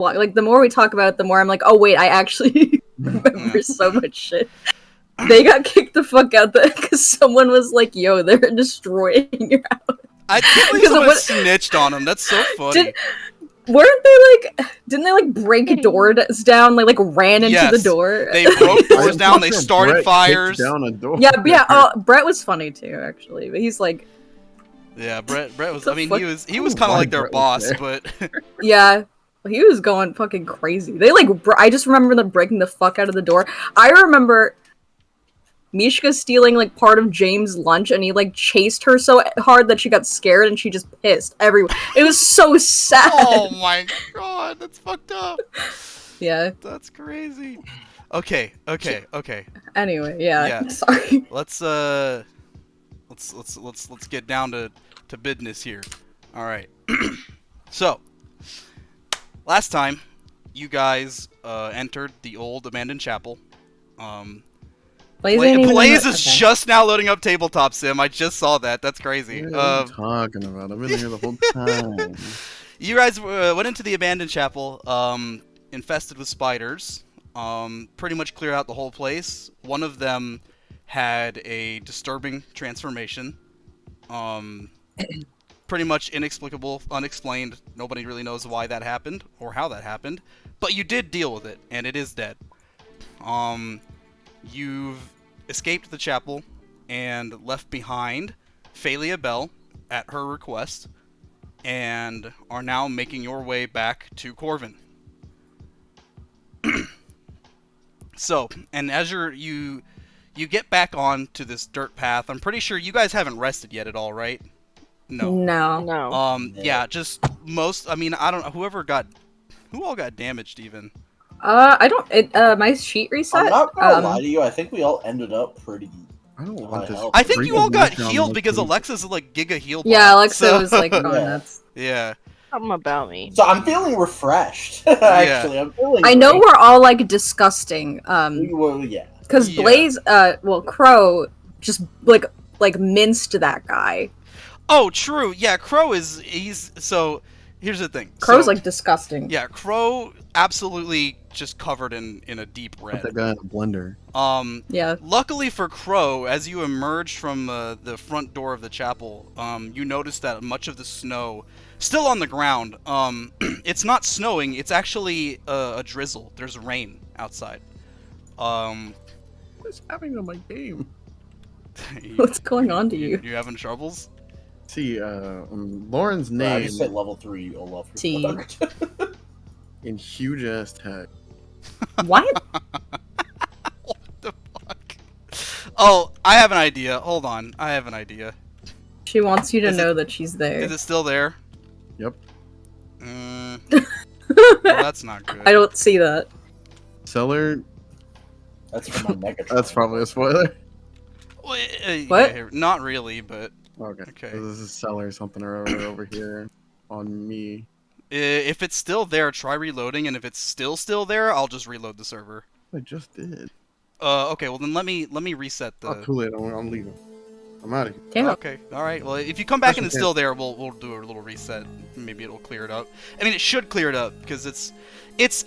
like the more we talk about it, the more I'm like, oh wait, I actually remember so much shit. They got kicked the fuck out there because someone was like, yo, they're destroying your house. I can't believe someone snitched on him. That's so funny. Didn't they like break doors down? Like ran into the door. They broke doors down. They started Brett fires. Down a door. Yeah. Brett was funny too, actually. But he's like, yeah, Brett was. I mean, he was kind of like their boss, but yeah, he was going fucking crazy. They like, I just remember them breaking the fuck out of the door. I remember Mishka stealing like part of James' lunch, and he like chased her so hard that she got scared and she just pissed everywhere. It was so sad. Oh my god, that's fucked up. Yeah, that's crazy. Okay. Anyway, yeah. Sorry. Let's get down to business here. All right. So, last time you guys entered the old abandoned chapel. Blaze is just now loading up Tabletop Sim. I just saw that. That's crazy. What are you talking about? I've been here the whole time. You guys went into the abandoned chapel, infested with spiders. Pretty much cleared out the whole place. One of them had a disturbing transformation. Pretty much inexplicable, unexplained. Nobody really knows why that happened or how that happened. But you did deal with it, and it is dead. You've escaped the chapel and left behind Phalia Bell at her request, and are now making your way back to Corvin. So, and as you get back on to this dirt path, I'm pretty sure you guys haven't rested yet at all, right? No. Yeah, just most. I mean, I don't know. Who all got damaged even? I don't. My sheet reset. I'm not gonna lie to you. I think we all ended up pretty. I don't want this. I think you all got healed because Alexa's like giga healed. Yeah, Alexa was like going nuts. Yeah. Something about me. So I'm feeling refreshed. Actually, I'm feeling. I know we're all like disgusting. Yeah. Because Blaze, Crow just like minced that guy. Oh, true. Yeah, Crow he's so. Here's the thing. Crow's like disgusting. Yeah, Crow absolutely just covered in a deep red. Put that guy in a blender. Yeah. Luckily for Crow, as you emerged from the front door of the chapel, you noticed that much of the snow still on the ground. It's not snowing. It's actually a drizzle. There's rain outside. What's happening to my game? What's going on to you? You having troubles? See, Lauren's name. I just said level 3 Olaf. In huge ass tech. What? What the fuck? Oh, I have an idea. Hold on. I have an idea. She wants you to know that she's there. Is it still there? Yep. Well, that's not good. I don't see that. Cellar. That's from my Megatron. That's probably a spoiler. What? What? Not really, but Okay. So this is cellar something or other over here on me. if it's still there, try reloading, and if it's still there, I'll just reload the server. I just did. Okay. Well, then let me reset the. Oh, too late. I'm leaving. I'm out of here. Damn. Okay. All right. Well, if you come back and it's still there, we'll do a little reset. Maybe it'll clear it up. I mean, it should clear it up because it's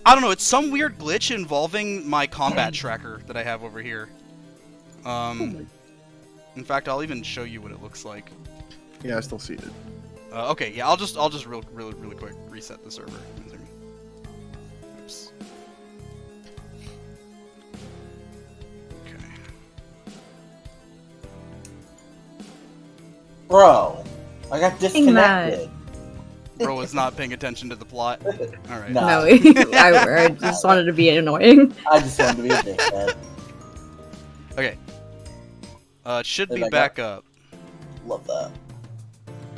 I don't know. It's some weird glitch involving my combat tracker that I have over here. In fact, I'll even show you what it looks like. Yeah, I still see it. Okay, yeah, I'll just really quick reset the server. Oops. Okay. Bro, I got disconnected. Bro was not paying attention to the plot. All right. No, I just wanted to be annoying. I just wanted to be a dickhead. Okay. It should be back up. Love that.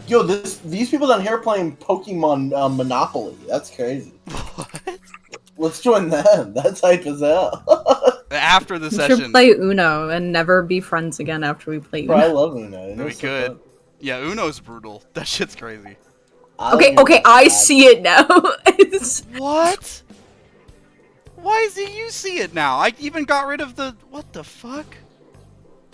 Yo, these people down here are playing Pokemon Monopoly. That's crazy. What? Let's join them. That's hype as hell. After the We session. should play Uno and never be friends again after we play Uno. Bro, I love Uno. We could. Yeah, Uno's brutal. That shit's crazy. Okay, I see it now. What? Why do you see it now? I even got rid of the... What the fuck?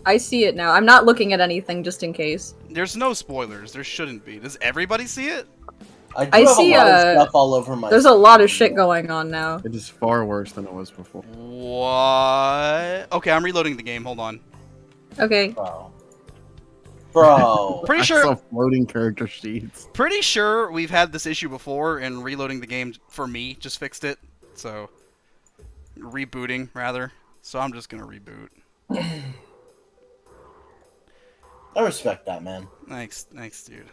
I see it now. I'm not looking at anything just in case. There's no spoilers. There shouldn't be. Does everybody see it? I do I have see, a lot of stuff all over my. There's a lot of screen. shit going on now. It is far worse than it was before. What? Okay, I'm reloading the game. Hold on. Okay. Bro. Pretty I sure. saw floating character sheets. Pretty sure we've had this issue before, and reloading the game for me just fixed it. So, rebooting rather. So I'm just gonna reboot. I respect that, man. Thanks, dude.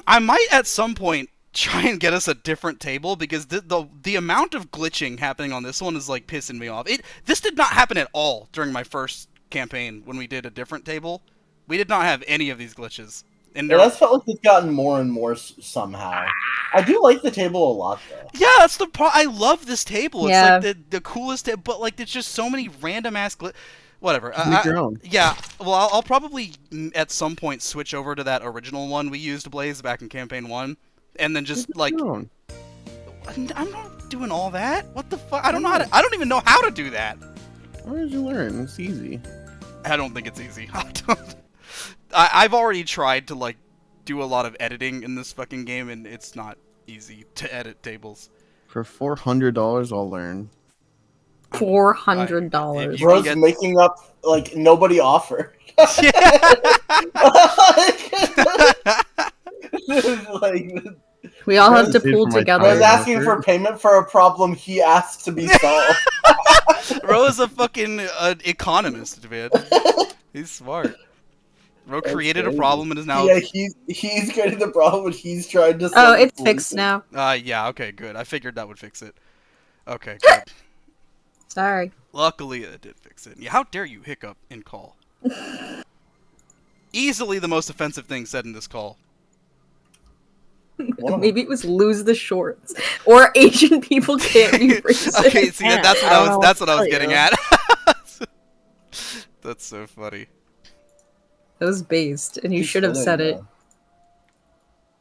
I might at some point try and get us a different table because the amount of glitching happening on this one is like pissing me off. This did not happen at all during my first campaign when we did a different table. We did not have any of these glitches. And Yeah, that's felt like it's gotten more and more somehow. I do like the table a lot, though. Yeah, that's the part. I love this table. It's Yeah. like the coolest table, but like there's just so many random ass whatever. Make your own. Yeah, well, I'll probably at some point switch over to that original one we used, Blaze, back in campaign 1, and then just Make like your own. I'm not doing all that. What the fuck? I don't know how to. I don't even know how to do that. Why did you learn? It's easy. I don't think it's easy. I've already tried to like do a lot of editing in this fucking game, and it's not easy to edit tables. For $400, I'll learn. $400. You Bro's can get- making up like nobody offered. Like, We all have to Paid pool for my together. I was time. asking for payment for a problem he asked to be solved. Ro is a fucking economist, man. He's smart. Ro That's created a crazy. problem and is now. Yeah, he's getting the problem and he's trying to Oh, solve it's the fixed solution. now. Yeah, okay, good. I figured that would fix it. Okay, good. Sorry. Luckily, it did fix it. Yeah, how dare you hiccup in call? Easily the most offensive thing said in this call. Whoa. Maybe it was lose the shorts. Or Asian people can't be racist. Okay, see Yeah, that's what I I don't was. know That's what what I to was tell getting you. at. That's so funny. That was based, and you He's should have kidding, said it. though.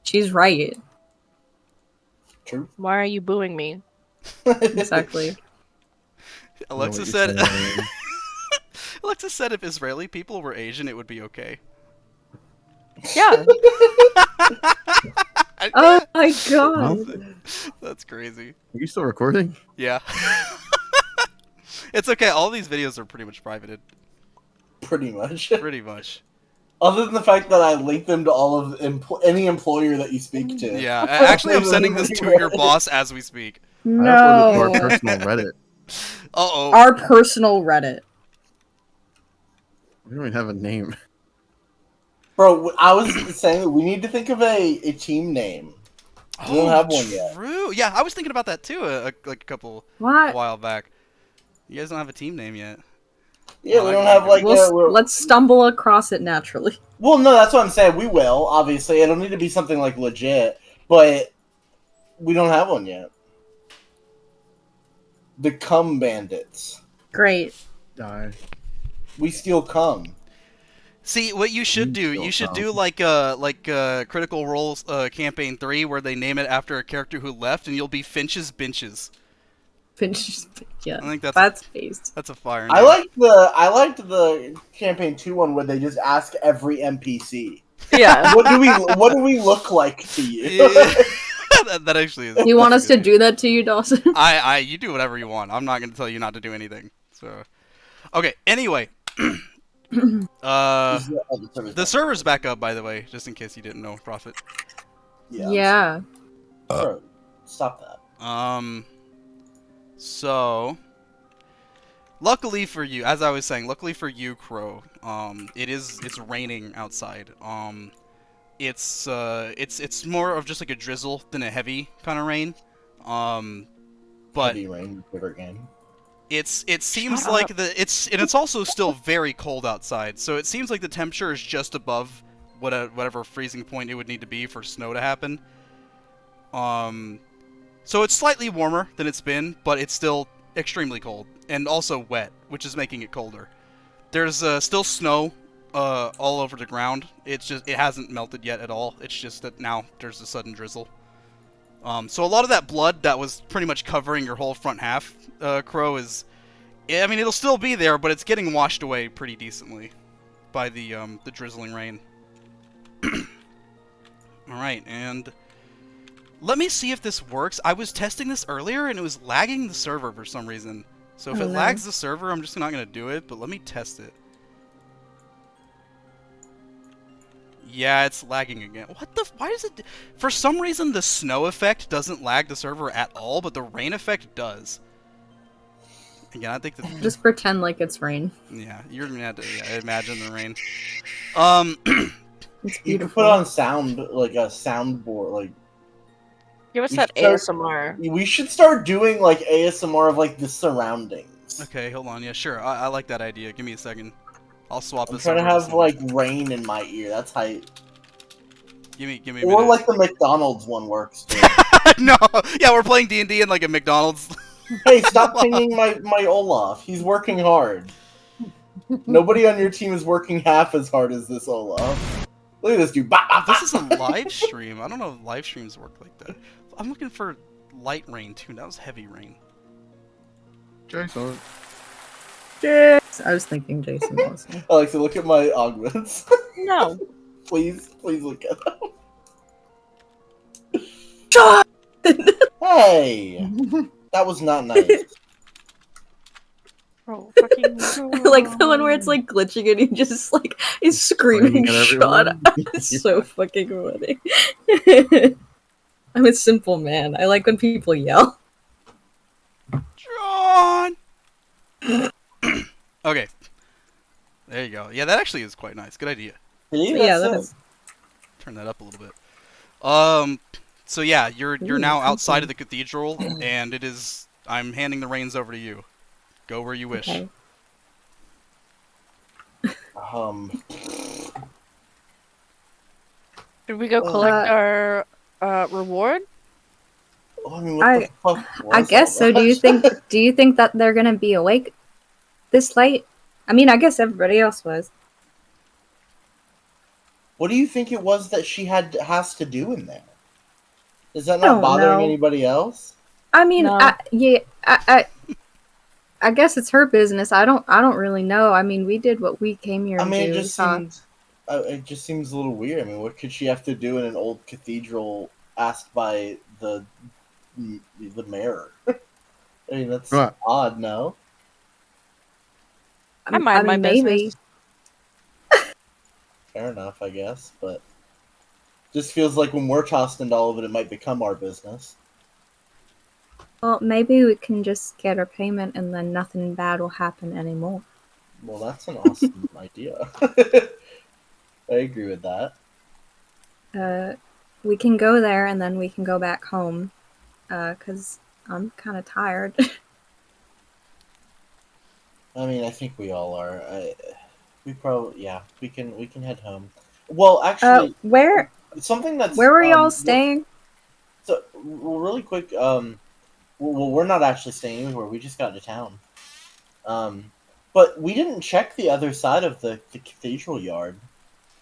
She's right. True. Why are you booing me? Exactly. Alexa Know what said. you're saying. Alexa said if Israeli people were Asian, it would be okay. Yeah. Oh my god. That's crazy. Are you still recording? Yeah. It's okay. All these videos are pretty much privated. Pretty much. Pretty much. Other than the fact that I link them to all of any employer that you speak to. Yeah. Actually, I'm sending this to your boss as we speak. I uploaded to our No. personal Reddit. Uh-oh. Our personal Reddit. We don't even have a name. Bro, I was saying that we need to think of a team name. We don't have one yet. True. Yeah, I was thinking about that too, like a What? while back. You guys don't have a team name yet. Yeah, I we like don't that. have like. Let's stumble across it naturally. Well, no, that's what I'm saying. We will, obviously. It'll need to be something like legit, but we don't have one yet. The Cum Bandits. Great. Die. We steal cum. See, what you should do, you should do like Critical Role Campaign 3, where they name it after a character who left, and you'll be Finch's Benches. Finish. Yeah. I think That's based. that's a fire. I name. liked the campaign 2 one where they just ask every NPC, Yeah. what do we look like to you? Yeah. that actually is. You want that's us a to good do that to you, Dawson? you do whatever you want. I'm not going to tell you not to do anything. So, okay. Anyway, the server's back up, by the way, just in case you didn't know, Prophet. Yeah. Bro, stop that. So, luckily for you, as I was saying, luckily for you, Crow, it's raining outside. It's more of just like a drizzle than a heavy kind of rain. But Heavy rain, favorite game. it seems Shut like up. it's also still very cold outside. So it seems like the temperature is just above whatever freezing point it would need to be for snow to happen. So it's slightly warmer than it's been, but it's still extremely cold and also wet, which is making it colder. There's still snow all over the ground. It hasn't melted yet at all. It's just that now there's a sudden drizzle. So a lot of that blood that was pretty much covering your whole front half, Crow, I mean, it'll still be there, but it's getting washed away pretty decently by the drizzling rain. All right, and let me see if this works. I was testing this earlier, and it was lagging the server for some reason. So if Oh, it no. lags the server, I'm just not going to do it, but let me test it. Yeah, it's lagging again. What the? Why is it? For some reason, the snow effect doesn't lag the server at all, but the rain effect does. Again, I think that. Just pretend like it's rain. Yeah, you're gonna have to imagine the rain. It's You could beautiful. put on sound, like a soundboard. Like Give us We that should ASMR. we should start doing like ASMR of like the surroundings. Okay, hold on. Yeah, sure. I like that idea. Give me a second. I'll swap I'm this trying to over have something. like rain in my ear. That's hype. Give me a Or minute. like the McDonald's one works too. No, yeah, we're playing D&D in like a McDonald's. Hey, stop pinging my Olaf. He's working hard. Nobody on your team is working half as hard as this Olaf. Look at this dude. Bah, bah, This is a bah. live stream. I don't know if live streams work like that. I'm looking for light rain too. That was heavy rain. Jason. I was thinking Jason also. Alexa, look at my augments. No. Please look at them. Shut! Hey, that was not nice. Oh, fucking Like the one where it's like glitching and he just like is screaming Screaming at shot. everyone. It's so fucking funny. I'm a simple man. I like when people yell. John! Okay. There you go. Yeah, that actually is quite nice. Good idea. See, Yeah, that's that it. is. Turn that up a little bit. So yeah, you're Ooh, now outside something. of the cathedral, and it is. I'm handing the reins over to you. Go where you wish. Okay. Did we go collect our reward? I mean, what the fuck I was guess all so. Do you that? think that they're gonna be awake this late? I mean, I guess everybody else was. What do you think it was that she has to do in there? Is that I not don't bothering know. anybody else? I mean, No. I guess it's her business. I don't really know. I mean, we did what we came here I to mean, do. it just seems a little weird. I mean, what could she have to do in an old cathedral asked by the mayor? I mean, that's What? odd, no? I mind my maybe. business. Fair enough, I guess, but just feels like when we're tossed into all of it, it might become our business. Well, maybe we can just get our payment and then nothing bad will happen anymore. Well, that's an awesome idea. I agree with that. We can go there and then we can go back home. 'Cause I'm kind of tired. I mean, I think we all are. We can head home. Well, actually, where something that's were y'all staying? So, well, really quick, well, we're not actually staying anywhere. We just got to town. But we didn't check the other side of the cathedral yard,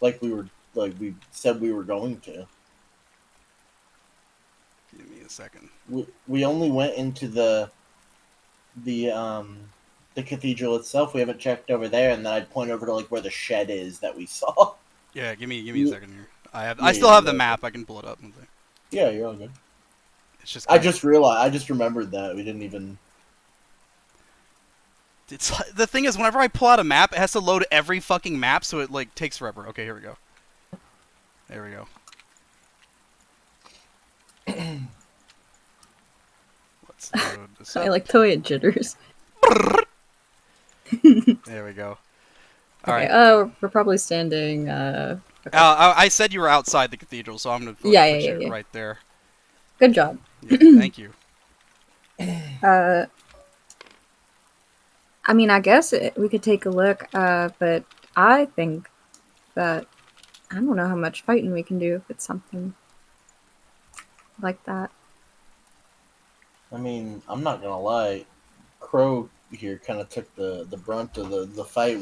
like we said we were going to. Give me a second. We only went into the cathedral itself. We haven't checked over there, and then I'd point over to like where the shed is that we saw. Yeah, give me a second here. I still have the map. I can pull it up. Yeah, you're all good. It's just. I just remembered that we didn't even. It's the thing is, whenever I pull out a map, it has to load every fucking map, so it like takes forever. Okay, here we go. There we go. Let's load this I up. like the way it jitters. There we go. All right. We're probably standing. Okay. I said you were outside the cathedral, so I'm gonna put you right there. Good job. Yeah, thank you. I mean, I guess we could take a look. But I think that I don't know how much fighting we can do if it's something like that. I mean, I'm not gonna lie. Crow here kind of took the brunt of the fight.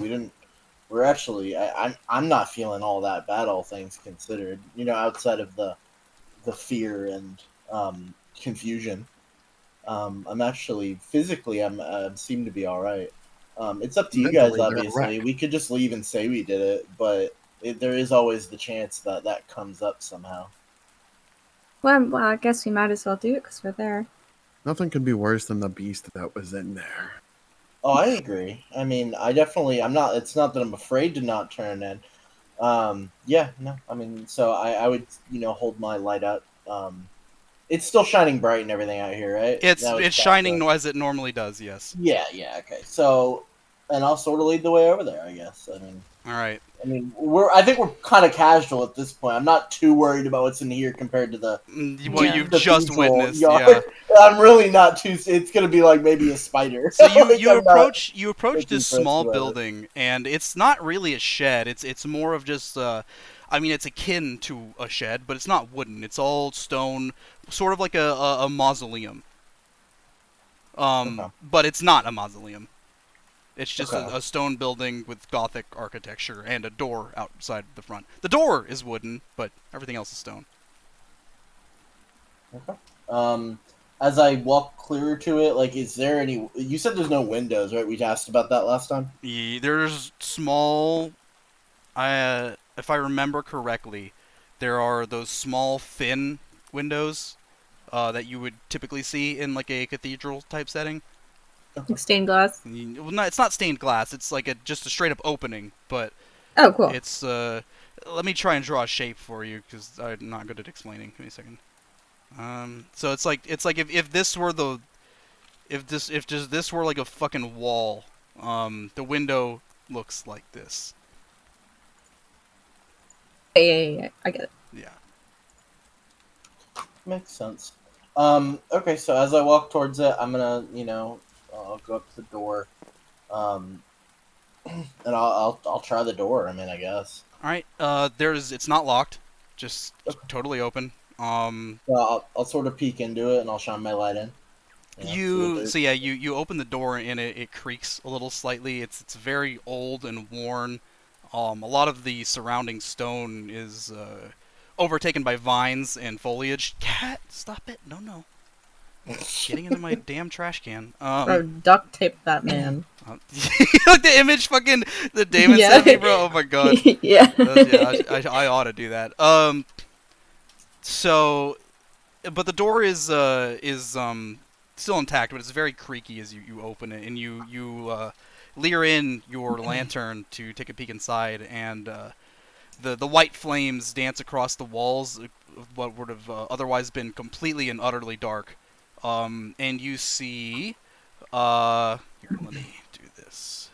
We're actually. I'm not feeling all that bad, all things considered. You know, outside of the fear and confusion. I'm actually physically. I seem to be all right. It's up to you guys. Mentally, they're Obviously, wrecked. we could just leave and say we did it, but there is always the chance that that comes up somehow. Well, I guess we might as well do it because we're there. Nothing could be worse than the beast that was in there. Oh, I agree. I mean, I'm not. It's not that I'm afraid to not turn in. Yeah, no. I mean, so I would, hold my light out. It's still shining bright and everything out here, right? That was It's shining as it normally does. Yes. Yeah, yeah, okay. So, and I'll sort of lead the way over there, I guess. All right. I think we're kind of casual at this point. I'm not too worried about what's in here compared to the Well, Yeah. you've the just cathedral witnessed. yard. Yeah. I'm really not too. It's gonna be like maybe a spider. So Like, you I'm not approach too this stressed small about it. building, and it's not really a shed. It's more of just I mean, it's akin to a shed, but it's not wooden. It's all stone, sort of like a mausoleum. Okay. But it's not a mausoleum. It's just Okay. a stone building with Gothic architecture and a door outside the front. The door is wooden, but everything else is stone. Okay. As I walk clearer to it, like, is there any? You said there's no windows, right? We asked about that last time. There's small. If I remember correctly, there are those small, thin windows that you would typically see in like a cathedral type setting. Like stained glass. Well, no, it's not stained glass. It's like just a straight up opening, but Oh, cool. it's. Let me try and draw a shape for you because I'm not good at explaining. Give me a second. So it's like if this were if just this were like a fucking wall, the window looks like this. Yeah. I get it. Yeah. Makes sense. Okay, so as I walk towards it, I'm gonna, I'll go up to the door, and I'll try the door. I mean, I guess. All right. It's not locked, just totally open. So I'll sort of peek into it and I'll shine my light in. You open the door and it creaks a little slightly. It's very old and worn. A lot of the surrounding stone is overtaken by vines and foliage. Cat, stop it! No. Getting into my damn trash can. Bro, duct tape that man. Like the image fucking the Damon sent me, bro. Oh my god. Yeah. I ought to do that. So, but the door is still intact, but it's very creaky as you open it, and you leer in your lantern to take a peek inside, and the white flames dance across the walls of what would have otherwise been completely and utterly dark. And you see, here, let me do this.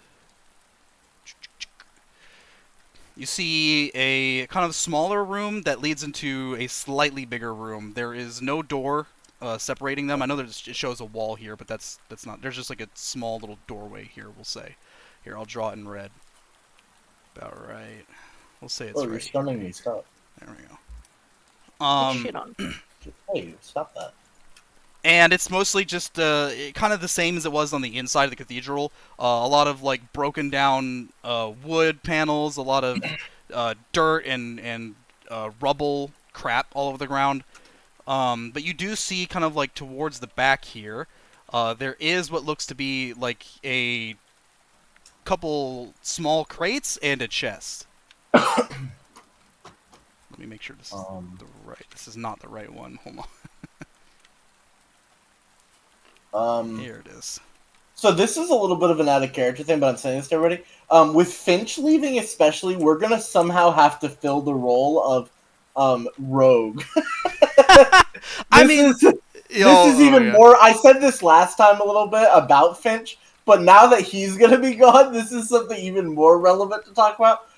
You see a kind of smaller room that leads into a slightly bigger room. There is no door separating them. I know it shows a wall here, but that's not. There's just like a small little doorway here, we'll say. Here, I'll draw it in red. About right. We'll say it's Oh, you're right stunning here. me. Stop. There we go. Shit on. Hey, stop that. And it's mostly just kind of the same as it was on the inside of the cathedral. A lot of like broken down wood panels, a lot of dirt and rubble crap all over the ground. But you do see kind of like towards the back here, there is what looks to be like a couple small crates and a chest. Let me make sure this is the right. This is not the right one. Hold on. Here it is. So this is a little bit of an out of character thing, but I'm saying this to everybody. With Finch leaving, especially, we're gonna somehow have to fill the role of rogue. This is even more. I said this last time a little bit about Finch, but now that he's gonna be gone, this is something even more relevant to talk about.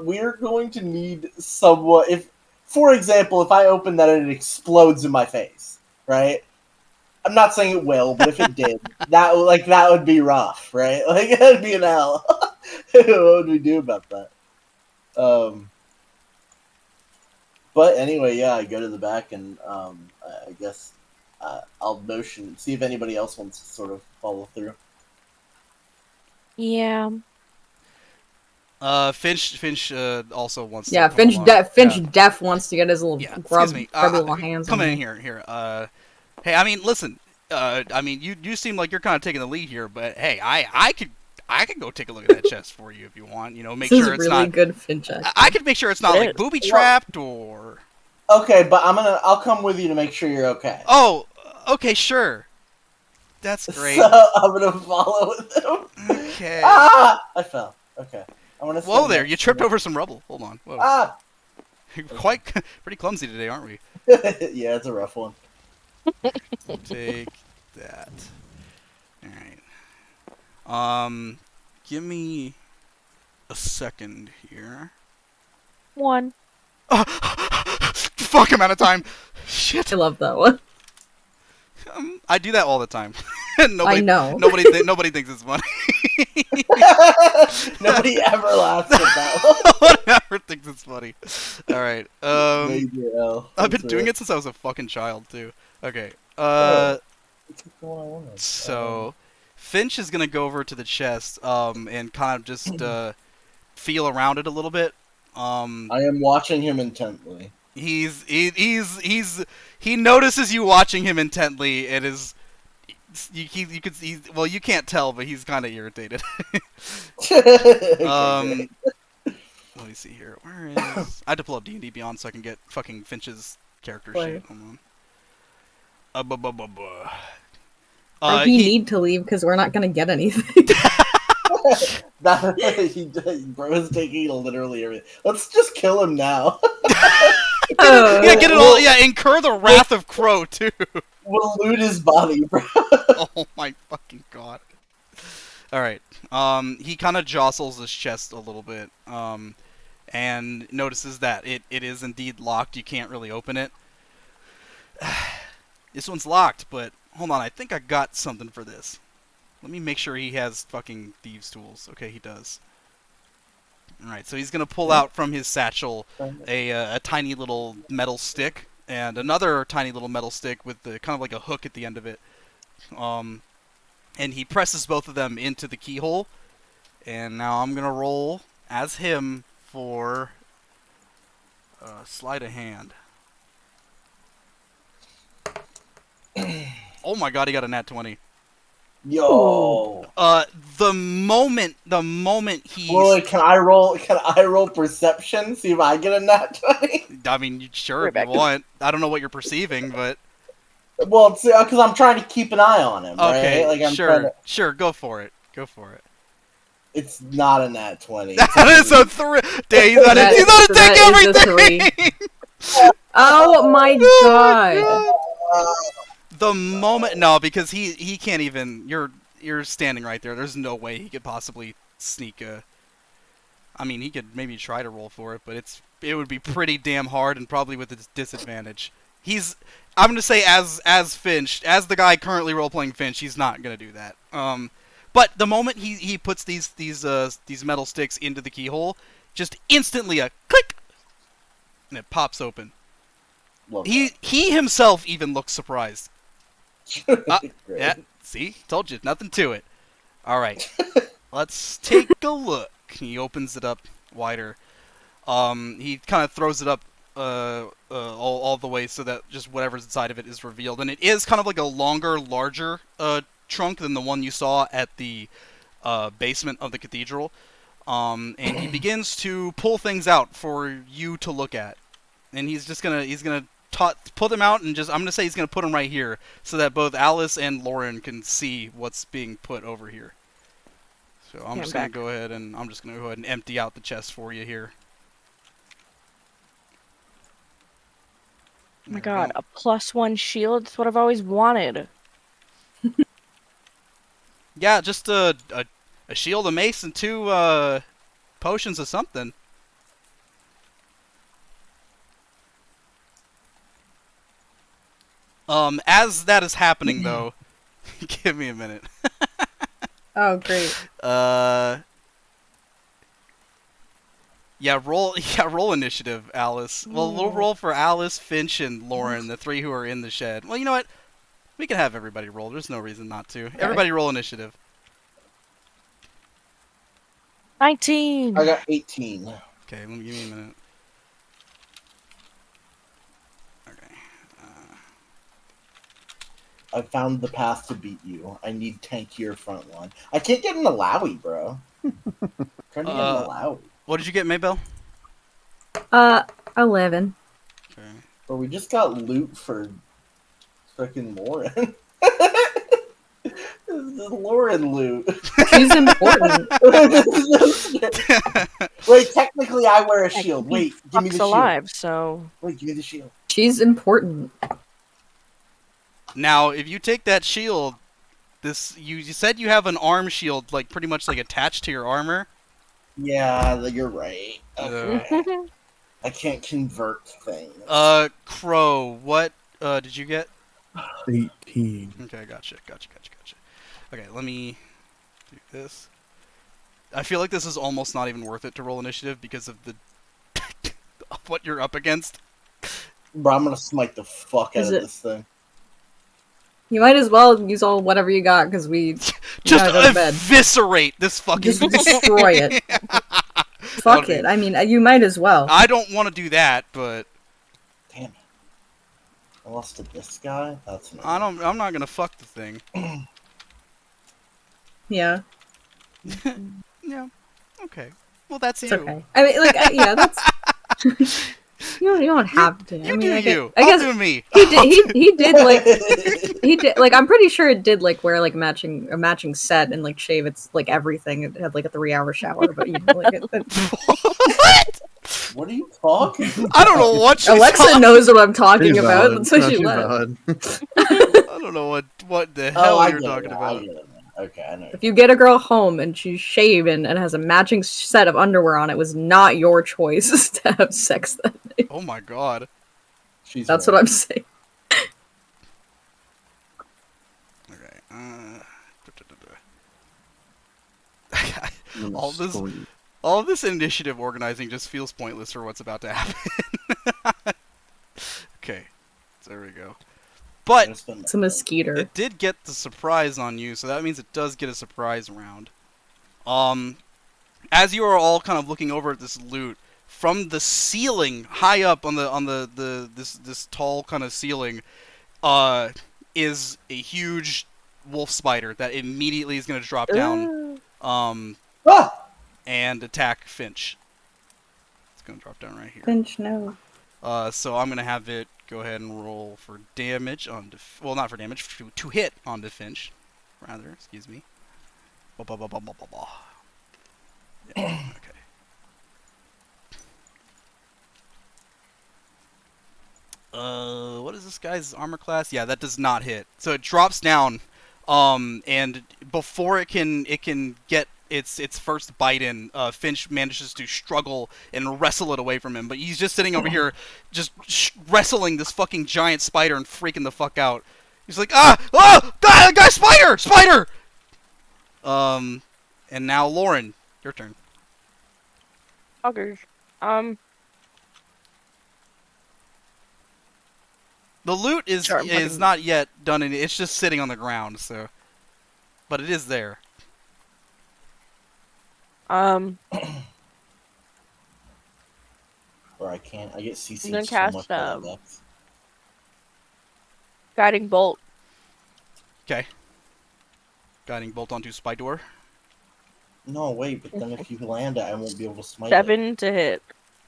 We're going to need someone. If, for example, if I open that and it explodes in my face, right? I'm not saying it will, but if it did, that would be rough, right? Like, that'd be an L. What would we do about that? But anyway, yeah, I go to the back and I guess I'll motion, see if anybody else wants to sort of follow through. Yeah. Finch also wants. Yeah, to come along. Finch def wants to get his little Excuse me. grubby little hands come on in me. here. Hey, I mean, listen. I mean, you seem like you're kind of taking the lead here, but hey, I could go take a look at that chest for you if you want. You know, make This sure is it's really not. good Finch. I could make sure it's not like booby trapped or. Okay, but I'll come with you to make sure you're okay. Oh, okay, sure. That's great. So I'm gonna follow with him. Okay. Ah! I fell. Okay. I'm gonna. Whoa stand there, next you to tripped him. over some rubble. Hold on. Whoa. Ah! Quite pretty clumsy today, aren't we? Yeah, it's a rough one. Take that. Alright. Give me a second here. 1. Fuck, I'm out of time. Shit. I love that one. I do that all the time. I know. Nobody thinks it's funny. Nobody ever laughs at that one. No one ever thinks it's funny. All right. Major L. I've been That's doing it. it since I was a fucking child too. Okay. It's the one I wanted. So Finch is gonna go over to the chest, and kind of just feel around it a little bit. I am watching him intently. He notices you watching him intently. And is you could well, you can't tell, but he's kind of irritated. Okay, Let me see here. Where is I had to pull up D&D Beyond so I can get fucking Finch's character Play. sheet. Hold on. Or we need to leave because we're not gonna get anything. Bro is taking literally everything. Let's just kill him now. Yeah, get it all. Yeah, incur the wrath of Crow too. We'll loot his body, bro. Oh my fucking god. All right. He kind of jostles his chest a little bit. And notices that it is indeed locked. You can't really open it. This one's locked, but hold on. I think I got something for this. Let me make sure he has fucking thieves' tools. Okay, he does. All right, so he's gonna pull out from his satchel a tiny little metal stick and another tiny little metal stick with the kind of like a hook at the end of it. And he presses both of them into the keyhole. And now I'm gonna roll as him for sleight of hand. Oh my god, he got a nat 20. Yo. The moment he... Boy, can I roll perception? See if I get a nat 20? I mean, sure, if you Rebecca. want. I don't know what you're perceiving, but... Well, because I'm trying to keep an eye on him, Okay, right? Like, I'm sure, trying to... sure, go for it. Go for it. It's not a nat 20. That is a 3! Dang, he's That gonna take is a everything! Oh my god. The moment... No, because he can't even... You're standing right there. There's no way he could possibly sneak a... I mean, he could maybe try to roll for it, but it would be pretty damn hard and probably with a disadvantage. I'm gonna say as Finch, as the guy currently role-playing Finch, he's not gonna do that. But the moment he puts these metal sticks into the keyhole, just instantly a click, and it pops open. Love He himself even looks surprised. that. Great. Yeah, see, told you, nothing to it. All right, let's take a look. He opens it up wider. He kind of throws it up all the way so that just whatever's inside of it is revealed, and it is kind of like a longer, larger trunk than the one you saw at the basement of the cathedral. And he begins to pull things out for you to look at, and he's gonna pull them out, and I'm gonna say he's gonna put them right here so that both Alice and Lauren can see what's being put over here. So I'm just gonna go ahead and empty out the chest for you here. Oh my god, a +1 shield? That's what I've always wanted. Yeah, just a shield, a mace, and 2 potions of something. As that is happening, though, give me a minute. Oh great. Yeah, roll initiative, Alice. Well, we'll roll for Alice, Finch, and Lauren, the 3 who are in the shed. Well, you know what? We can have everybody roll. There's no reason not to. Okay. Everybody roll initiative. 19! I got 18. Okay, let me give me a minute. Okay. I found the path to beat you. I need tankier front line. I can't get an Alawi, bro. Trying to get an Alawi. What did you get, Maybell? 11. Okay. Or we just got loot for frickin' Lauren. This is Lauren loot. She's important. Wait, technically I wear a I shield. keep Wait, give me the fucks shield. alive, so Wait, give me the shield. She's important. Now, if you take that shield, you said you have an arm shield, like pretty much like attached to your armor. Yeah, you're right. Okay. Mhm. I can't convert things. Crow, what did you get? 18. Okay, gotcha. Okay, let me do this. I feel like this is almost not even worth it to roll initiative because of the what you're up against. Bro, I'm gonna smite the fuck out Is of it- this thing. You might as well use all whatever you got because we Just gotta go to bed. eviscerate this fucking Just thing. destroy it. Fuck That'll it. be- I mean, you might as well. I don't want to do that, but Damn it. I lost to this guy? That's not I'm not gonna fuck the thing. Yeah, Yeah. Okay. Well, that's it's you. okay. I mean, like, yeah, that's. You don't have to. You I mean, do I guess, you. I I'll guess do me. he did. He did like. He did like. I'm pretty sure it did like wear like a matching set and like shave its like everything. It had like a 3-hour shower, but you know, like What? What are you talking about? I don't know what she's Alexa talking- knows what I'm talking Too about. valid. That's why Not she too left. valid. I don't know what the Oh, hell I you're get talking it now, about. I get it now. Okay, I know. If you get a girl home and she's shaven and has a matching set of underwear on, it was not your choice to have sex that night. Oh my god. She's That's right. what I'm saying. Okay. I'm all this asleep. all this initiative organizing just feels pointless for what's about to happen. Okay. So there we go. But It's a mosquito. it did get the surprise on you, so that means it does get a surprise round. As you are all kind of looking over at this loot, from the ceiling, high up on this tall kind of ceiling, is a huge wolf spider that immediately is going to drop down, Ah! and attack Finch. It's going to drop down right here. Finch, no. So I'm going to have it go ahead and roll for damage on well, not for damage, to hit onto Finch, rather, excuse me. Yeah, okay. What is this guy's armor class? Yeah, that does not hit. So it drops down, and before it can get its first bite in, Finch manages to struggle and wrestle it away from him. But he's just sitting over here, just wrestling this fucking giant spider and freaking the fuck out. He's like, guy, spider! And now Lauren, your turn. Fuckers. The loot is Sure, I'm fucking- not yet done. It's just sitting on the ground, so. But it is there. Or I can't. I get CC I'm gonna so cast, much better than that. Guiding bolt. Okay. Guiding bolt onto Spydor. No, wait, but then if you land it, I won't be able to smite it. 7 to hit.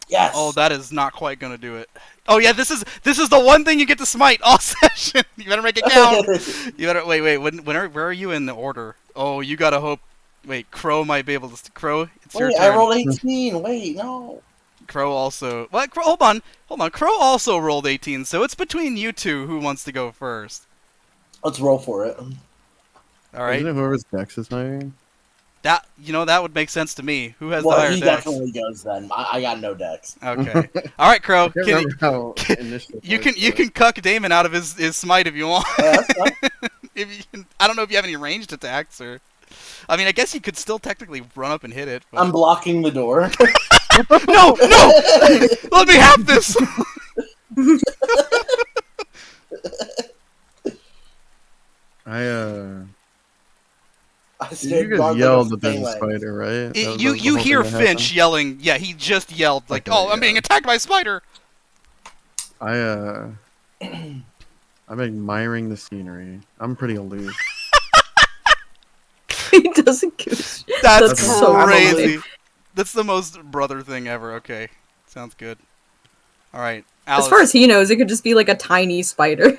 Yes! Oh, that is not quite gonna do it. Oh yeah, this is the one thing you get to smite all session. You better make it count. You better wait. Where are you in the order? Oh, you gotta hope. Wait, Crow might be able to. Crow, it's your Wait, turn. I rolled 18. Wait, no. Crow also. What? Crow, hold on. Crow also rolled 18, so it's between you two who wants to go first. Let's roll for it. All right. Isn't it whoever's dex is higher? That that would make sense to me. Who has the Well, higher he dex? definitely goes then. I got no decks. Okay. All right, Crow. I can't Can remember how initiative you works, can but- cuck Damon out of his smite if you want. Yeah, that's fine. If you can, I don't know if you have any ranged attacks or. I mean, I guess you could still technically run up and hit it. But... I'm blocking the door. No! Let me have this. I You stand guys guard yelled like that a there's a phalanx. spider, right? That was You the whole hear thing that Finch happened? yelling. Yeah, he just yelled like, Okay, "Oh, I'm yeah. being attacked by a spider." I'm admiring the scenery. I'm pretty aloof. He doesn't give a shit. That's That's so crazy. funny. That's the most brother thing ever. Okay, sounds good. All right. As far as he knows, it could just be like a tiny spider.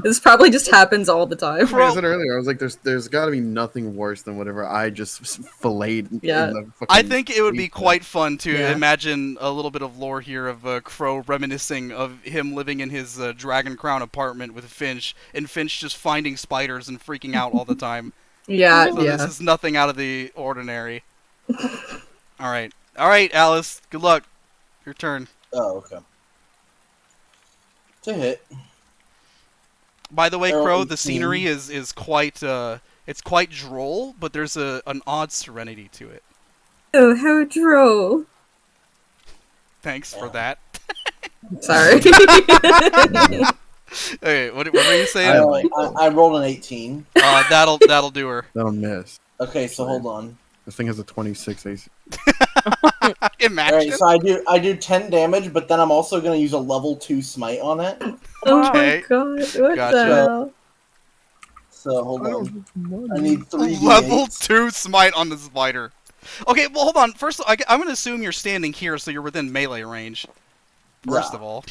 This probably just happens all the time. Like I said earlier, I was like, there's got to be nothing worse than whatever I just filleted. Yeah. In the fucking I think it would be sleep. quite fun to Yeah. imagine a little bit of lore here of Crow reminiscing of him living in his Dragon Crown apartment with Finch, and Finch just finding spiders and freaking out all the time. Yeah, So this is nothing out of the ordinary. All right, Alice. Good luck. Your turn. Oh, okay. To hit. By the way, Arrow Crow, the 18. scenery is quite it's quite droll, but there's an odd serenity to it. Oh, how droll. Thanks for that. Sorry. Okay, what were you saying? I rolled an 18. That'll do her. That'll miss. Okay, so hold on. This thing has a 26 AC. Imagine. Alright, so I do 10 damage, but then I'm also going to use a level 2 smite on it. Oh Okay. my god, what Gotcha. the hell? So hold on. I need 3 Level D8s. 2 smite on the spider. Okay, well, hold on. First, I'm going to assume you're standing here, so you're within melee range. First Yeah. of all.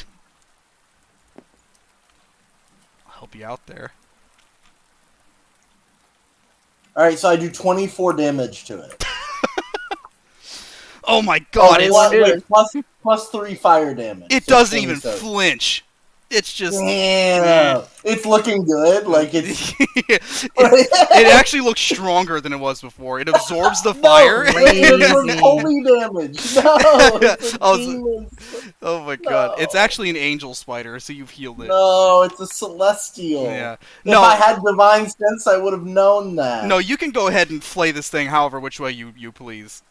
I'll help you out there. Alright, so I do 24 damage to it. Oh my god, Plus 3 fire damage. it so doesn't even 27. flinch. It's just... Damn. It's looking good. Like, it's... it actually looks stronger than it was before. It absorbs the fire. It was holy damage. No, it's a Oh, demon. Oh my god. No. It's actually an angel spider, so you've healed it. No, it's a celestial. Yeah. If No, I had divine sense, I would have known that. no, you can go ahead and flay this thing however which way you please.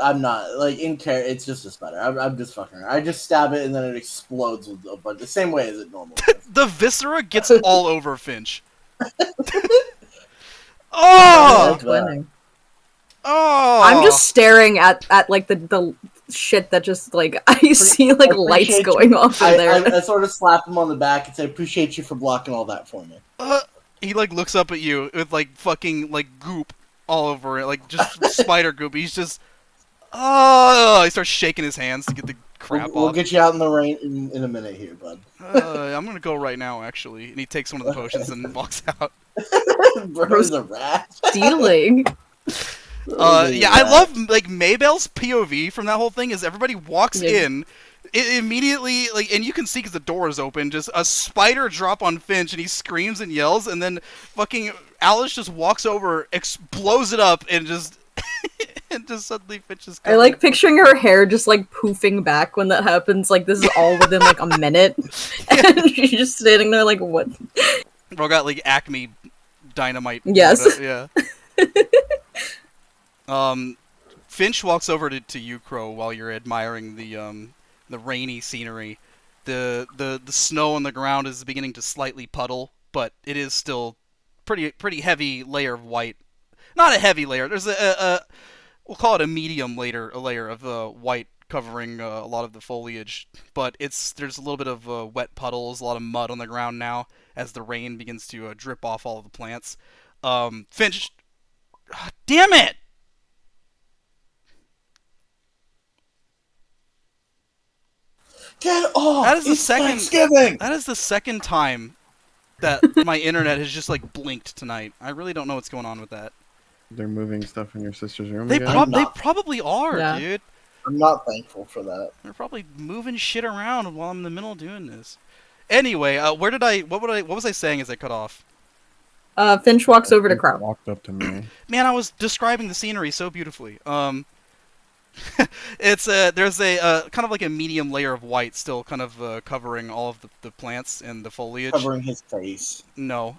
I'm not, like, in care. It's just a spider. I'm just fucking around. I just stab it and then it explodes with a bunch, the same way as it normally does. The viscera gets all over Finch. Oh! Winning. Oh! I'm just staring at like the shit that just like I see like lights appreciate going off in there. I sort of slap him on the back and say, appreciate you for blocking all that for me. He like looks up at you with like fucking like goop all over it, like just spider goop. He's just he starts shaking his hands to get the crap We'll off. get you out in the rain in a minute here, bud. I'm gonna go right now, actually. And he takes one of the potions and walks out. Bro's a rat. Stealing. Yeah, I love like Maybelle's POV from that whole thing. Is everybody walks in, it immediately like, and you can see because the door is open. Just a spider drop on Finch, and he screams and yells, and then fucking Alice just walks over, blows it up, and just and just suddenly Finch is. I like picturing her hair just like poofing back when that happens. Like this is all within like a minute, and she's just standing there like, what? Bro got like Acme dynamite. Yes. Yeah. Finch walks over to you, Crow, while you're admiring the rainy scenery. The snow on the ground is beginning to slightly puddle, but it is still pretty heavy layer of white. Not a heavy layer. There's a we'll call it a medium a layer of white covering a lot of the foliage, but there's a little bit of wet puddles, a lot of mud on the ground now as the rain begins to drip off all of the plants. Finch, damn it! Get off! That is the It's second. Thanksgiving! That is the second time that my internet has just like blinked tonight. I really don't know what's going on with that. They're moving stuff in your sister's room They again? probably are, Yeah. dude. I'm not thankful for that. They're probably moving shit around while I'm in the middle of doing this. Anyway, what was I saying as I cut off? Finch walks over to They Crow. walked up to me. Man, I was describing the scenery so beautifully. There's a kind of like a medium layer of white still kind of covering all of the plants and the foliage. Covering his face. No.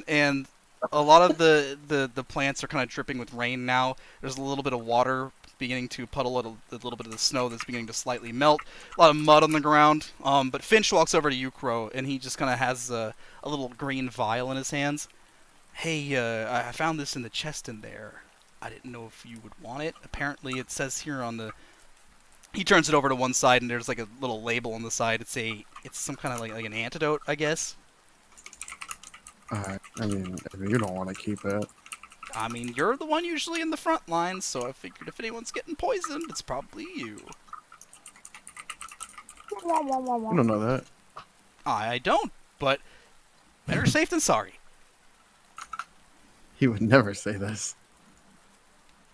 And a lot of the plants are kind of dripping with rain now. There's a little bit of water beginning to puddle a little bit of the snow that's beginning to slightly melt. A lot of mud on the ground. But Finch walks over to you, Crow, and he just kind of has a little green vial in his hands. Hey, I found this in the chest in there. I didn't know if you would want it. Apparently, it says here on the... He turns it over to one side, and there's like a little label on the side. It's some kind of like an antidote, I guess. I mean, if you don't want to keep it. I mean, you're the one usually in the front line, so I figured if anyone's getting poisoned, it's probably you. You don't know that. I don't, but better safe than sorry. He would never say this.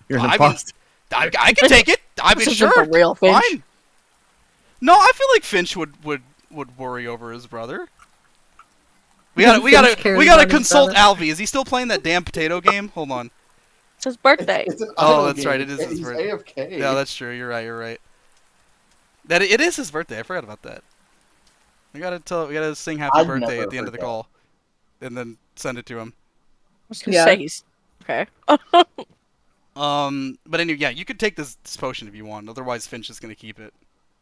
You're an I mean, imposter. I can take it. I mean, This sure, isn't the real Finch. fine. No, I feel like Finch would worry over his brother. We Finch cares gotta about his consult brother. Alvy. Is he still playing that damn potato game? Hold on. It's his birthday. It's an Oh, idle that's game. right, it is his He's birthday. AFK. Yeah, that's true. You're right. That it is his birthday. I forgot about that. We gotta sing happy I'd birthday never at the end of the forget. call, and then send it to him. I was gonna Yeah. say he's okay. But anyway, yeah, you could take this potion if you want. Otherwise, Finch is gonna keep it.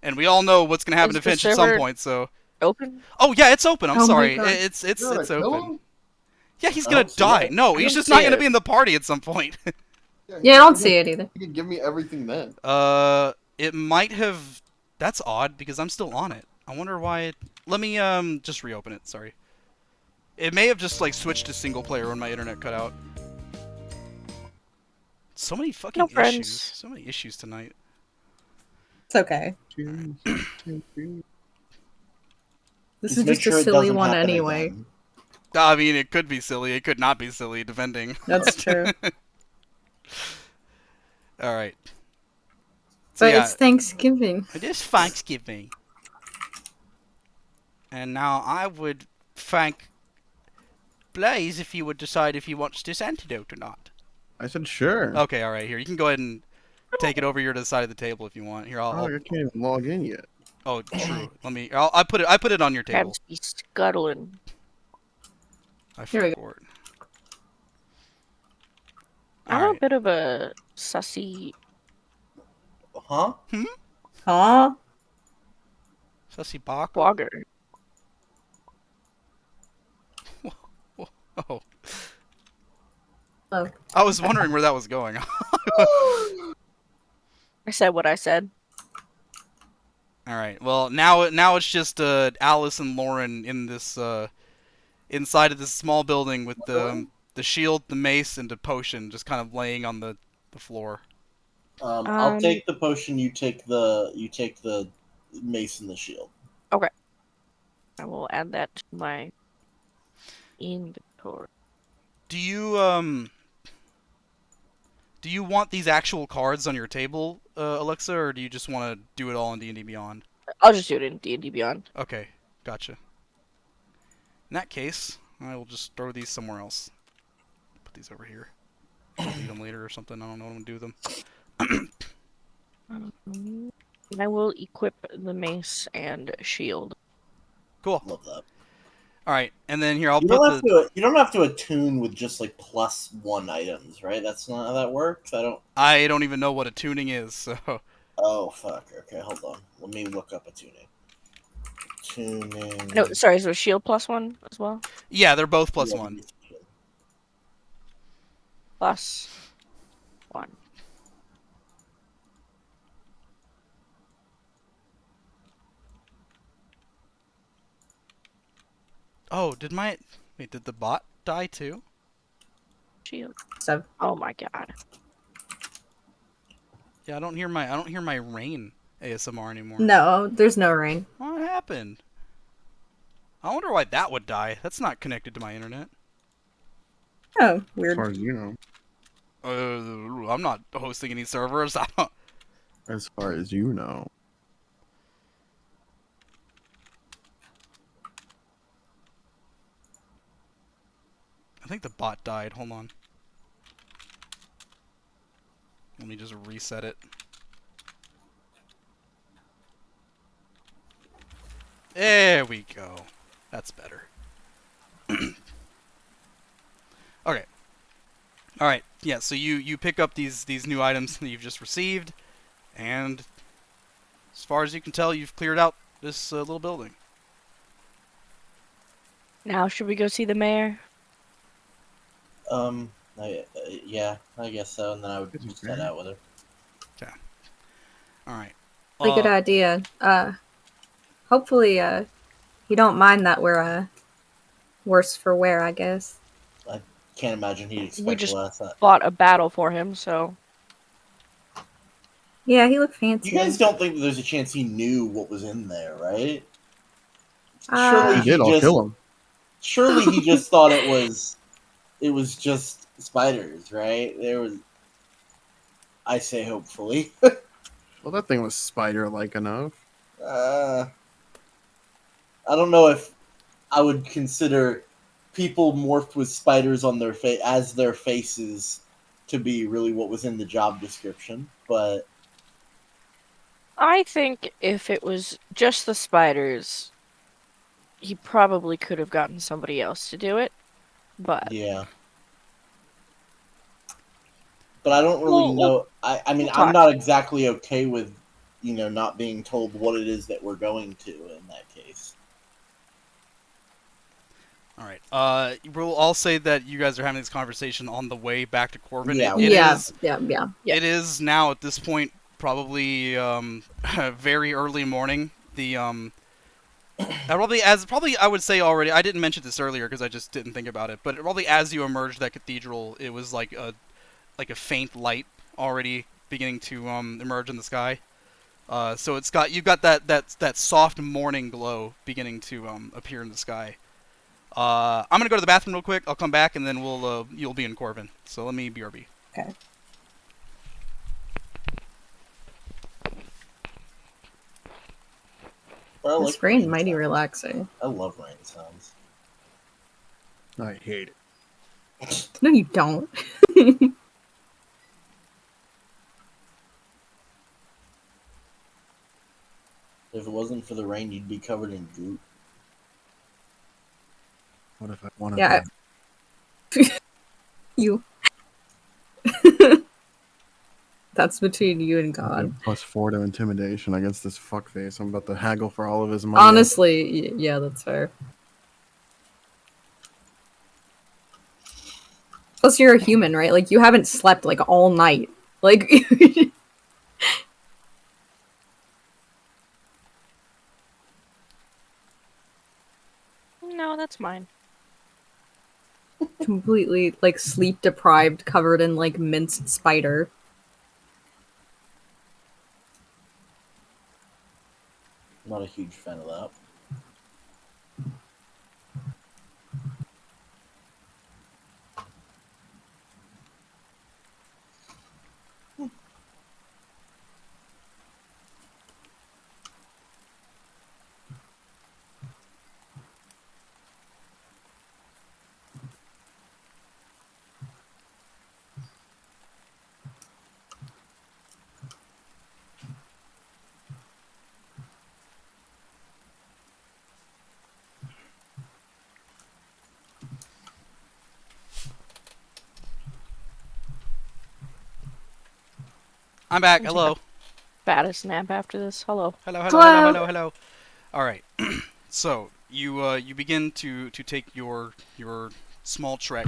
And we all know what's gonna happen Is to the Finch at some server point. So, Open. oh yeah, it's open. I'm Oh my sorry. God. It's You gotta kill open. him? Yeah, he's I gonna don't see die. it. No, I he's don't just not see gonna it. be in the party at some point. Yeah, I don't see it either. You could give me everything then. It might have. That's odd because I'm still on it. I wonder why. Let me just reopen it. Sorry. It may have just like switched to single player when my internet cut out. So many fucking No issues. friends. So many issues tonight. It's okay. This Just is make just sure a it silly doesn't one happen anyway. again. I mean, it could be silly. It could not be silly, depending. That's true. All right. So But yeah, it's Thanksgiving. it is Thanksgiving. And now I would thank Blaze if you would decide if he wants this antidote or not. I said sure. Okay, all right. Here, you can go ahead and take it over here to the side of the table if you want. Here, I can't even log in yet. Oh, true. Let me. I put it on your table. Crabs be scuttling. I Here we go. forgot. I'm All a right. bit of a sussy. Huh? Huh? Sussy Bach. Blogger. Oh. Oh. I was wondering where that was going. I said what I said. All right. Well, now it's just Alice and Lauren in this inside of this small building with the shield, the mace, and the potion just kind of laying on the floor. I'll take the potion. You take the mace and the shield. I will add that to my inventory. Do you want these actual cards on your table, Alexa, or do you just want to do it all in D&D Beyond? I'll just do it in D&D Beyond. Okay, gotcha. In that case, I will just throw these somewhere else. Put these over here. I'll need them later or something. I don't know what I'm gonna do with them. I will equip the mace and shield. Cool. Love that. All right, and then here I'll You put don't have the. you don't have to attune with just like +1 items, right? That's not how that works. I don't even know what a tuning is, so. Oh fuck. Okay, hold on. Let me look up a tuning. Tuning. No, sorry, so shield +1 as well? Yeah, they're both Yeah, +1. +1. Oh, did the bot die too? Shield. So Oh my god. Yeah, I don't hear my rain ASMR anymore. no, there's no rain. What happened? I wonder why that would die. That's not connected to my internet. Oh, As weird. far as you know. I'm not hosting any servers. I don't. As far as you know. I think the bot died. Hold on. Let me just reset it. There we go. That's better. Okay. All right. Yeah. So you pick up these new items that you've just received, and as far as you can tell, you've cleared out this little building. Now should we go see the mayor? Yeah, I guess so. And then I would It's just okay. head out with her. All right. Really good idea. Hopefully, you don't mind that we're worse for wear, I guess. Can't imagine he'd expect just- less. Fought a battle for him, so Yeah, he looked fancy. You guys don't think that there's a chance he knew what was in there, right? Uh, If he did, I'll kill him. Surely he just thought it was just spiders, right? There was, I say, hopefully. Well, that thing was spider-like enough. I don't know if I would consider people morphed with spiders on their face as their faces to be really what was in the job description, but I think if it was just the spiders, he probably could have gotten somebody else to do it. But yeah. But I don't really We'll know. I mean, we'll I'm talk. not exactly okay with, not being told what it is that we're going to in that case. All right. We'll all say that you guys are having this conversation on the way back to Corvin. Yeah, It yeah, is. yeah. Yeah. It is now at this point probably very early morning. The probably I would say already. I didn't mention this earlier because I just didn't think about it. But probably as you emerged that cathedral, it was like a faint light already beginning to emerge in the sky. So you've got that soft morning glow beginning to appear in the sky. I'm gonna go to the bathroom real quick. I'll come back and then you'll be in Corvin. So let me BRB. Okay. But I It's like very rain mighty sounds. relaxing. I love rain sounds. I hate it. No, you don't. If it wasn't for the rain, you'd be covered in goop. What if I wanted Yeah, that? you. That's between you and God. +4 to intimidation against this fuckface. I'm about to haggle for all of his money. Honestly, yeah, that's fair. Plus, you're a human, right? Like, you haven't slept, like, all night. Like, No, that's mine. completely, like, sleep deprived, covered in, like, minced spider. Not a huge fan of that. I'm back. I'll take Hello. Baddest nap after this. Hello. Hello. Hello. Hello. Hello. Hello. Hello. All right. So you begin to take your small trek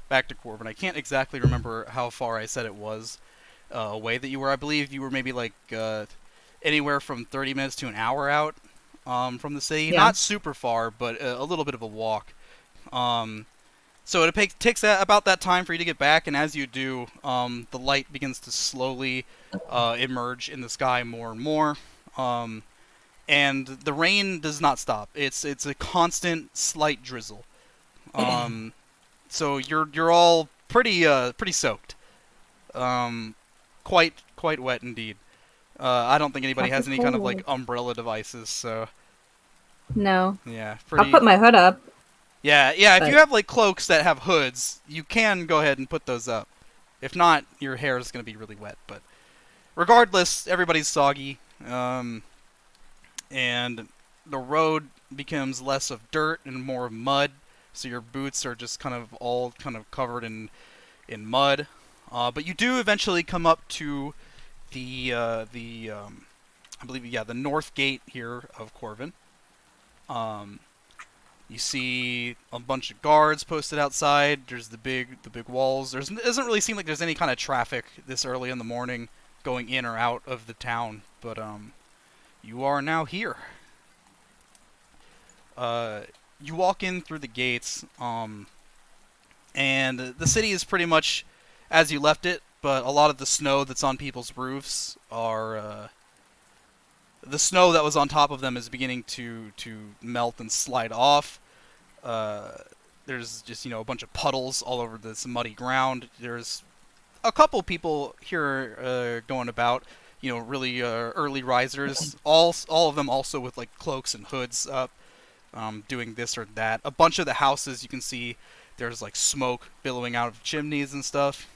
back to Corvin. I can't exactly remember how far I said it was away that you were. I believe you were maybe like anywhere from 30 minutes to an hour out from the city. Yeah. Not super far, but a little bit of a walk. So it takes about that time for you to get back, and as you do, the light begins to slowly emerge in the sky more and more. And the rain does not stop. It's a constant slight drizzle. So you're all pretty soaked. Quite wet indeed. I don't think anybody has any kind of like umbrella devices. So No. yeah, I'll pretty. put my hood up. Yeah. If but- you have like cloaks that have hoods, you can go ahead and put those up. If not, your hair is gonna be really wet. But regardless, everybody's soggy. And the road becomes less of dirt and more of mud, so your boots are just kind of all kind of covered in mud. But you do eventually come up to the I believe the north gate here of Corvin. You see a bunch of guards posted outside. There's the big walls. It doesn't really seem like there's any kind of traffic this early in the morning going in or out of the town, but you are now here. You walk in through the gates, and the city is pretty much as you left it. but a lot of the snow that's on people's roofs are the snow that was on top of them is beginning to melt and slide off. There's just a bunch of puddles all over this muddy ground. There's a couple people here going about, really early risers. All of them also with like cloaks and hoods up, doing this or that. A bunch of the houses you can see there's like smoke billowing out of chimneys and stuff.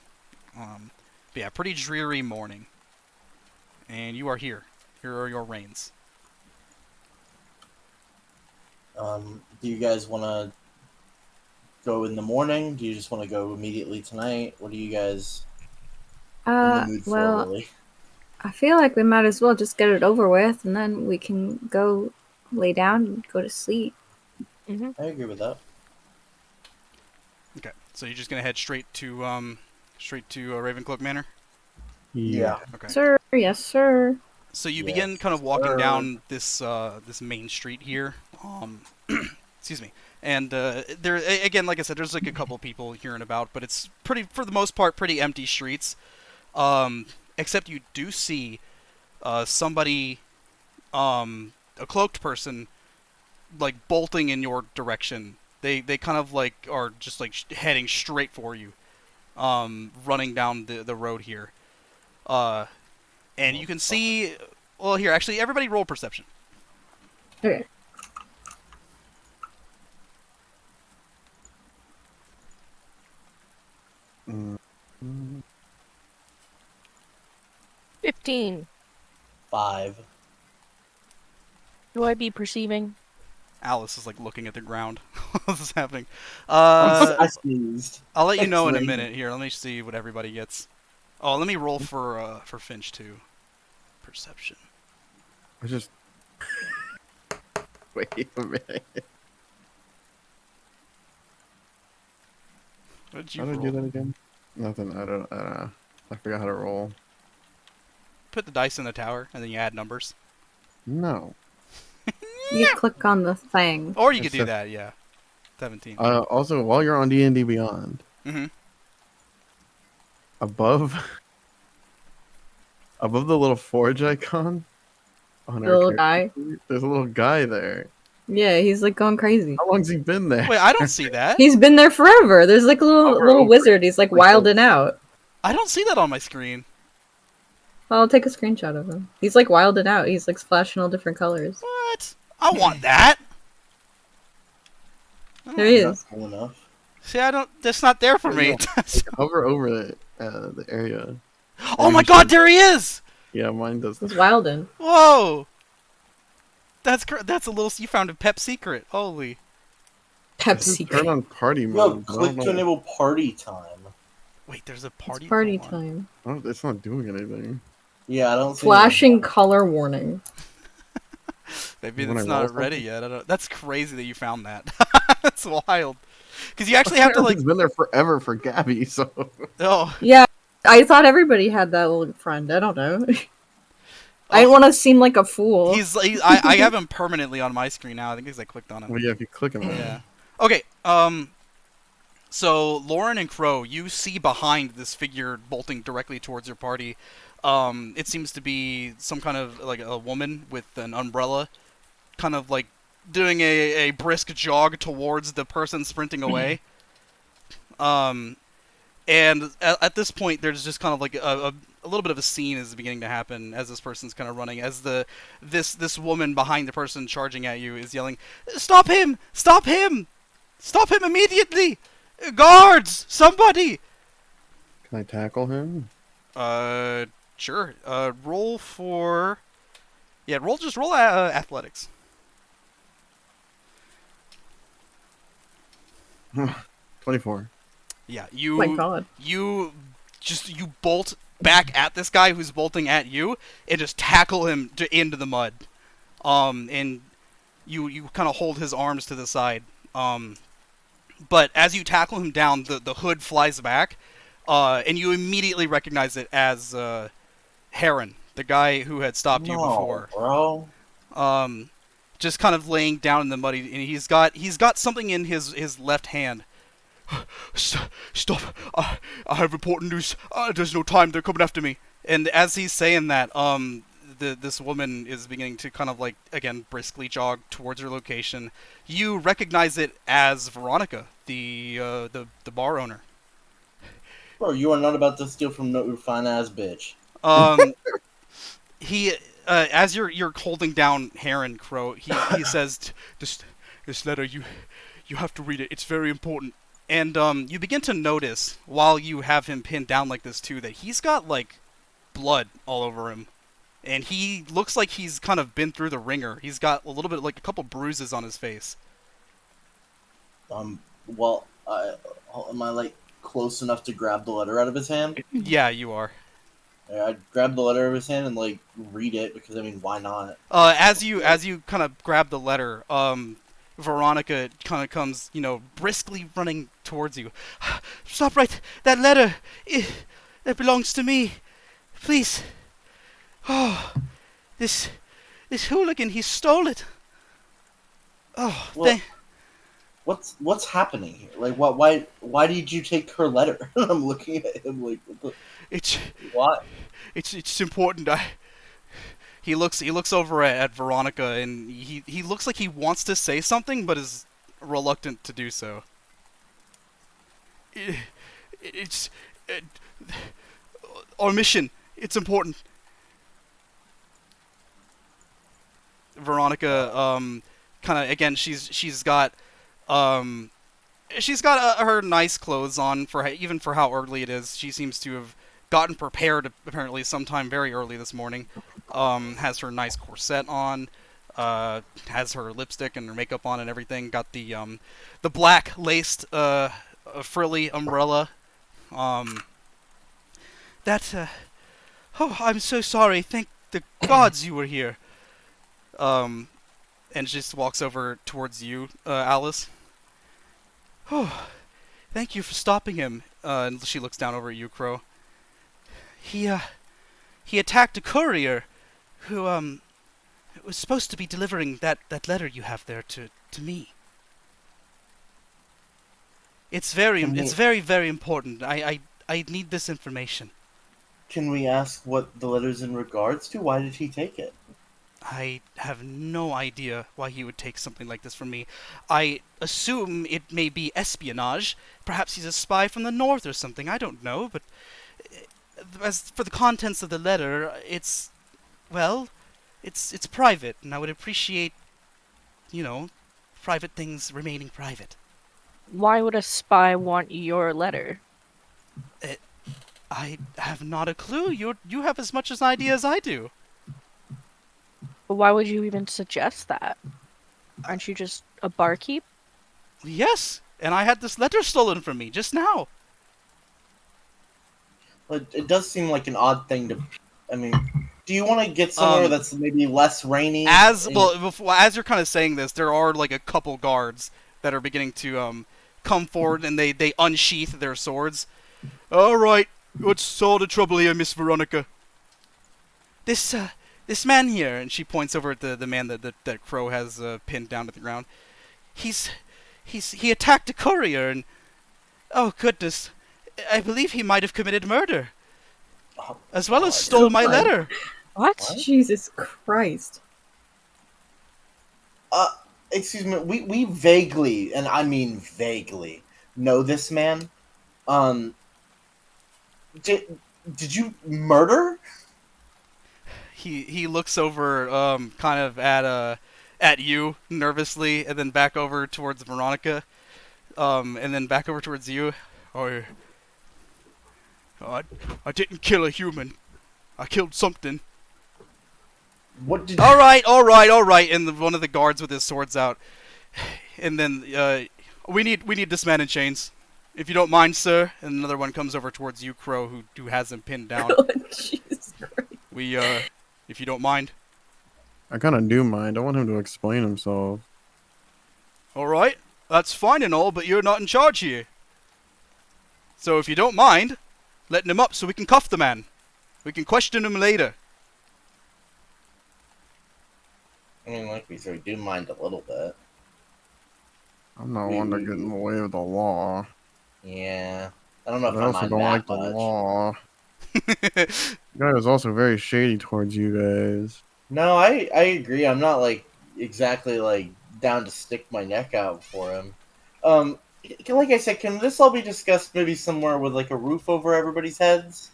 But yeah, pretty dreary morning. And you are here. Here are your reins. Do you guys want to go in the morning? Do you just want to go immediately tonight? What are you guys in the mood for, really? I feel like we might as well just get it over with, and then we can go lay down and go to sleep. Mm-hmm. I agree with that. Okay, so you're just gonna head straight to Ravencloak Manor. Yeah. Okay. Sir, yes, sir. So you Yes, begin kind of walking sir. down this main street here. Excuse me. And there again, like I said, there's like a couple people here and about, but it's for the most part, pretty empty streets. Except you do see somebody, a cloaked person, like bolting in your direction. They kind of like are just like heading straight for you, running down the road here. And you can see. Well, here actually, everybody roll perception. Okay. Mm. 15. 5. Do I be perceiving? Alice is like looking at the ground. What's is happening? I sneezed. I'll let you know in a X-ray. minute. Here, let me see what everybody gets. Oh, let me roll for Finch too. Perception. I just wait a minute. What did you How did I roll? do that again? Nothing. I don't know. I forgot how to roll. Put the dice in the tower, and then you add numbers. No. You click on the thing. Or you could do Except- that, yeah. 17. Also, while you're on D&D Beyond, Mm-hmm. above the little forge icon on The little our guy. character, there's a little guy there. Yeah, he's like going crazy. How long's he been there? Wait, I don't see that. He's been there forever. There's like a little Hover little over wizard. He's like wilding out. I don't see that on my screen. I'll take a screenshot of him. He's like wilding out. He's like splashing all different colors. What? I want that. There he Not is. cool enough. See, I don't. That's not there for me. Hover over the area. Oh my God! There he is. Yeah, mine does. He's wilding. Whoa. That's a little. You found a pep secret. Holy. Pepsi. Turn on party No, mode. I click don't to know. enable party time. Wait, there's a party. It's party Hold on. time. It's not doing anything. Yeah, I don't see Flashing color warning. Maybe When it's I not roll ready something? yet. I don't. That's crazy that you found that. That's wild. Because you actually have to like. It's been there forever for Gabby, so Oh. Yeah, I thought everybody had that little friend. I don't know. I didn't want to seem like a fool. I have him permanently on my screen now. I think because I clicked on him. well, yeah, if you click on it, Yeah. Okay. So Lauren and Crow, you see behind this figure bolting directly towards your party. It seems to be some kind of like a woman with an umbrella, kind of like doing a brisk jog towards the person sprinting away. And at this point, there's just kind of like a little bit of a scene is beginning to happen as this person's kind of running, as this woman behind the person charging at you is yelling, "Stop him! Stop him! Stop him immediately! Guards! Somebody!" can I tackle him? Sure. Roll for... Yeah, roll athletics. 24. Yeah, Oh my god. you bolt back at this guy who's bolting at you and just tackle him into the mud. And you kind of hold his arms to the side. But as you tackle him down, the hood flies back, and you immediately recognize it as Heron, the guy who had stopped you before. Bro. Just kind of laying down in the mud, and he's got something in his left hand. Stop! I have important news. There's no time. They're coming after me. And as he's saying that, this woman is beginning to kind of like again briskly jog towards her location. You recognize it as Veronica, the bar owner. Bro, you are not about to steal from no fine ass bitch. Um, he as you're holding down Heron Crow, he says, this letter you have to read it. It's very important. And you begin to notice while you have him pinned down like this too that he's got like blood all over him, and he looks like he's kind of been through the ringer. He's got a little bit like a couple bruises on his face. Well, am I like close enough to grab the letter out of his hand? Yeah, you are. I'd grab the letter out of his hand and like read it because I mean, why not? As you kind of grab the letter, Veronica kind of comes, briskly running towards you. Stop right! That letter, that belongs to me. Please. Oh, this hooligan, he stole it. Oh, Well, what's happening here? Like, why did you take her letter? I'm looking at him like, it's what? it's important. He looks over at Veronica, and he looks like he wants to say something, but is reluctant to do so. It's our mission. It's important. Veronica, kind of again, she's got her nice clothes on even for how early it is. She seems to have gotten prepared apparently sometime very early this morning. Has her nice corset on, has her lipstick and her makeup on and everything. Got the black laced frilly umbrella. Oh, I'm so sorry. Thank the gods you were here. And just walks over towards you, Alice. Oh, thank you for stopping him. And she looks down over at you, Crow. He attacked a courier who, was supposed to be delivering that letter you have there to me. It's very, very important. I need this information. Can we ask what the letter's in regards to? Why did he take it? I have no idea why he would take something like this from me. I assume it may be espionage. Perhaps he's a spy from the north or something. I don't know, but as for the contents of the letter, it's private, and I would appreciate, private things remaining private. Why would a spy want your letter? I have not a clue. You have as much as an idea as I do. But why would you even suggest that? Aren't you just a barkeep? Yes, and I had this letter stolen from me just now. But it does seem like an odd thing to. I mean, do you want to get somewhere that's maybe less rainy? As you're kind of saying this, there are like a couple guards that are beginning to come forward, and they unsheath their swords. All right, what's all the trouble here, Miss Veronica? This man here, and she points over at the man that Crow has pinned down to the ground. He attacked a courier, and oh goodness, I believe he might have committed murder, as well as stole my letter. What? Jesus Christ. Excuse me. We vaguely, and I mean vaguely, know this man. Did you murder? He looks over kind of at you nervously, and then back over towards Veronica, and then back over towards you. I didn't kill a human. I killed something. What did? All right. And one of the guards with his swords out, and then we need this man in chains, if you don't mind, sir. And another one comes over towards you, Crow, who has him pinned down. Oh, Jesus Christ. We if you don't mind. I kind of do mind. I want him to explain himself. All right, that's fine and all, but you're not in charge here. So if you don't mind, letting him up so we can cuff the man. We can question him later. I mean, like we said, we do mind a little bit. I'm not one to get in the way of the law. Yeah. I don't know But if I I also mind don't that like the much. law. The guy was also very shady towards you guys. No, I agree. I'm not like exactly like down to stick my neck out for him. Like I said, can this all be discussed maybe somewhere with like a roof over everybody's heads?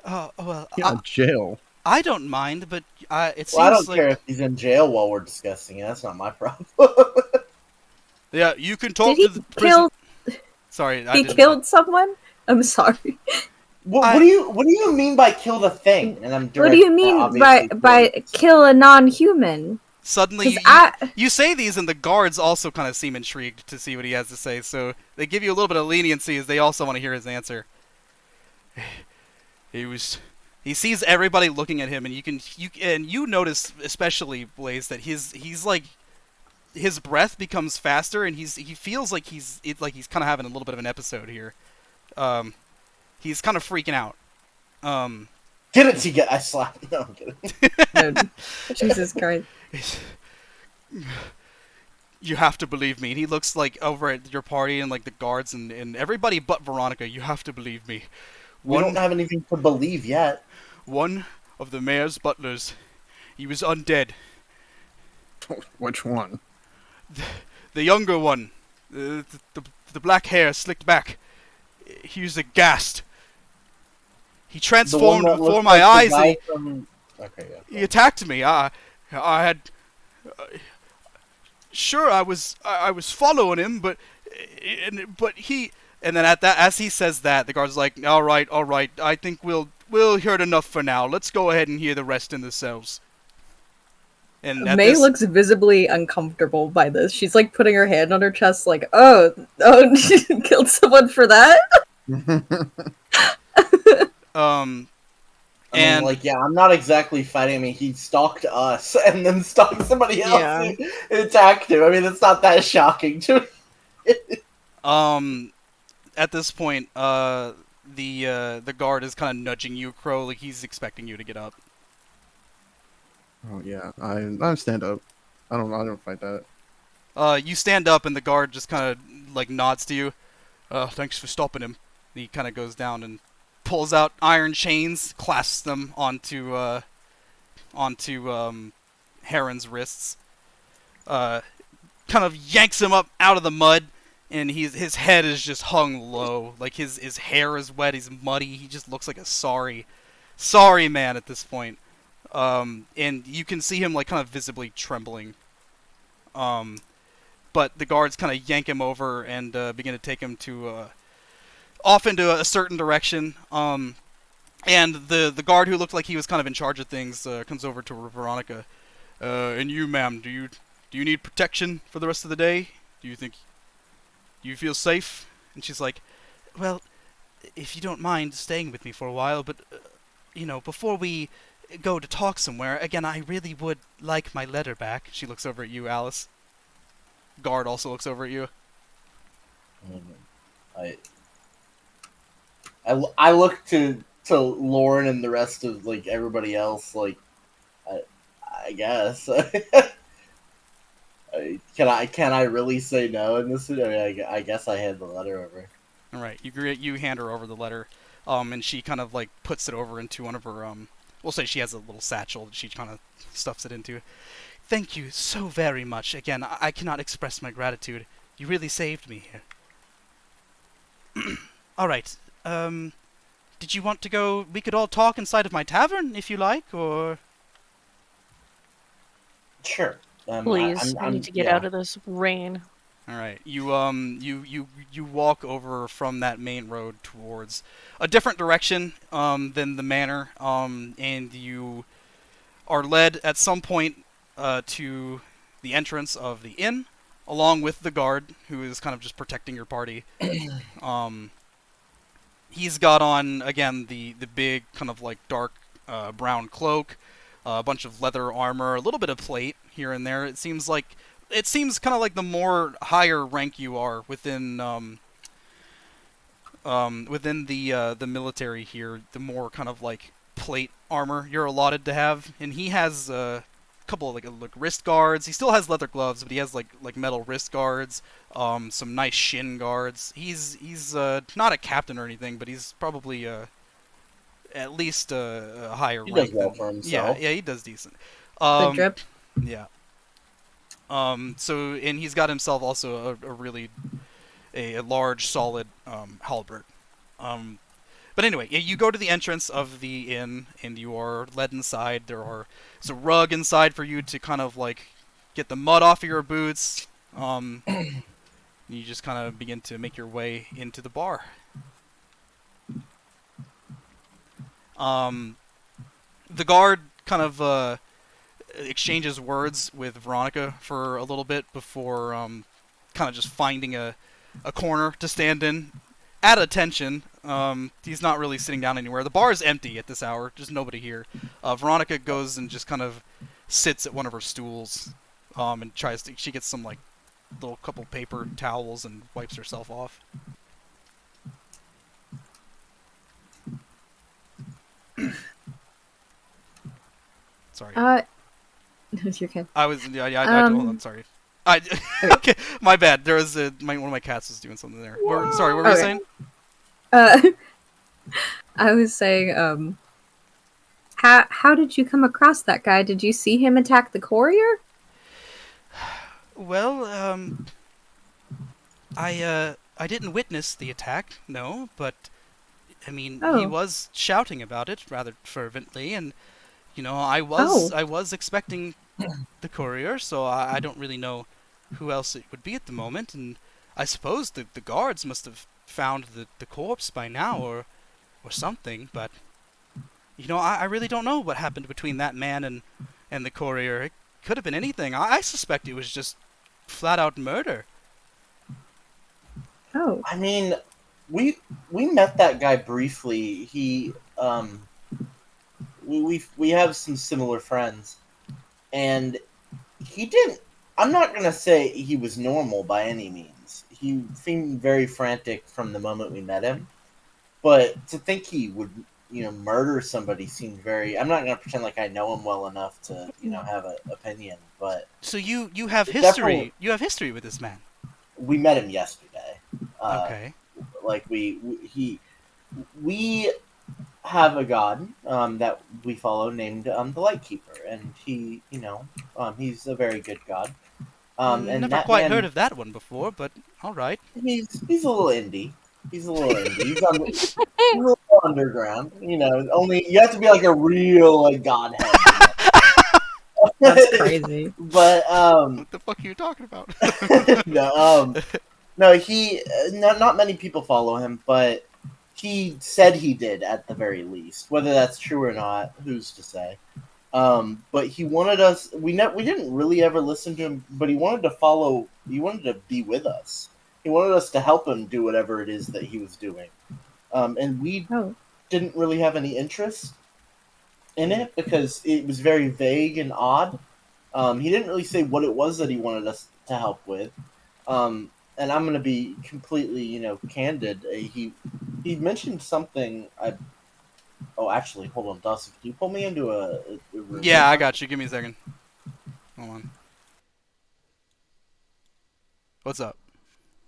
Oh well, Yeah, jail. I don't mind, but it Well, I seems don't care like if he's in jail while we're discussing it. That's not my problem. yeah, you can Did talk he to the prison. kill? Sorry, I He didn't. killed someone? I'm sorry. What I do you mean by kill the thing? And I'm What do you directing that mean obviously by towards. kill a non-human? suddenly Because you say these, and the guards also kind of seem intrigued to see what he has to say. So they give you a little bit of leniency, as they also want to hear his answer. He was. He sees everybody looking at him, and you notice especially Blaze that he's like his breath becomes faster, and he feels like he's kind of having a little bit of an episode here. Um, he's kind of freaking out. Um, Get it together. I slap. No, I'm kidding. no, Jesus Christ. you have to believe me. And he looks like over at your party and like the guards and everybody but Veronica. You have to believe me. We don't have anything to believe yet. One of the mayor's butlers. He was undead. Which one? The younger one. The black hair slicked back. He was aghast. He The one transformed that before looks my like the eyes. guy from. Okay, yeah. He attacked me. I had. Sure, I was following him, but he. And then at that, as he says that, the guard's like, all right. I think we'll hear it enough for now. Let's go ahead and hear the rest in the cells." And at May this, looks visibly uncomfortable by this. She's like putting her hand on her chest, like, oh, she killed someone for that? um, I mean, and like, yeah, I'm not exactly fighting. I mean, he stalked us and then stalked somebody else Yeah. who attacked him. I mean, it's not that shocking to me. at this point, the guard is kind of nudging you, Crow, like he's expecting you to get up. Oh yeah, I stand up. I don't fight that. You stand up, and the guard just kind of like nods to you. Thanks for stopping him. And he kind of goes down and pulls out iron chains, clasps them onto Heron's wrists. Kind of yanks him up out of the mud, and his head is just hung low, like his hair is wet, he's muddy, he just looks like a sorry man at this point. And you can see him like kind of visibly trembling. But the guards kind of yank him over and begin to take him to off into a certain direction. And the guard who looked like he was kind of in charge of things comes over to Veronica. And you, ma'am, do you need protection for the rest of the day? Do you feel safe? And she's like, well, if you don't mind staying with me for a while, but before we go to talk somewhere, again, I really would like my letter back. She looks over at you, Alice. Guard also looks over at you. I look to Lauren and the rest of like everybody else. Like, I guess. Can I really say no in this? I mean, I guess I hand the letter over. All right, you hand her over the letter, and she kind of like puts it over into one of her We'll say she has a little satchel that she kind of stuffs it into. Thank you so very much. Again, I cannot express my gratitude. You really saved me here. All right. Did you want to go? We could all talk inside of my tavern if you like, or Sure. Please, I need to get yeah. out of this rain. all right. You walk over from that main road towards a different direction than the manor, and you are led at some point to the entrance of the inn, along with the guard who is kind of just protecting your party. He's got on again the big kind of like dark brown cloak, a bunch of leather armor, a little bit of plate here and there. It seems kind of like the more higher rank you are within the military here, the more kind of like plate armor you're allotted to have. And he has couple of like wrist guards. He still has leather gloves, but he has like metal wrist guards. Some nice shin guards. He's not a captain or anything, but he's probably at least a higher He does rank well than. for Yeah, himself. yeah, he does decent. Good Um, drip. yeah. So and he's got himself also a really a large solid halberd. Um, but anyway, you go to the entrance of the inn and you are led inside. There's a rug inside for you to kind of like get the mud off of your boots. You just kind of begin to make your way into the bar. Um, the guard kind of exchanges words with Veronica for a little bit before kind of just finding a corner to stand in at attention. He's not really sitting down anywhere. The bar is empty at this hour, just nobody here. Veronica goes and just kind of sits at one of her stools and tries to. She gets some like little couple paper towels and wipes herself off. Sorry. Who's your kid? I was hold on, sorry. I okay, my bad. There was one of my cats was doing something there. Sorry, what were you saying? Uh, I was saying, how did you come across that guy? Did you see him attack the courier? Well, I didn't witness the attack, no, but I mean, he Oh. was shouting about it rather fervently, and you know, Oh. I was expecting the courier, so I don't really know who else it would be at the moment, and I suppose the guards must have found the corpse by now, or something, but you know, I really don't know what happened between that man and the courier. It could have been anything. I suspect it was just flat out murder. Oh. I mean, we met that guy briefly. He we have some similar friends, and he didn't. I'm not gonna say he was normal by any means. He seemed very frantic from the moment we met him, but to think he would, murder somebody seemed very. I'm not gonna pretend like I know him well enough to, have an opinion, but So you have it definitely. history. You have history with this man. We met him yesterday. Okay. Like we have a god that we follow named the Lightkeeper, and he, he's a very good god. And Never that quite man, heard of that one before, but all right. he's a little indie. He's a little indie. He's a little underground. Only you have to be like a real like godhead. That's crazy. But What the fuck are you talking about? no, he not many people follow him, but he said he did at the very least. Whether that's true or not, who's to say? But he wanted us. We didn't really ever listen to him, but he wanted to follow. He wanted to be with us. He wanted us to help him do whatever it is that he was doing. And we didn't really have any interest in it because it was very vague and odd. He didn't really say what it was that he wanted us to help with. And I'm gonna be completely, candid. He mentioned something. Oh, actually, hold on, Dawson. Can you pull me into a room? Yeah, I got you. Give me a second. Hold on. What's up?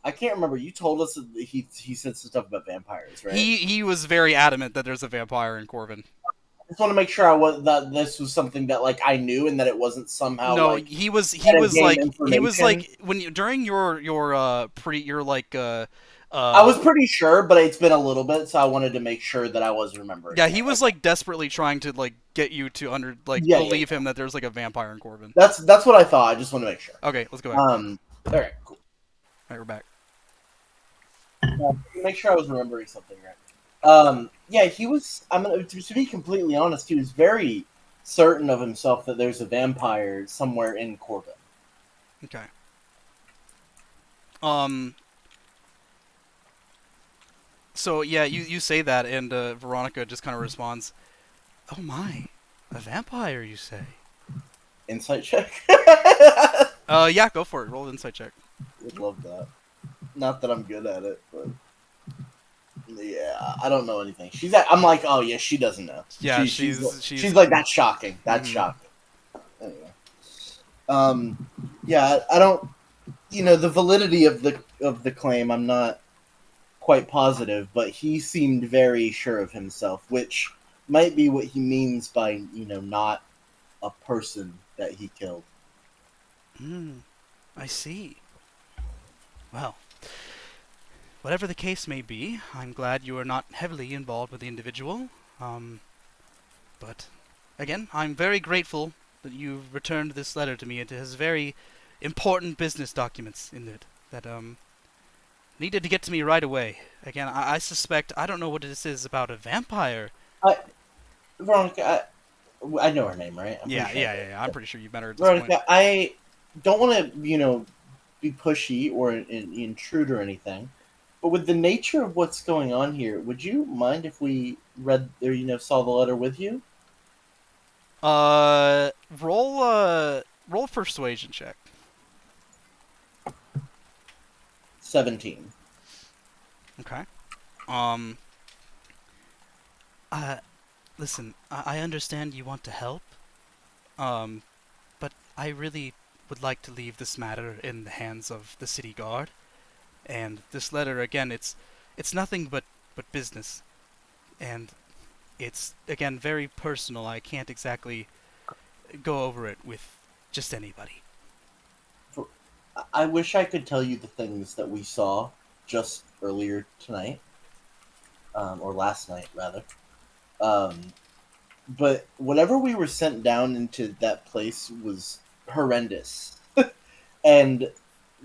I can't remember. You told us that he said some stuff about vampires, right? He was very adamant that there's a vampire in Corbin. I just want to make sure that this was something that like I knew and that it wasn't somehow No, like he was information. like when you during your I was pretty sure, but it's been a little bit, so I wanted to make sure that I was remembering. yeah, he was like desperately trying to like get you to believe him that there's like a vampire in Corbin. That's what I thought. I just want to make sure. Okay, let's go back. All right, cool. All right, we're back. Make sure I was remembering something right. Yeah, he was. To be completely honest, he was very certain of himself that there's a vampire somewhere in Corbin. Okay. So yeah, you say that, and Veronica just kind of responds, "Oh my, a vampire, you say?" Insight check. Yeah, go for it. Roll an insight check. Would love that. Not that I'm good at it, but yeah, I don't know anything. I'm like, oh yeah, she doesn't know. Yeah, she's like that's shocking. That's shocking. Anyway. Yeah, I don't. The validity of the claim, I'm not quite positive, but he seemed very sure of himself, which might be what he means by not a person that he killed. I see. Well, whatever the case may be, I'm glad you are not heavily involved with the individual. But again, I'm very grateful that you've returned this letter to me. It has very important business documents in it that needed to get to me right away. Again, I suspect, I don't know what this is about a vampire. Veronica, I know her name, right? I'm pretty sure. Yeah. I'm pretty sure you've met her at this point. Veronica, I don't want to, be pushy or intrude or anything, but with the nature of what's going on here, would you mind if we read or saw the letter with you? Roll persuasion check. 17. Okay. Listen, I understand you want to help, but I really would like to leave this matter in the hands of the city guard. And this letter, again, it's nothing but business. And it's, again, very personal. I can't exactly go over it with just anybody. I wish I could tell you the things that we saw just earlier tonight, or last night, rather. But whatever we were sent down into that place was horrendous. And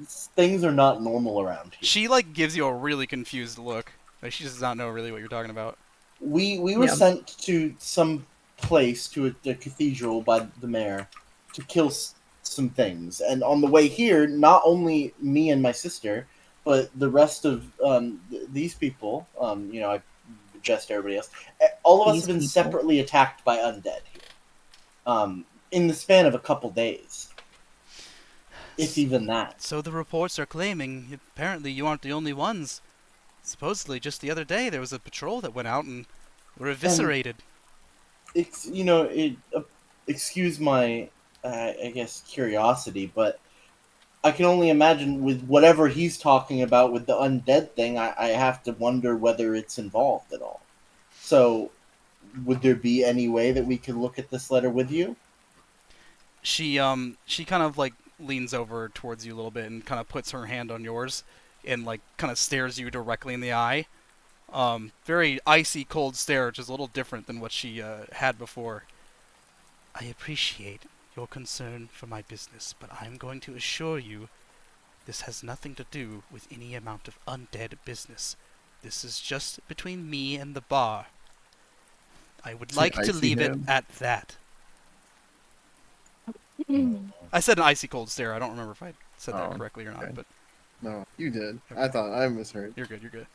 things are not normal around here. She, gives you a really confused look. She does not know really what you're talking about. We were sent to some place, to a cathedral by the mayor, to kill some things. And on the way here, not only me and my sister, but the rest of these people, I just everybody else, all of us have been separately attacked by undead here. In the span of a couple days. If even that. So the reports are claiming, apparently you aren't the only ones. Supposedly, just the other day, there was a patrol that went out and were eviscerated. Excuse my, I guess, curiosity, but I can only imagine with whatever he's talking about with the undead thing, I have to wonder whether it's involved at all. So, would there be any way that we could look at this letter with you? She kind of, leans over towards you a little bit and kind of puts her hand on yours and, kind of stares you directly in the eye. Very icy cold stare, which is a little different than what she had before. I appreciate your concern for my business, but I'm going to assure you this has nothing to do with any amount of undead business. This is just between me and the bar. I would like to leave it at that. I said an icy cold stare. I don't remember if I said that correctly or not. Okay. But no, you did. Okay. I thought I misheard. You're good.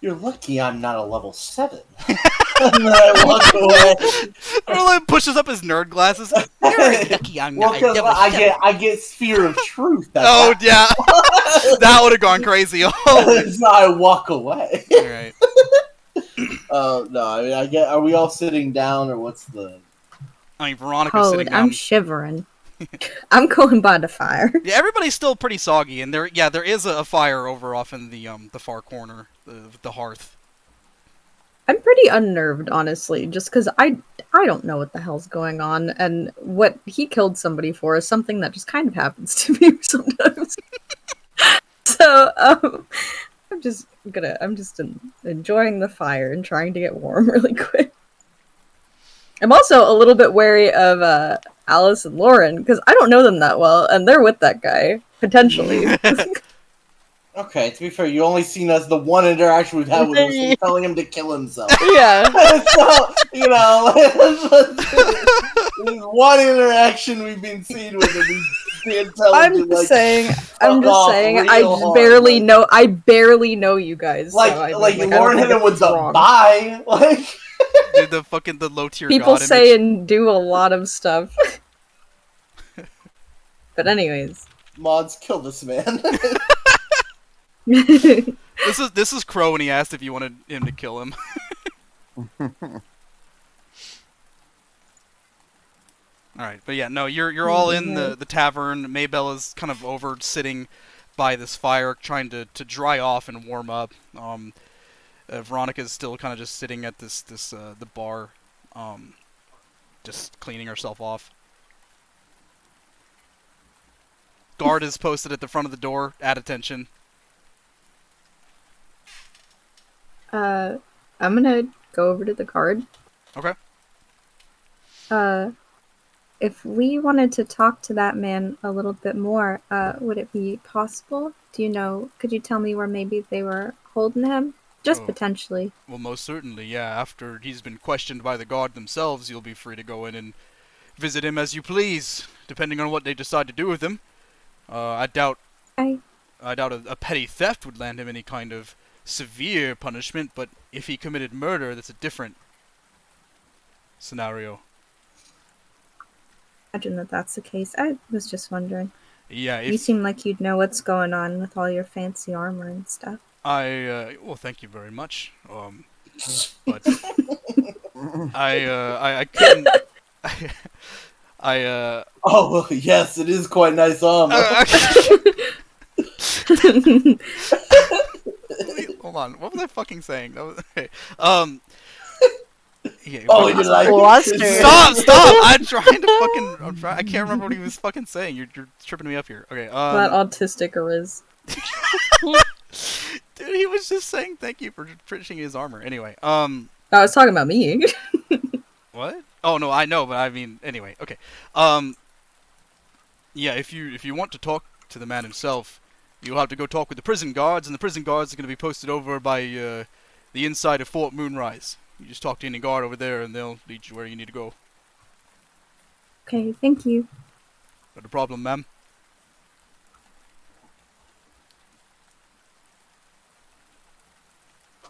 You're lucky I'm not a level 7. And then I walk away. Erlen pushes up his nerd glasses. You're lucky I'm not a level 7. I get sphere of truth. Oh, yeah. That would have gone crazy. So I walk away. All right. No, I mean, are we all sitting down, or what's the... I mean, Veronica's sitting down. I'm shivering. I'm going by the fire. Yeah, everybody's still pretty soggy, and there is a fire over off in the far corner, the hearth. I'm pretty unnerved, honestly, just because I don't know what the hell's going on, and what he killed somebody for is something that just kind of happens to me sometimes. So, I'm just enjoying the fire and trying to get warm really quick. I'm also a little bit wary of Alice and Lauren, because I don't know them that well, and they're with that guy, potentially. Okay, to be fair, you only seen us the one interaction we've had with him, telling him to kill himself. Yeah. So, one interaction we've been seen with him. I'm just saying, I barely know you guys. Lauren hit him with the bye. Dude, the low tier people god say image. And do a lot of stuff. But anyways, mods, kill this man. This is Crow when he asked if you wanted him to kill him. All right, but yeah, no, you're all in the tavern. Maybell is kind of over sitting by this fire, trying to dry off and warm up. Veronica's still kind of just sitting at the bar, just cleaning herself off. Guard is posted at the front of the door. At attention. I'm gonna go over to the guard. Okay. If we wanted to talk to that man a little bit more, would it be possible? Do you know, could you tell me where maybe they were holding him? Just Oh. potentially. Well, most certainly, yeah. After he's been questioned by the guard themselves, you'll be free to go in and visit him as you please, depending on what they decide to do with him. I doubt I a petty theft would land him any kind of severe punishment, but if he committed murder, that's a different scenario. imagine that that's the case. I was just wondering. Yeah, You if seem like you'd know what's going on with all your fancy armor and stuff. well, thank you very much. But I couldn't. Oh yes, it is quite nice armor. Wait, hold on. What was I fucking saying? That was, okay. Yeah, Oh, you like Bluster. Stop! I'm trying to fucking. I can't remember what he was fucking saying. You're tripping me up here. Okay. That autistic is. Dude, he was just saying thank you for finishing his armor. Anyway. I was talking about me. What? Oh no, I know, but I mean, anyway. Okay. Yeah. If you want to talk to the man himself, you'll have to go talk with the prison guards, and the prison guards are going to be posted over by the inside of Fort Moonrise. You just talk to any guard over there, and they'll lead you where you need to go. Okay, thank you. Not a problem, ma'am.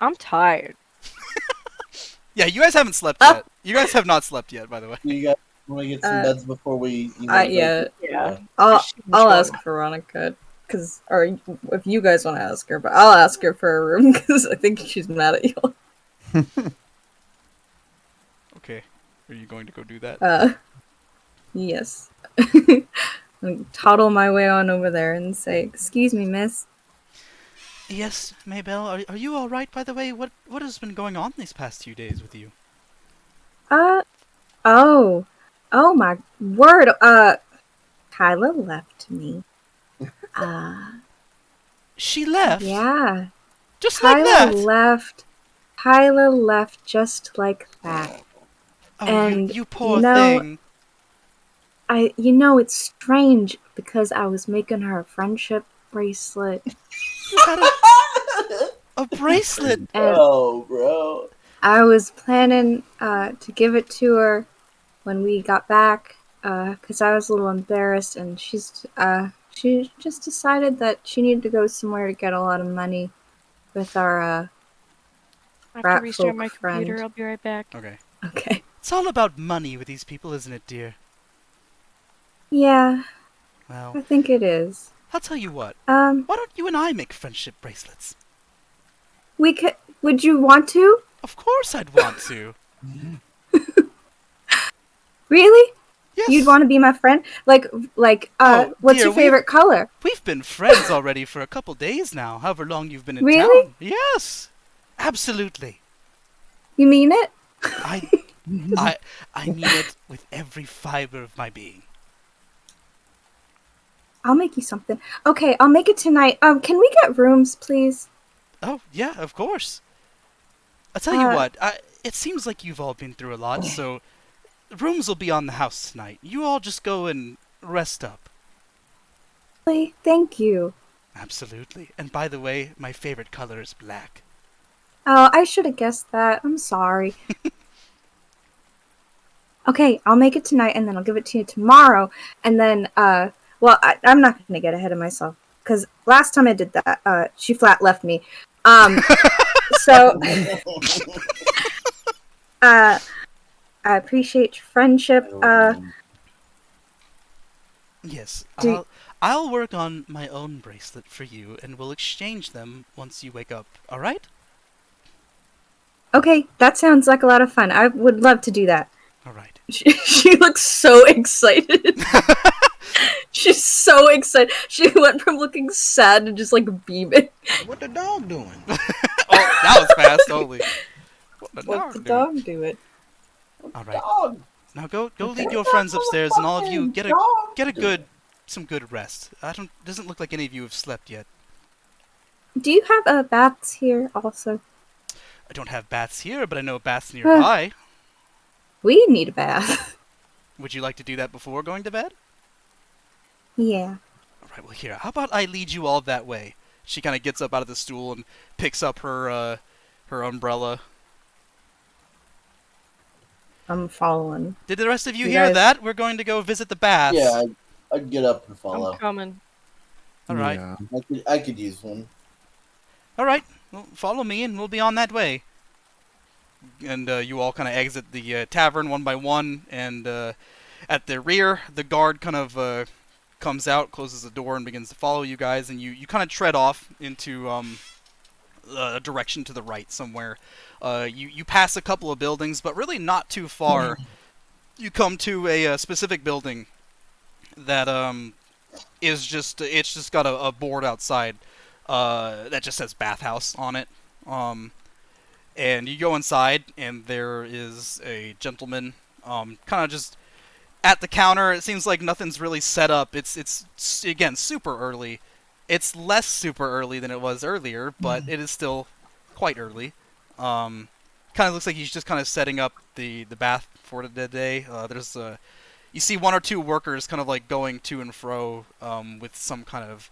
I'm tired. Yeah, you guys haven't slept yet. You guys have not slept yet, by the way. You guys want to get some beds before we? Yeah. Yeah. I'll Sure. ask Veronica, or if you guys want to ask her, but I'll ask her for a room because I think she's mad at you. Okay. Are you going to go do that? Yes. I'll toddle my way on over there and say, "Excuse me, miss." Yes, Maybell. Are you all right, by the way? What has been going on these past few days with you? Oh my word. Kyla left me. She left? Yeah. Just like that? Kyla left just like that. Oh, And, you poor you know, thing. It's strange because I was making her a friendship bracelet. You got a bracelet. And Oh, bro. I was planning to give it to her when we got back because I was a little embarrassed, and she just decided that she needed to go somewhere to get a lot of money with our I have rat to restart folk my friend. computer. I'll be right back. Okay. Okay. It's all about money with these people, isn't it, dear? Yeah, Well, I think it is. I'll tell you what. Why Why don't you and I make friendship bracelets? we could? Would you want to? Of course I'd want to. Really? Yes. You'd want to be my friend? Oh, what's dear, your favorite color? We've been friends already for a couple days now, however long you've been in Really? town. Yes. Absolutely. You mean it? I mean it with every fiber of my being. I'll make you something. Okay, I'll make it tonight. Can we get rooms, please? Oh, yeah, of course. I'll tell you what, it seems like you've all been through a lot, so rooms will be on the house tonight. You all just go and rest up. Really? Thank you. Absolutely. And by the way, my favorite color is black. Oh, I should have guessed that. I'm sorry. Okay, I'll make it tonight, and then I'll give it to you tomorrow. And then, I'm not going to get ahead of myself, because last time I did that, she flat left me. So, I appreciate your friendship. Yes, Do- I'll work on my own bracelet for you, and we'll exchange them once you wake up, alright? Okay, that sounds like a lot of fun. I would love to do that. Alright. She looks so excited. She's so excited. She went from looking sad to just like beaming. What the dog doing? Oh, that was fast. Holy. What the What's dog the doing? dog doing? All right. Dog. Now go lead your friends upstairs, and all of you get some good rest. Doesn't look like any of you have slept yet. Do you have bats here also? I don't have bats here, but I know bats nearby. We need a bath. Would you like to do that before going to bed? Yeah. All right. Well, here. How about I lead you all that way? She kind of gets up out of the stool and picks up her umbrella. I'm following. Did the rest of you You hear guys- that? We're going to go visit the baths. Yeah, I'd get up and follow. I'm coming. All right. Yeah. I could use one. All right. Well, follow me, and we'll be on that way. And you all kind of exit the tavern one by one, and at the rear, the guard kind of comes out, closes the door, and begins to follow you guys. And you kind of tread off into a direction to the right somewhere. You pass a couple of buildings, but really not too far. You come to a specific building that it's just got a board outside that just says bathhouse on it. And you go inside, and there is a gentleman, kind of just at the counter. It seems like nothing's really set up. It's again super early. It's less super early than it was earlier, but it is still quite early. Kind of looks like he's just kind of setting up the bath for the day. There's you see one or two workers kind of like going to and fro with some kind of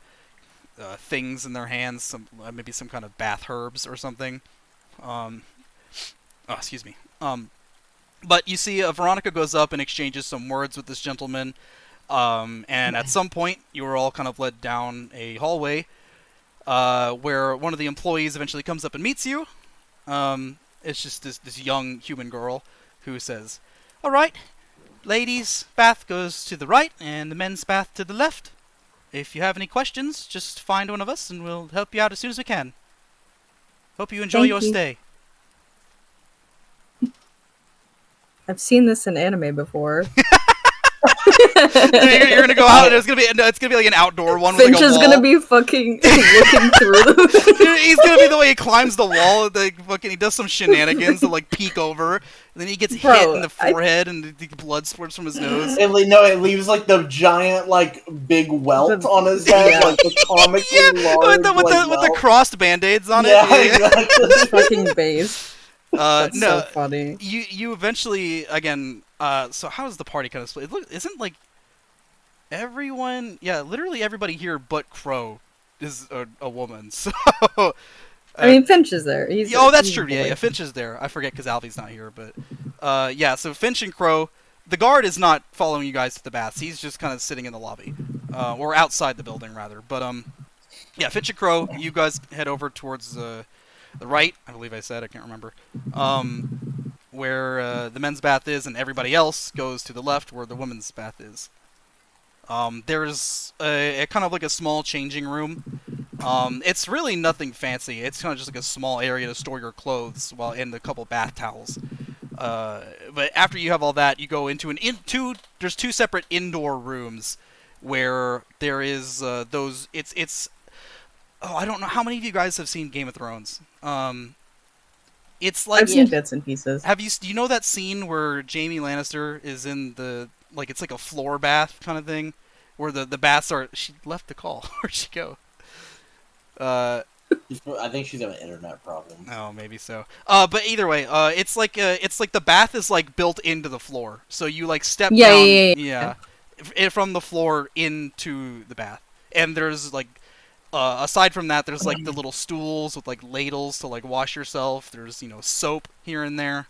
things in their hands, some maybe some kind of bath herbs or something. Excuse me. But you see, Veronica goes up and exchanges some words with this gentleman, and at some point, you are all kind of led down a hallway, where one of the employees eventually comes up and meets you. It's just this young human girl who says, "All right, ladies' bath goes to the right, and the men's bath to the left. If you have any questions, just find one of us, and we'll help you out as soon as we can. Hope you enjoy Thank your you. stay." I've seen this in anime before. You're gonna go out, and it's gonna be like an outdoor one with Finch like a is wall. gonna be fucking looking through them. He's gonna be the way he climbs the wall. He does some shenanigans to like peek over, and then he gets hit Bro, in the forehead, and the blood spurts from his nose. It leaves like the giant like big welt on his head, Yeah. like the comically large with the welt. crossed band-aids on Yeah, it. exactly. Fucking base. That's No, so funny. you eventually again. So how does the party kind of split? Isn't like everyone? Yeah, literally everybody here but Crow is a woman. So. I mean, Finch is there. Oh, that's he's a true. Yeah, boy. yeah, Finch is there. I forget because Alfie's not here, but yeah. So Finch and Crow, the guard is not following you guys to the baths. He's just kind of sitting in the lobby, or outside the building rather. But yeah, Finch and Crow, you guys head over towards the right. I believe I said. I can't remember. Where the men's bath is, and everybody else goes to the left, where the women's bath is. There's a kind of like a small changing room. It's really nothing fancy. It's kind of just like a small area to store your clothes while in a couple bath towels. But after you have all that, you go into there's two separate indoor rooms where there is those. It's oh, I don't know how many of you guys have seen Game of Thrones. It's like I've seen bits and pieces. do you know that scene where Jaime Lannister is in the it's like a floor bath kind of thing, where the baths are? She left the call. Where'd she go? I think she's having internet problems. Oh, maybe so. But either way, it's like the bath is like built into the floor, so you like step down, from the floor into the bath, and there's like. Aside from that, there's like the little stools with like ladles to like wash yourself. There's soap here and there,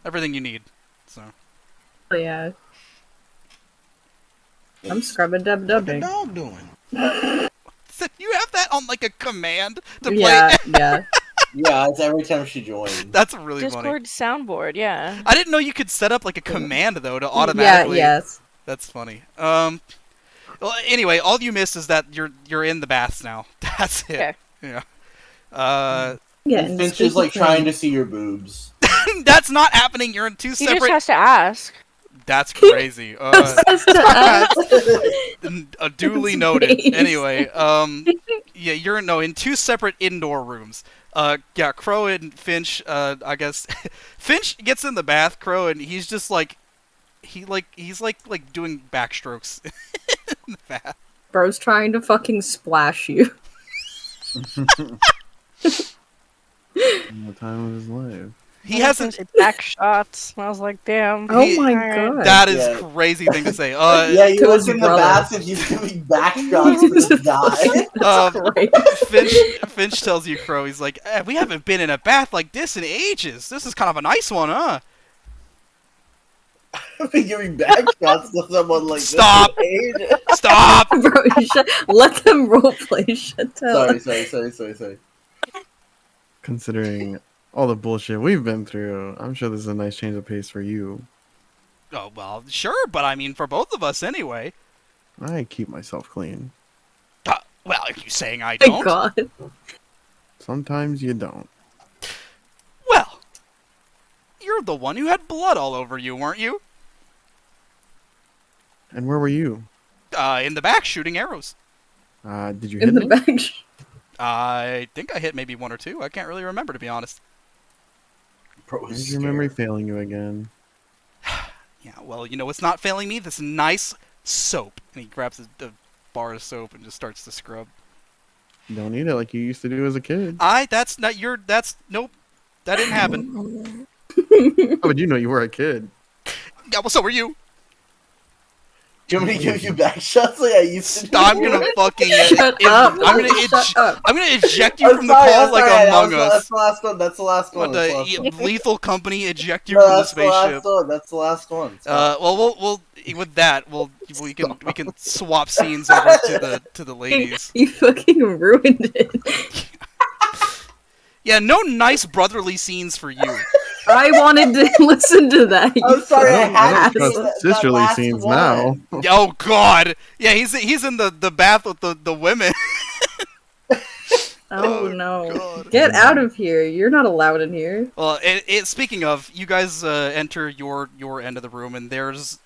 everything you need. So Oh, yeah. I'm scrubbing dub What the dubbing. dog doing? So you have that on like a command to play. Yeah, yeah. Yeah, it's every time she joins. That's really funny. Discord soundboard, yeah. I didn't know you could set up like a command though to automatically. Yeah, yes. That's funny. Well, anyway, all you missed is that you're in the baths now. That's it. Okay. Yeah. Yeah, And Finch is like trying to see your boobs. That's not happening. You're in two He separate. just has to ask. That's crazy. Just to ask. Duly His noted. face. Anyway, yeah, you're in two separate indoor rooms. Yeah, Crow and Finch. I guess Finch gets in the bath, Crow, and he's just like, he's like doing backstrokes in the bath. Bro's trying to fucking splash you. The time of his life. He hasn't. back shots. I was like, damn. Oh He- my Alright. god. That is Yeah. crazy thing to say. Yeah, you To look his in the brother. bath and he's doing backshots to this guy. Um, Great. Finch tells you, Crow. He's like, we haven't been in a bath like this in ages. This is kind of a nice one, huh? I've been giving backshots to someone like Stop. this. Stop. Bro, let them roleplay. Shut up. Sorry. Considering all the bullshit we've been through, I'm sure this is a nice change of pace for you. Oh well, sure, but I mean, for both of us anyway. I keep myself clean. Well, are you saying I My don't? god. Sometimes you don't. Well, you're the one who had blood all over you, weren't you? And where were you? In the back, shooting arrows. Did you hit In the me? back. I think I hit maybe one or two. I can't really remember, to be honest. Bro, Is your memory failing you again? Yeah, well, you know what's not failing me? This nice soap. And he grabs a bar of soap and just starts to scrub. You don't need it like you used to do as a kid. Nope. That didn't happen. How would you know you were a kid? Yeah, well, so were you. Do you want me to give you backshots like I used to do? I'm gonna fucking... Shut up. I'm gonna Shut up. I'm gonna eject you I'm from the sorry, call I'm like sorry, Among That's Us. the last one. That's the last one. What, That's the last the one. lethal company eject you No, from the that's the last spaceship. one. That's the last one. Well, we'll with that, we can swap scenes over to the ladies. You fucking ruined it. Yeah, no nice brotherly scenes for you. I wanted to listen to that. you I'm sorry, I fucking had to ass. see that Sisterly last scenes one. now. Oh God, yeah, he's in the bath with the women. Oh Oh, no. God. Get out of here. You're not allowed in here. Well, speaking of, you guys enter your end of the room, and there's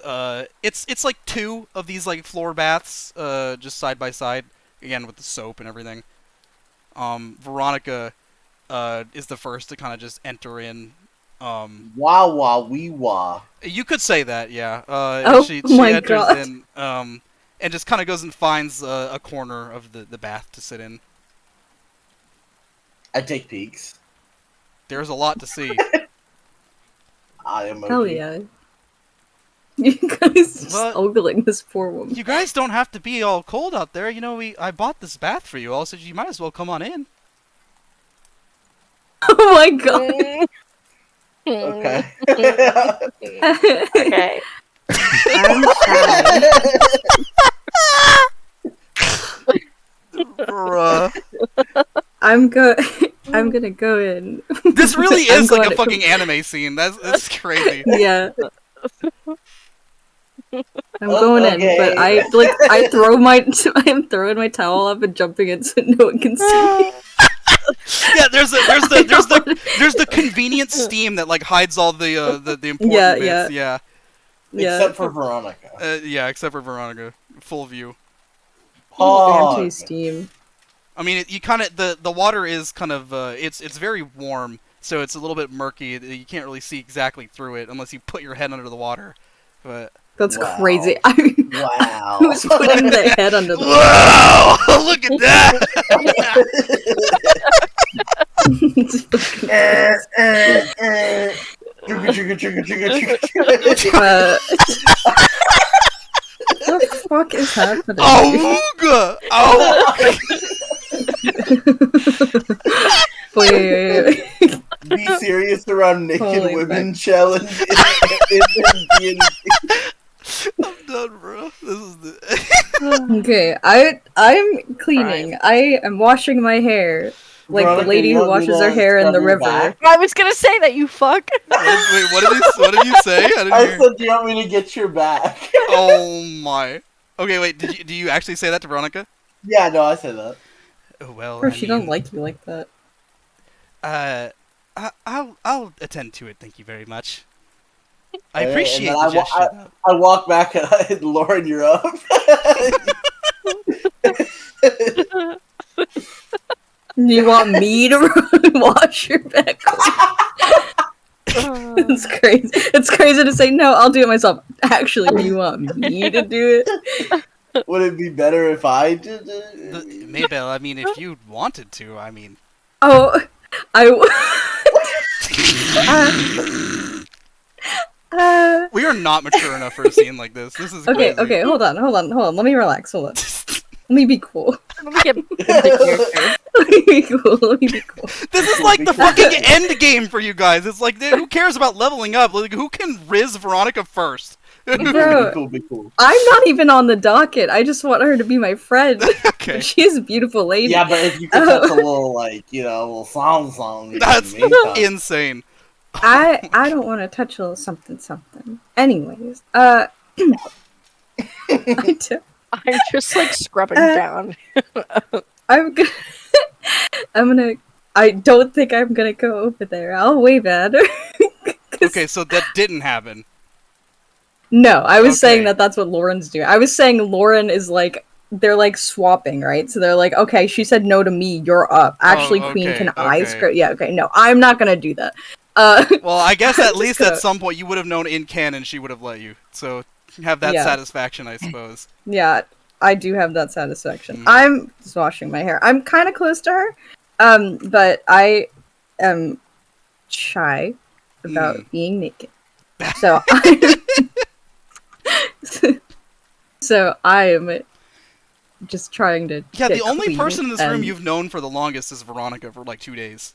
it's like two of these like floor baths just side by side, again with the soap and everything. Veronica is the first to kind of just enter in. Wah wah wee wah. You could say that, yeah. Oh she my enters God. in and just kind of goes and finds a corner of the bath to sit in. I take peeks. There's a lot to see. I am Hell yeah. You guys just But- ogling this poor woman. You guys don't have to be all cold out there. You know, I bought this bath for you all, so you might as well come on in. Oh my god. Okay. Okay. I'm sorry. Bruh. I'm gonna go in. This really I'm is like a going- fucking anime scene. That's crazy. Yeah. I'm going in, Okay. but I am throwing my towel up and jumping in so no one can see. Yeah, there's the convenient steam that like hides all the important Yeah, bits. yeah. Except for Veronica. Yeah, except for Veronica, full view. Pog. Anti-steam. I mean, you kind of the water is kind of it's very warm, so it's a little bit murky. You can't really see exactly through it unless you put your head under the water. But That's Wow. crazy. Wow. Who's putting their head under the wow, look at that! What the fuck is happening? Ooga! Oh! Wait. Be serious around naked Holy women challenge in D&D. I'm done, bro. This is the. Okay, I'm cleaning. I am washing my hair. Like Veronica, the lady you who want me washes to her hair in scrub the your river. back? I was gonna say that, you fuck. Wait, what did you say? I didn't I hear. said, do you want me to get your back? Oh my. Okay, wait. Do you actually say that to Veronica? Yeah, no, I said that. Oh, well, Or I she mean, don't like you like that. I'll attend to it. Thank you very much. I I appreciate and the then gesture. I walk back and Lauren, you're up. You want me to wash your back? It's crazy. It's crazy to say no. I'll do it myself. Actually, do you want me to do it? Would it be better if I did Maybell, I mean, if you wanted to, I mean. Oh, I. We are not mature enough for a scene like this. This is Okay, crazy. okay, hold on. Let me relax. Hold on. Let me be cool. Let me get into character. Let me be cool. Let me be cool. This is like the fucking end game for you guys. It's like, who cares about leveling up? Like, who can Riz Veronica first? Bro, be cool. I'm not even on the docket. I just want her to be my friend. Okay. She's a beautiful lady. Yeah, but if you could touch a little, like, you know, a little song. That's in the meantime. insane. I don't want to touch a little something. Anyways, I do. I'm just like scrubbing down. I'm gonna. I'm gonna. I don't think I'm gonna go over there. I'll wave at her. Okay, so that didn't happen. No, I was saying Okay. that that's what Lauren's doing. I was saying Lauren is like, they're like swapping, right? So they're like, okay, she said no to me, you're up. Actually, Queen, okay, can I okay. script? Yeah, okay, no, I'm not gonna do that. Well, I guess I'm at just least gonna- at some point you would have known in canon she would have let you. So have that Yeah. satisfaction, I suppose. Yeah, I do have that satisfaction. Mm. I'm just washing my hair. I'm kind of close to her, but I am shy about Mm. being naked. So I, so I am just trying to. Yeah, get the only clean person in this room and- you've known for the longest is Veronica for like 2 days.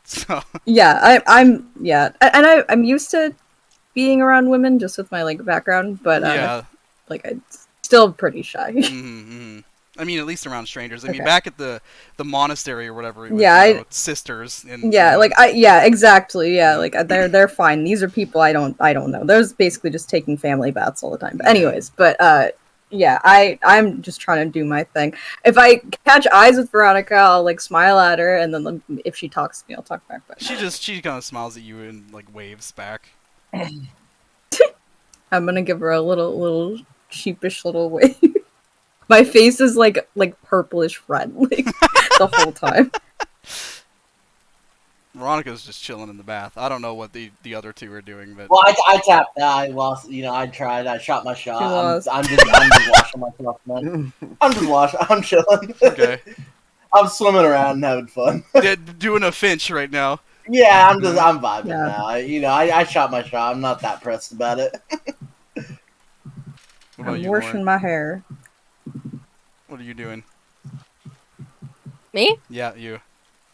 So Yeah, I'm yeah, and I'm used to being around women just with my like background, but yeah. like I'm still pretty shy. Mm-hmm. I mean, at least around strangers. I mean, Okay. back at the monastery or whatever, it was, Yeah, you know, sisters. And, Yeah, you know, like exactly. Yeah, like they're fine. These are people I don't know. There's basically just taking family baths all the time. But Yeah. anyways, yeah, I'm just trying to do my thing. If I catch eyes with Veronica, I'll like smile at her, and then if she talks to me, I'll talk back. But she kind of smiles at you and like waves back. I'm gonna give her a little sheepish little wave. My face is like purplish red like the whole time. Veronica's just chilling in the bath. I don't know what the other two are doing, but Well, I tapped that. I lost. You know, I tried. I shot my shot. You lost. I'm just washing myself, man. I'm just washing. I'm chilling. okay. I'm swimming around and having fun. Doing a Finch right now. Yeah, I'm vibing Yeah. now. I shot my shot. I'm not that pressed about it. What about I'm you, washing Lauren? my hair. What are you doing? Me? Yeah, you.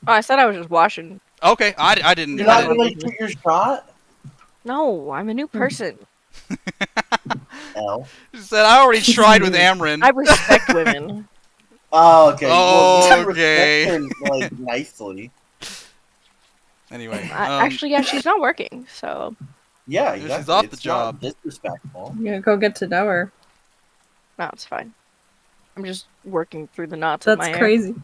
Oh, I said I was just washing. Okay, I didn't. You're I not didn't. gonna shoot your shot. No, I'm a new person. No. She said I already tried with Amryn. I respect women. Oh, okay. Well, Okay. respect her, like nicely. Anyway, Actually, yeah, she's not working, so Yeah, She's exactly. off the It's job. not disrespectful. I'm gonna go get to know her. no, it's fine. I'm just working through the knots of That's my hair. crazy.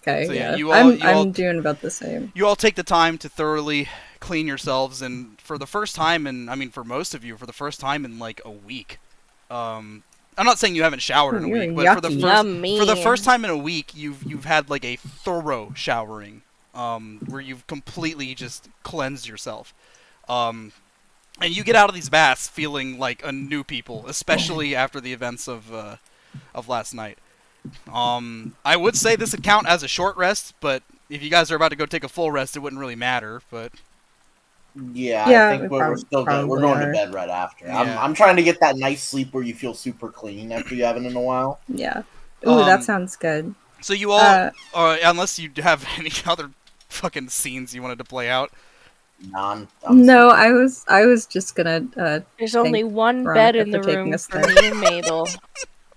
Okay, So, yeah, yeah. you all- you all- I'm doing about the same. you all take the time to thoroughly clean yourselves, and for the first time, and I mean for most of you, for the first time in like a week. I'm not saying you haven't showered in a You're week, but for the yucky. first for the Yummy. first time in a week, you've had like a thorough showering, where you've completely just cleansed yourself. And you get out of these baths feeling like a new people, especially after the events of last night. I would say this would count as a short rest, but if you guys are about to go take a full rest, it wouldn't really matter. But Yeah, Yeah, I think we we're still good. We're probably going are. to bed right after. Yeah. I'm trying to get that nice sleep where you feel super clean after you haven't in a while. Yeah. Ooh, that Um, sounds good. so you all, Uh, unless you have any other fucking scenes you wanted to play out. I'm No, sleeping. I was just gonna There's only Thank one Veronica bed in the for taking room us for there. me and Mabel.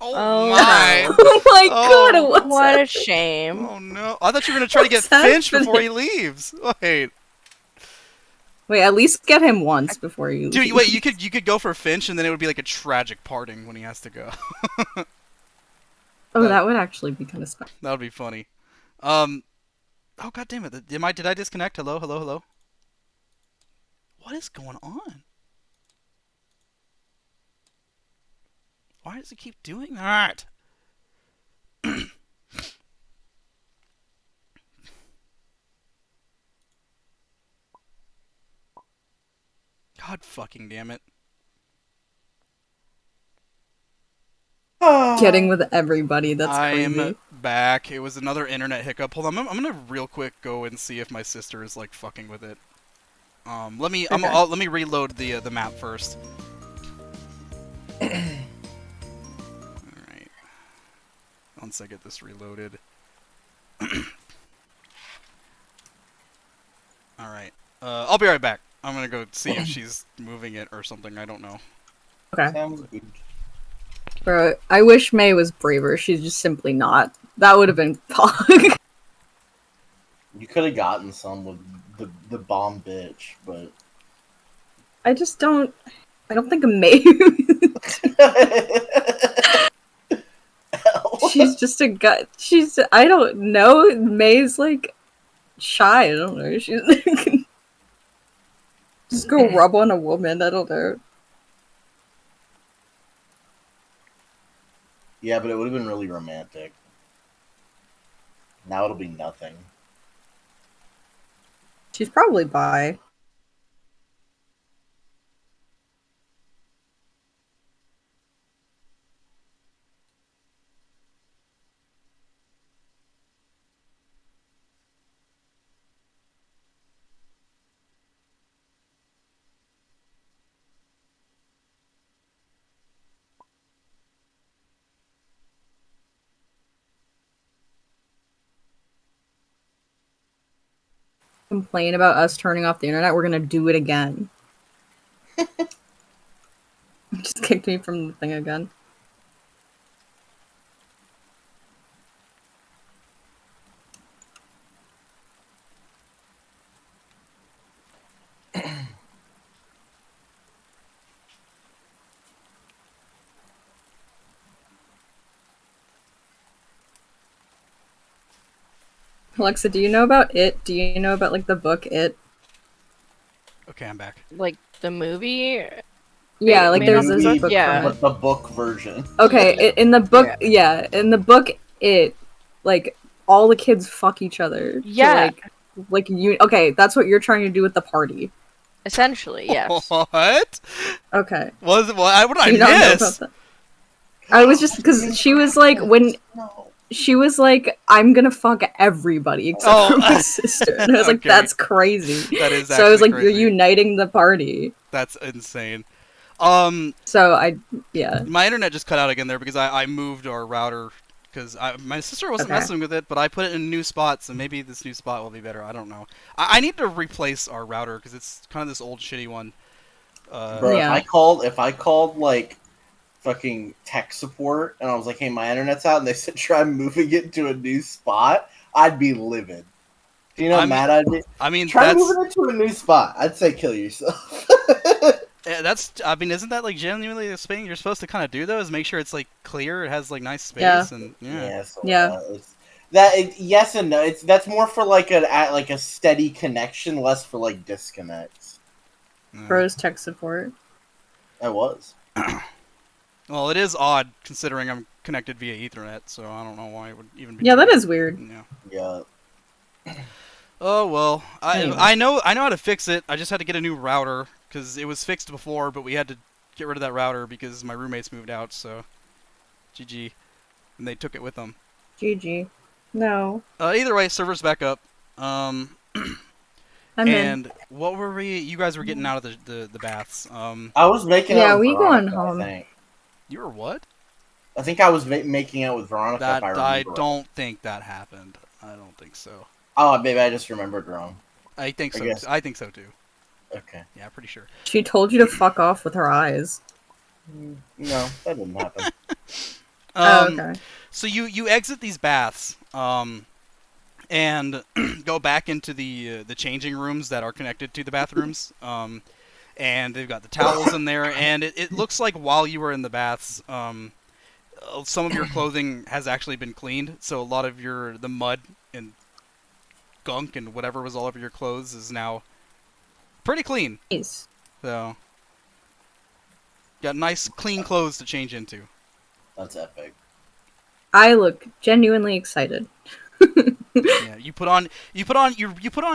Oh, my! no. Oh my Oh, god, what's What a that? shame. Oh no! I thought you were gonna try to get What's Finch before he happening? leaves. Wait, Wait, at least get him once before you dude, leave. wait. You could go for Finch, and then it would be like a tragic parting when he has to go. Oh, that would actually be kind of special. That would be funny. Oh god damn it! Did I disconnect? Hello, hello, hello. What is going on? Why does it keep doing that? God fucking damn it. Getting with everybody. That's I crazy. am back. It was another internet hiccup. Hold on, I'm gonna real quick go and see if my sister is like fucking with it. Let me Okay. let me reload the map first. All right. Once I get this reloaded. All right. I'll be right back. I'm gonna go see if she's moving it or something. I don't know. Okay. Sounds good. Bro, I wish May was braver. She's just simply not. That would have been fuck. You could have gotten some with the bomb bitch, but I just don't. I don't think May. She's just a gut. She's. I don't know. May's like shy. I don't know. She's just go rub on a woman. I don't know. yeah, but it would have been really romantic. Now it'll be nothing. She's probably bi. Complain about us turning off the internet. We're gonna do it again. Just kicked me from the thing again. Alexa, do you know about it? Do you know about like the book It? Okay, I'm back. Like the movie? Yeah, like Made there's off this the movie, book yeah. from it. but the book version. Okay, in the book, yeah, in the book It, like all the kids fuck each other. Yeah. To, like you. Okay, that's what you're trying to do with the party. Essentially, yes. What? Okay. What did I Do you not know about miss? that? I was just because she was like when No. she was like, I'm gonna fuck everybody except Oh. for my sister. And I was like, Okay. that's crazy. That is So I was actually like, you're crazy. uniting the party. That's insane. So yeah. My internet just cut out again there because I moved our router because my sister wasn't Okay. messing with it, but I put it in a new spot, so maybe this new spot will be better. I don't know. I need to replace our router because it's kind of this old shitty one. Bro, Yeah. if I called like fucking tech support and I was like, hey, my internet's out, and they said try moving it to a new spot, I'd be livid. Do you know how mad I'd be? I mean, Try that's moving it to a new spot. I'd say kill yourself. that's. I mean, isn't that like genuinely the thing you're supposed to kind of do though? Is make sure it's like clear, it has like nice space, Yeah. and Yeah. Yes and no. That's more for like a steady connection, less for like disconnects. Yeah. Bros tech support. I was. Well, it is odd considering I'm connected via Ethernet, so I don't know why it would even be. Yeah, that doing is weird. Yeah. Yeah. Oh well, Anyway. I know how to fix it. I just had to get a new router because it was fixed before, but we had to get rid of that router because my roommates moved out. So, GG, and they took it with them. GG. No. Either way, server's back up. I'm And what were we? You guys were getting out of the baths. I was making Yeah, out with we going Veronica, home. I think. You were what? I think I was making out with Veronica. That if I I remember. don't think that happened. I don't think so. Oh, maybe I just remembered wrong. I think I so. guess. I think so too. Okay. Yeah, pretty sure. She told you to fuck off with her eyes. No, that didn't happen. Okay. So you exit these baths, and go back into the changing rooms that are connected to the bathrooms. And they've got the towels in there, and it looks like while you were in the baths, some of your clothing has actually been cleaned. So a lot of the mud and gunk and whatever was all over your clothes is now pretty clean. Nice. So got nice clean clothes to change into. That's epic. I look genuinely excited. Yeah, you put on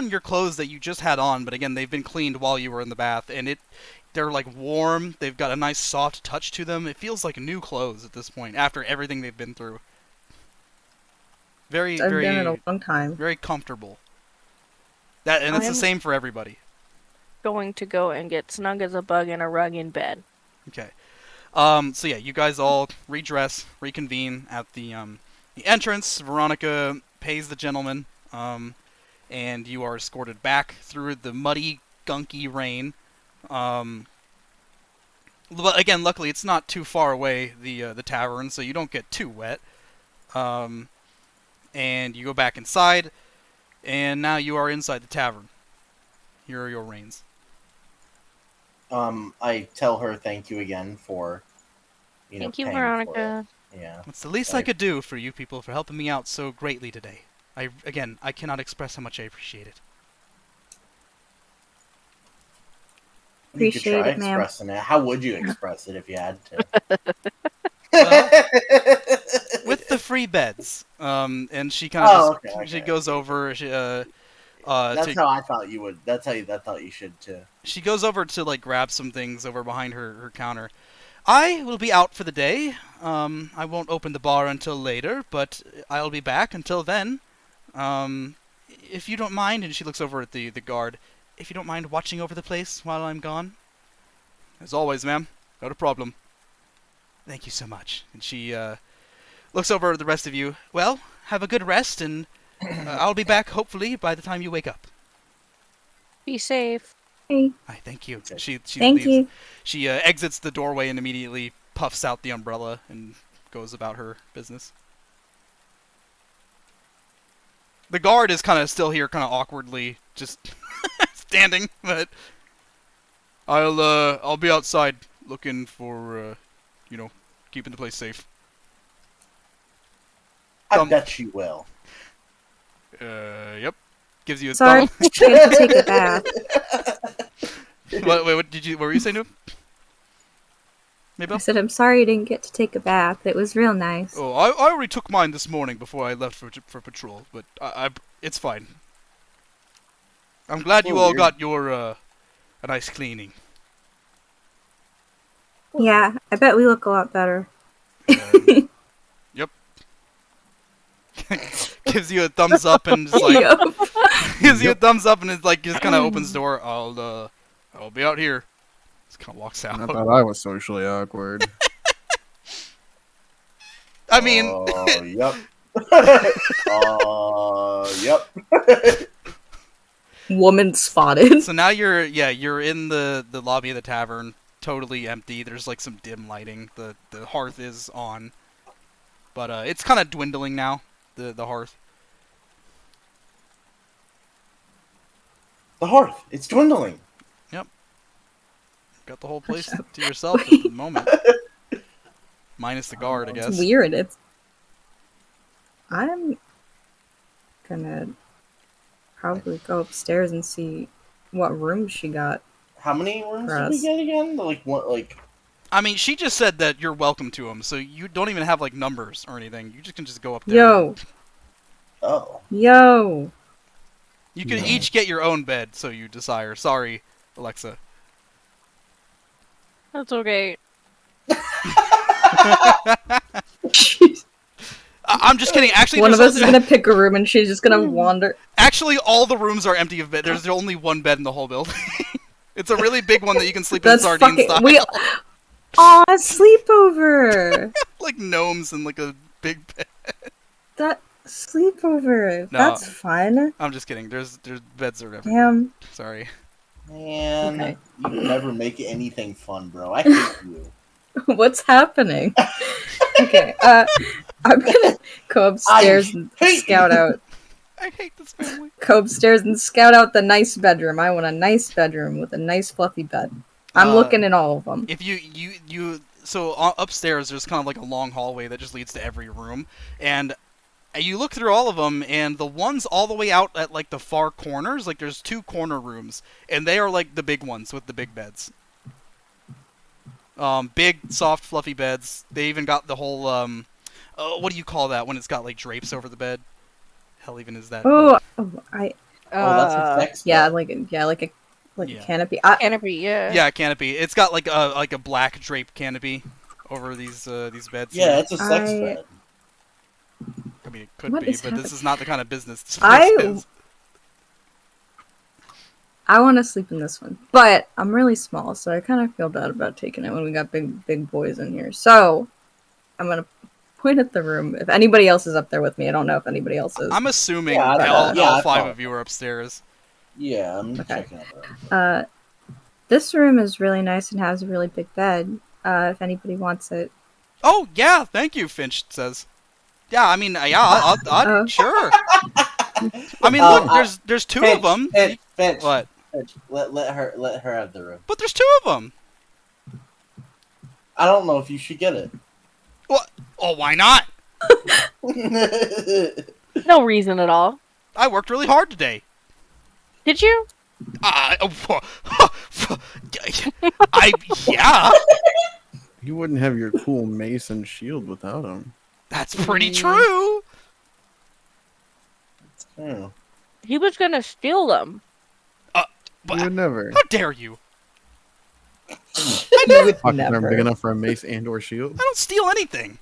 your clothes that you just had on, but again, they've been cleaned while you were in the bath, and they're like warm. They've got a nice soft touch to them. It feels like new clothes at this point after everything they've been through. Very, I've been in a very, long time. very comfortable. And it's the I'm same for everybody. going to go and get snug as a bug in a rug in bed. Okay. So yeah, you guys all redress, reconvene at the entrance. Veronica pays the gentleman, and you are escorted back through the muddy, gunky rain. But again, luckily it's not too far away, the tavern, so you don't get too wet. And you go back inside, and now you are inside the tavern. Here are your reins. I tell her thank you again for, Thank you, paying for Veronica. it. Yeah. It's the least I could do for you people for helping me out so greatly today. I cannot express how much I appreciate it. You could Appreciate try it, ma'am. expressing it. How would you express it if you had to? Well, with the free beds, and she kind of she goes over. That's how I thought you would. That's how I thought you should too. She goes over to like grab some things over behind her counter. I will be out for the day. I won't open the bar until later, but I'll be back until then. If you don't mind, and she looks over at the guard, if you don't mind watching over the place while I'm gone. As always, ma'am. Not a problem. Thank you so much. And she looks over at the rest of you. Well, have a good rest, and I'll be back hopefully by the time you wake up. Be safe. Hey, Hi, thank you. She thank leaves. you. She exits the doorway and immediately puffs out the umbrella and goes about her business. The guard is kind of still here, kind of awkwardly, just standing. But I'll be outside looking for keeping the place safe. I bet you will. Yep. Gives you a Sorry, thumb. I had to take a bath. What were you saying to him? Maybe? I said, I'm sorry you didn't get to take a bath. It was real nice. Oh, I already took mine this morning before I left for patrol, but it's fine. I'm glad you all got your a nice cleaning. Yeah, I bet we look a lot better. Yep. Gives you a thumbs up and just like Yup. gives you a thumbs up and it's like just kind of opens the door. I'll be out here. Just kind of walks out. I thought I was socially awkward. I mean, Yep. Yep. Woman spotted. so now you're in the lobby of the tavern, totally empty. There's like some dim lighting. The hearth is on, but it's kind of dwindling now. The hearth. The hearth. It's dwindling. Got the whole place to yourself at the moment. Minus the guard, I guess. It's weird. I'm gonna probably go upstairs and see what room she got. How many rooms For did we us. get again? Like what? Like I mean, she just said that you're welcome to them, so you don't even have like numbers or anything. You just can just go up there. Yo, oh. You can each get your own bed, so you desire. Sorry, Alexa. That's okay. jeez. I'm just kidding. Actually, One of there's us is gonna pick a room and she's just gonna wander. actually all the rooms are empty of bed. There's only one bed in the whole building. It's a really big one that you can sleep in That's sardine fucking. style. Aw, sleepover. Like gnomes in like a big bed. That sleepover. No. That's fun. I'm just kidding. There's beds are everywhere. Damn. Sorry. Man, Okay. you never make anything fun, bro. I hate you. What's happening? Okay, I'm gonna go upstairs and hate scout you. out. I hate this family. Go upstairs and scout out the nice bedroom. I want a nice bedroom with a nice fluffy bed. I'm looking in all of them. If so upstairs there's kind of like a long hallway that just leads to every room, and you look through all of them, and the ones all the way out at like the far corners, like there's 2 corner rooms, and they are like the big ones with the big beds. Big, soft, fluffy beds. They even got the whole what do you call that when it's got like drapes over the bed? Hell, even is that? Oh, Oh, that's a sex yeah, bed. like a Yeah. canopy. Canopy, yeah. Yeah, canopy. It's got like a black drape canopy over these beds Yeah, here. it's a sex I- bed. I mean, it could What be, is but this happening? is not the kind of business this I- place is. I want to sleep in this one, but I'm really small, so I kind of feel bad about taking it when we got big boys in here. So I'm gonna point at the room. If anybody else is up there with me, I don't know if anybody else is. I'm assuming Yeah, all I five follow. of you are upstairs. Yeah, I'm Okay. checking out the room. This room is really nice and has a really big bed. If anybody wants it. Oh yeah, thank you, Finch says. Yeah, I mean, yeah, Oh. sure. I mean, look, I- there's two Finch, of them. Finch, What? Finch, let her have the room. But there's two of them. I don't know if you should get it. What? Oh, why not? No reason at all. I worked really hard today. Did you? I yeah, You wouldn't have your cool mace and shield without him. that's pretty true. Hmm. He was gonna steal them. But You would never. how dare you? You would Pockets aren't big never. enough for a mace and or shield. I don't steal anything.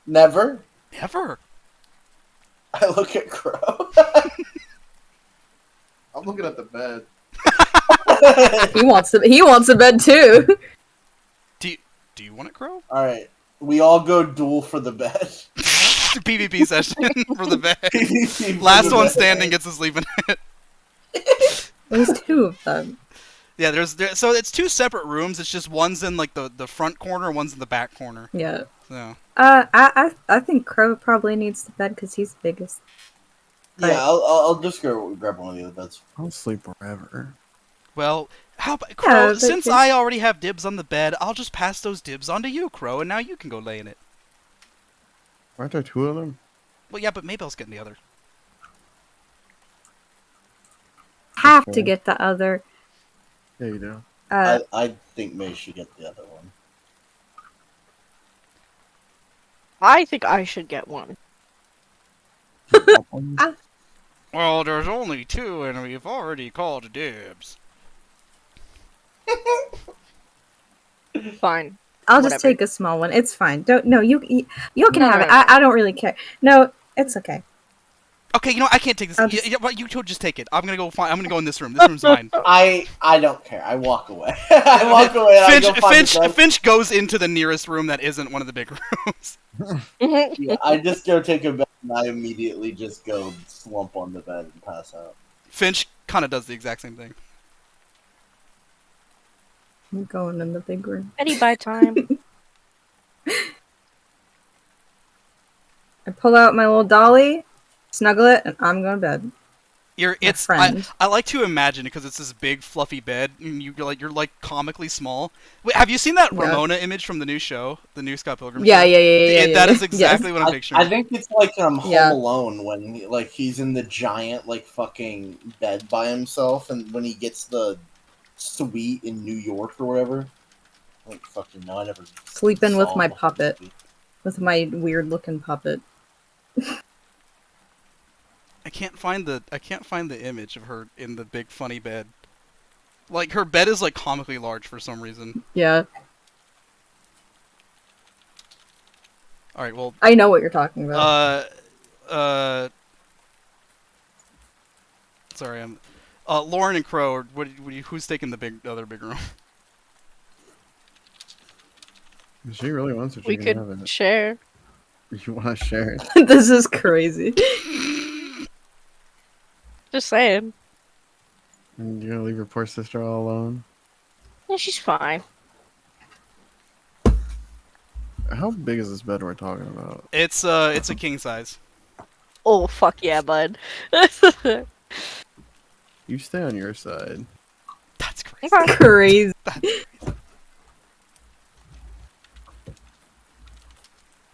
Never. Never. I look at Crow. I'm looking at the bed. He wants a bed too. Do you want it, Crow? All right, we all go duel for the bed. PvP session for the bed. PvP for Last the one bed. standing gets to sleep in it. There's two of them. Yeah, so it's two separate rooms. It's just one's in like the front corner, and one's in the back corner. Yeah. So I think Crow probably needs the bed because he's the biggest. Yeah, I'll just go grab one of the other beds. I'll sleep wherever. well, how about Crow? but Since just- I already have dibs on the bed, I'll just pass those dibs on to you, Crow, and now you can go lay in it. Aren't there two of them? Well, yeah, but Maybell's getting the other. Have to Okay. get the other. Yeah, you do. I think May should get the other one. I think I should get one. Well, there's only two, and we've already called dibs. Fine. I'll just Whatever. take a small one. It's fine. Don't no you can No, have no, it. no. I don't really care. No, it's okay. Okay, you know what? I can't take this. I'll just- You two just take it. I'm gonna go in this room. This room's mine. I don't care. I walk away. I walk away. And I go find the bed. Finch goes into the nearest room that isn't one of the big rooms. Yeah, I just go take a bed and I immediately just go slump on the bed and pass out. Finch kind of does the exact same thing. I'm going in the big room. Any by time. I pull out my little dolly, snuggle it, and I'm going to bed. I friend. like to imagine because it's this big fluffy bed and you're like comically small. Wait, have you seen that Yeah. Ramona image from the new show, the new Scott Pilgrim? Yeah, show? yeah. That is Yes. exactly what I'm picturing. I think it's like Home Yeah. Alone when he's in the giant like fucking bed by himself, and when he gets the suite in New York or whatever. Like fucking no, I never Sleeping with saw my the whole puppet. suite. With my weird looking puppet. I can't find the image of her in the big funny bed. Like her bed is like comically large for some reason. Yeah. All right, well, I know what you're talking about. sorry, I'm. Lauren and Crow, who's taking the other big room? If she really wants it, she We can have could it. share. You want to share it? This is crazy. Just saying. And you're gonna leave your poor sister all alone? Yeah, she's fine. How big is this bed we're talking about? It's a king size. Oh, fuck yeah, bud. You stay on your side. That's crazy. Okay. Crazy.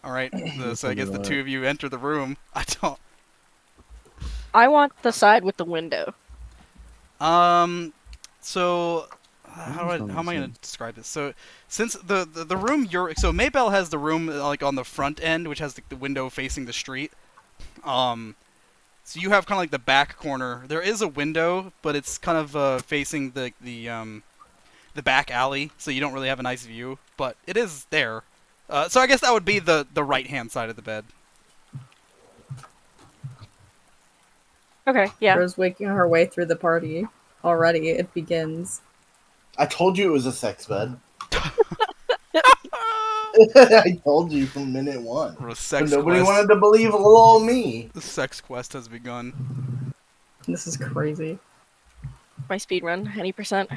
All right, so I guess the two of you enter the room. I don't. I want the side with the window. So how am I gonna describe this? So since the room Maybell has the room like on the front end, which has the window facing the street. Um, so you have kind of like the back corner. There is a window, but it's kind of facing the back alley, so you don't really have a nice view. But it is there. So I guess that would be the right hand side of the bed. Okay, yeah. Rose waking her way through the party. Already, it begins. I told you it was a sex bed. I told you from minute one. Or a But sex nobody quest. wanted to believe little old me. The sex quest has begun. This is crazy. My speed run, any percent.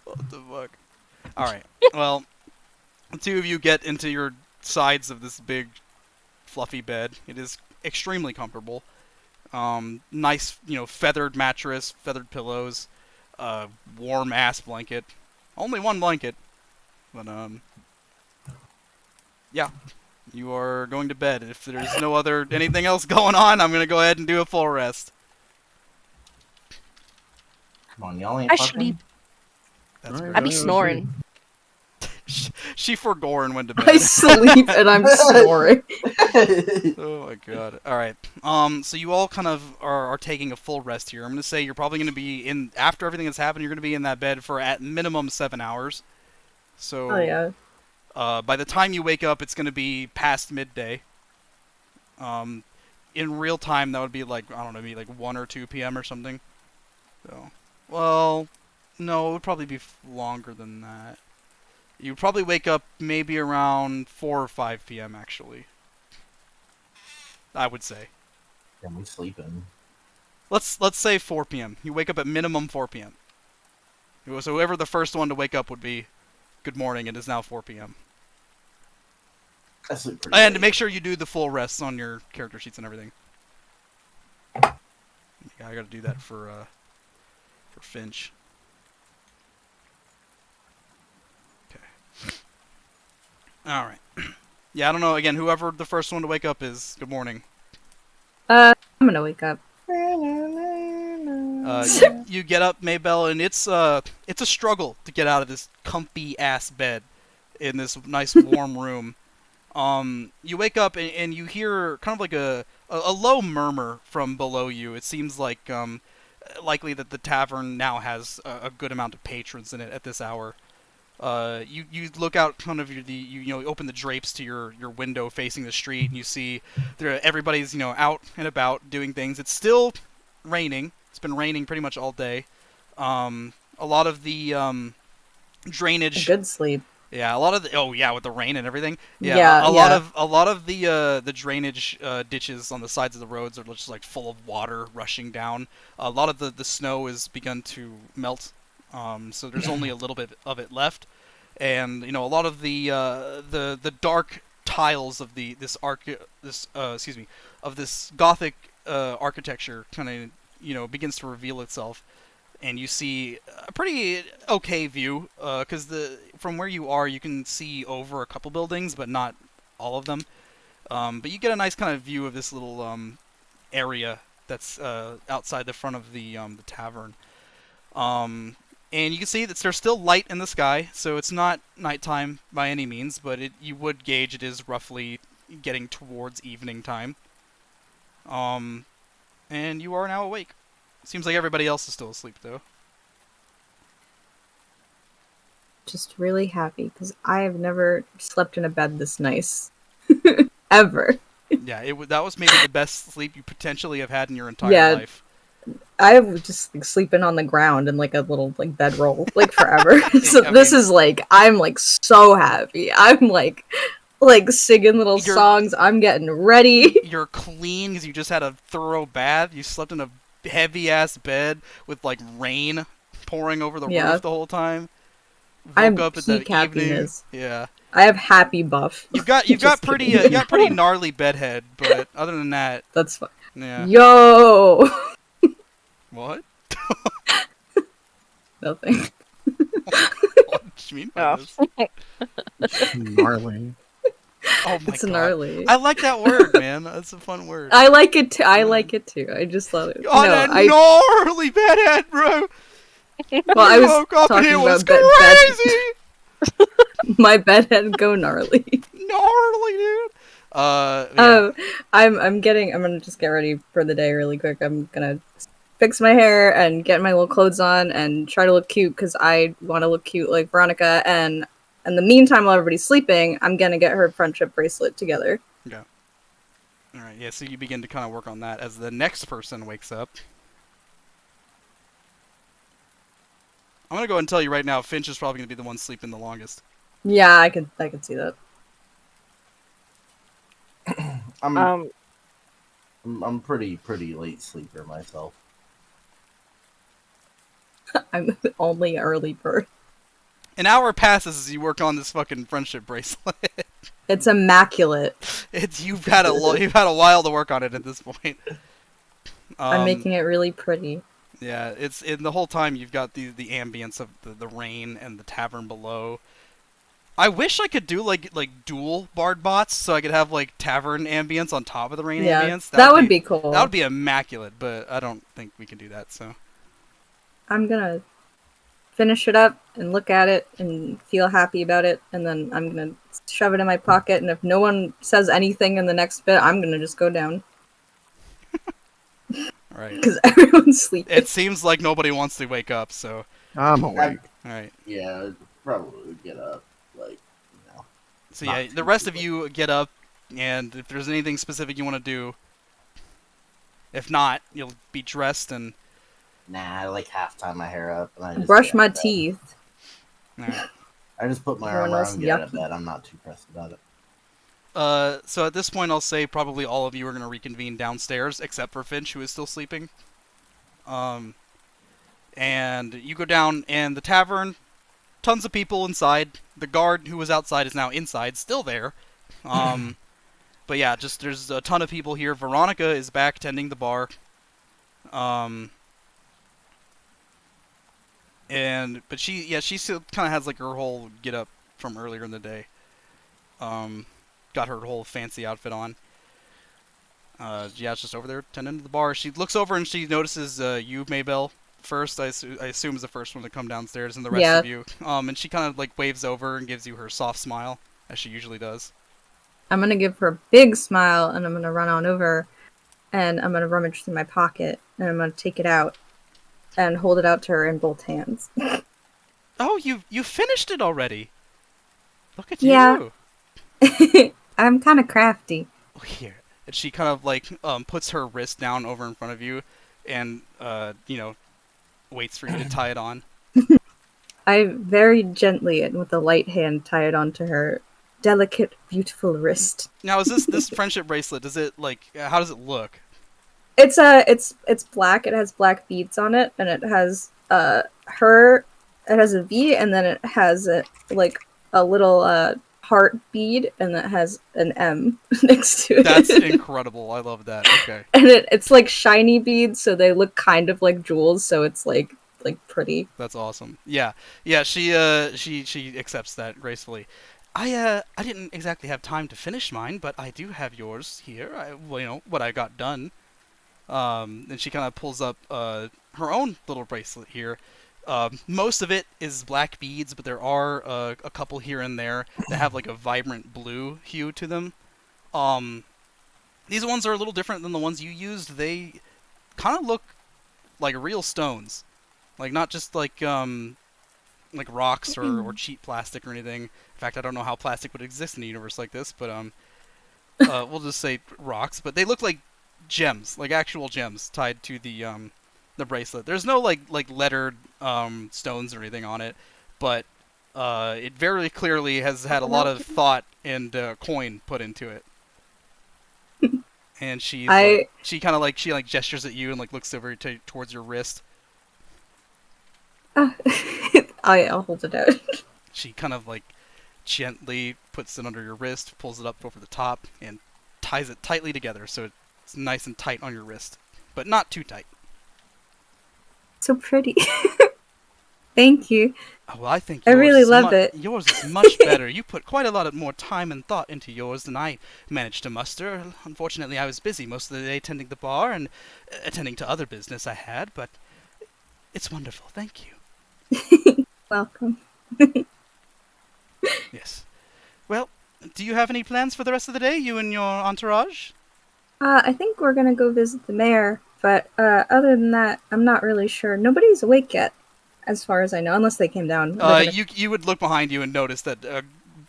What the fuck? Alright, well, the two of you get into your sides of this big, fluffy bed. It is extremely comfortable. Nice, feathered mattress, feathered pillows, warm ass blanket. Only one blanket. But, yeah. You are going to bed. If there's no anything else going on, I'm gonna go ahead and do a full rest. Come on, y'all ain't I fucking. sleep. That's Alright, very I be yeah, snoring. She forgore and went to I bed. sleep and I'm snoring. Oh my god. Alright. So you all kind of are taking a full rest here. I'm gonna say you're probably gonna be in after everything that's happened, you're gonna be in that bed for at minimum 7 hours. So Oh yeah. by the time you wake up, it's gonna be past midday. In real time, that would be like, I don't know, maybe like 1 or 2 p.m. or something. So, well, no, it would probably be longer than that. You'd probably wake up maybe around 4 or 5 p.m. actually. I would say. Yeah, we sleeping. Let's say 4 p.m. You wake up at minimum 4 p.m. So whoever the first one to wake up would be, good morning, it is now 4 p.m. I sleep pretty And late. make sure you do the full rests on your character sheets and everything. Yeah, I gotta do that for Finch. Okay. Alright. Yeah, I don't know, again, whoever the first one to wake up is, good morning. I'm gonna wake up. You get up, Maybell, and it's a struggle to get out of this comfy ass bed in this nice warm room. You wake up and you hear kind of like a low murmur from below you. It seems like likely that the tavern now has a good amount of patrons in it at this hour. You look out kind of you open the drapes to your window facing the street, and you see everybody's out and about doing things. It's still raining. It's been raining pretty much all day. A lot of the A drainage. good sleep. Yeah, a lot of with the rain and everything. Yeah, a lot of the drainage ditches on the sides of the roads are just like full of water rushing down. A lot of the snow has begun to melt. So there's only a little bit of it left, and a lot of the dark tiles of this Gothic architecture kind of begins to reveal itself, and you see a pretty okay view because from where you are you can see over a couple buildings but not all of them. But you get a nice kind of view of this little area that's outside the front of the tavern. And you can see that there's still light in the sky, so it's not nighttime by any means, but you would gauge it is roughly getting towards evening time. And you are now awake. Seems like everybody else is still asleep, though. Just really happy because I have never slept in a bed this nice. Ever. Yeah, that was maybe the best sleep you potentially have had in your entire Yeah. life. I was just sleeping on the ground in like a little like bedroll like forever. So I this mean- is like I'm like so happy. I'm like singing little You're- songs. I'm getting ready. You're clean because you just had a thorough bath. You slept in a heavy-ass bed with, like, rain pouring over the Yeah. roof the whole time. Woke I'm up in the peak evening. happiness. Yeah. I have happy buff. You've got Just pretty kidding. you got pretty gnarly bedhead, but other than that, That's fine. yeah. Yo. What? Nothing. What do you mean by Oh. this? Gnarly. Oh my It's god. gnarly. I like that word, man. That's a fun word. I like it too. I like it too. I just thought it. On No, a gnarly bedhead, bro. well, I We was woke up and talking it was about crazy. my bed had go gnarly. Gnarly, dude. Yeah. I'm gonna just get ready for the day really quick. I'm gonna fix my hair and get my little clothes on and try to look cute because I want to look cute like Veronica. And in the meantime, while everybody's sleeping, I'm gonna get her friendship bracelet together. Yeah. All right. Yeah. So you begin to kind of work on that as the next person wakes up. I'm gonna go ahead and tell you right now, Finch is probably gonna be the one sleeping the longest. Yeah, I could see that. I'm pretty late sleeper myself. I'm the only early bird. An hour passes as you work on this fucking friendship bracelet. It's immaculate. You've had a while to work on it at this point. I'm making it really pretty. Yeah, it's in the whole time you've got the ambience of the rain and the tavern below. I wish I could do like dual bard bots so I could have like tavern ambience on top of the rain Yeah, ambience. that would be cool. That would be immaculate, but I don't think we can do that. So I'm gonna finish it up and look at it and feel happy about it, and then I'm gonna shove it in my pocket. And if no one says anything in the next bit, I'm gonna just go down all right. because everyone's sleeping. It seems like nobody wants to wake up. So I'm awake. all right. Yeah, I'd probably get up. Like, you know. So Not yeah, too the rest of late. you get up, and if there's anything specific you want to do, if not, you'll be dressed and. Nah, I like half tie my hair up and I just Brush get my out of bed. teeth. Alright. I just put my Everyone arm else around and get out of yucky. bed. I'm not too pressed about it. So at this point, I'll say probably all of you are going to reconvene downstairs, except for Finch, who is still sleeping. And you go down, and the tavern, tons of people inside. The guard who was outside is now inside, still there. But yeah, just there's a ton of people here. Veronica is back tending the bar. But she still kind of has like her whole get up from earlier in the day. Got her whole fancy outfit on. Yeah, it's just over there tending to the bar. She looks over and she notices you, Maybell, first. I assume is the first one to come downstairs, and the rest Yeah. of you. And she kind of like waves over and gives you her soft smile, as she usually does. I'm gonna give her a big smile, and I'm gonna run on over, and I'm gonna rummage through my pocket, and I'm gonna take it out, and hold it out to her in both hands. Oh, you finished it already. Look at Yeah. you. I'm kind of crafty. Oh, here. And she kind of like puts her wrist down over in front of you, and waits for you to tie it on. I very gently and with a light hand tie it onto her delicate, beautiful wrist. Now, is this friendship bracelet? Does it how does it look? It's black. It has black beads on it, and it has her. It has a V, and then it has a little heart bead, and that has an M next to it. That's incredible. I love that. Okay. And it's like shiny beads, so they look kind of like jewels. So it's like pretty. That's awesome. Yeah. She accepts that gracefully. I didn't exactly have time to finish mine, but I do have yours here. What I got done. And she kind of pulls up her own little bracelet here. Most of it is black beads, but there are a couple here and there that have like a vibrant blue hue to them. These ones are a little different than the ones you used. They kind of look like real stones, like not just like rocks or cheap plastic or anything. In fact, I don't know how plastic would exist in a universe like this, but we'll just say rocks. But they look like gems, like actual gems tied to the bracelet. There's no like lettered stones or anything on it, but it very clearly has had a lot of thought and coin put into it. And she kind of she gestures at you and like looks over towards your wrist. I'll hold it out. She kind of like gently puts it under your wrist, pulls it up over the top, and ties it tightly together so it's nice and tight on your wrist, but not too tight. So pretty. Thank you. Oh, well, I think I yours really is love it. yours is much better. You put quite a lot more time and thought into yours than I managed to muster. Unfortunately, I was busy most of the day tending the bar and attending to other business I had, but it's wonderful. Thank you. Welcome. Yes. Well, do you have any plans for the rest of the day, you and your entourage? I think we're gonna go visit the mayor, but other than that, I'm not really sure. Nobody's awake yet, as far as I know, unless they came down. You would look behind you and notice that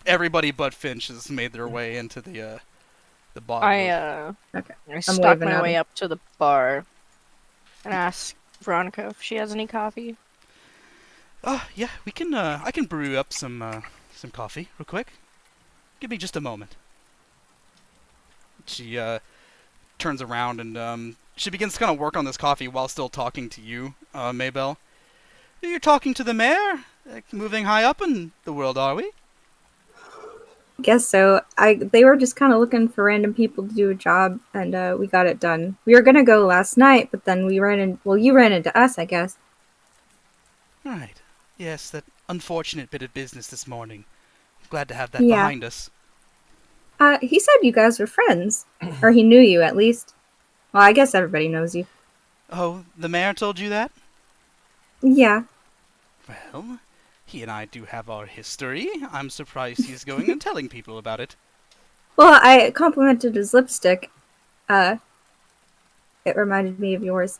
everybody but Finch has made their way into the bar. Okay. I stalk waving my at way him. up to the bar and ask Veronica if she has any coffee. Yeah, we can. I can brew up some coffee real quick. Give me just a moment. She turns around and she begins to kind of work on this coffee while still talking to you, Maybell. You're talking to the mayor? Moving high up in the world, are we? Guess so. They were just kind of looking for random people to do a job, and we got it done. We were gonna go last night, but then we ran in. Well, you ran into us, I guess. Right. Yes, that unfortunate bit of business this morning. Glad to have that Yeah. behind us. He said you guys were friends, or he knew you at least. Well, I guess everybody knows you. Oh, the mayor told you that? Yeah. Well, he and I do have our history. I'm surprised he's going and telling people about it. Well, I complimented his lipstick. It reminded me of yours.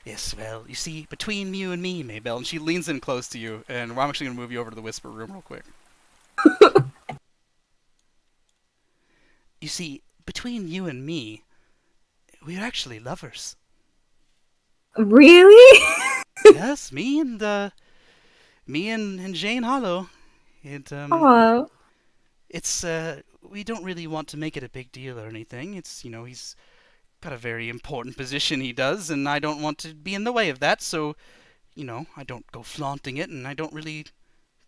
Yes, well, you see, between you and me, Maybell, and she leans in close to you, and I'm actually going to move you over to the whisper room real quick. You see, between you and me, we're actually lovers. Really? Yes, me and Jane Hollow. Oh. It's we don't really want to make it a big deal or anything. It's, he's got a very important position he does, and I don't want to be in the way of that, so, I don't go flaunting it, and I don't really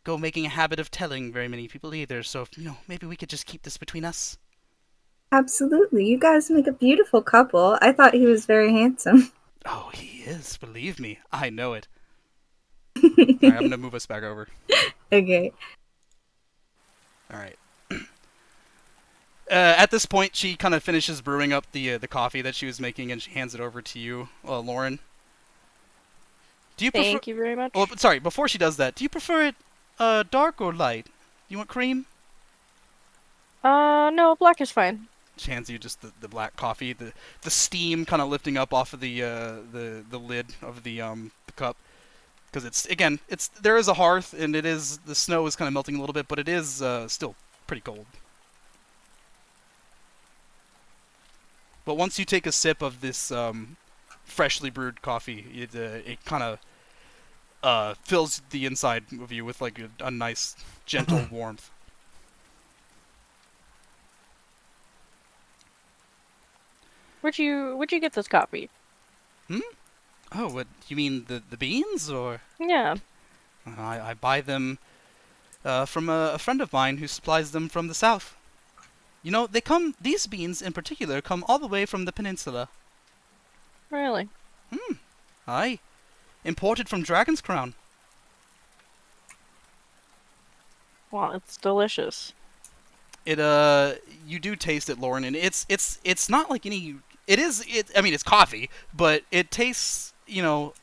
go making a habit of telling very many people either, so, maybe we could just keep this between us. Absolutely. You guys make a beautiful couple. I thought he was very handsome. Oh, he is, believe me. I know it. Alright, I'm gonna move us back over. Okay. Alright. At this point, she kind of finishes brewing up the coffee that she was making, and she hands it over to you, Lauren. Do you Thank you very much. Oh, sorry. Before she does that, do you prefer it dark or light? You want cream? No, black is fine. She hands you just the black coffee, the steam kind of lifting up off of the lid of the cup, because there is a hearth, and the snow is kind of melting a little bit, but it is still pretty cold. But once you take a sip of this freshly brewed coffee, it kind of fills the inside of you with like a nice, gentle warmth. Where'd you get this coffee? Oh, what you mean the beans, or? Yeah. I buy them from a friend of mine who supplies them from the south. These beans in particular come all the way from the peninsula. Really? Aye. Imported from Dragon's Crown. Well, it's delicious. You do taste it, Lauren, and it's not like any. I mean, it's coffee, but it tastes, not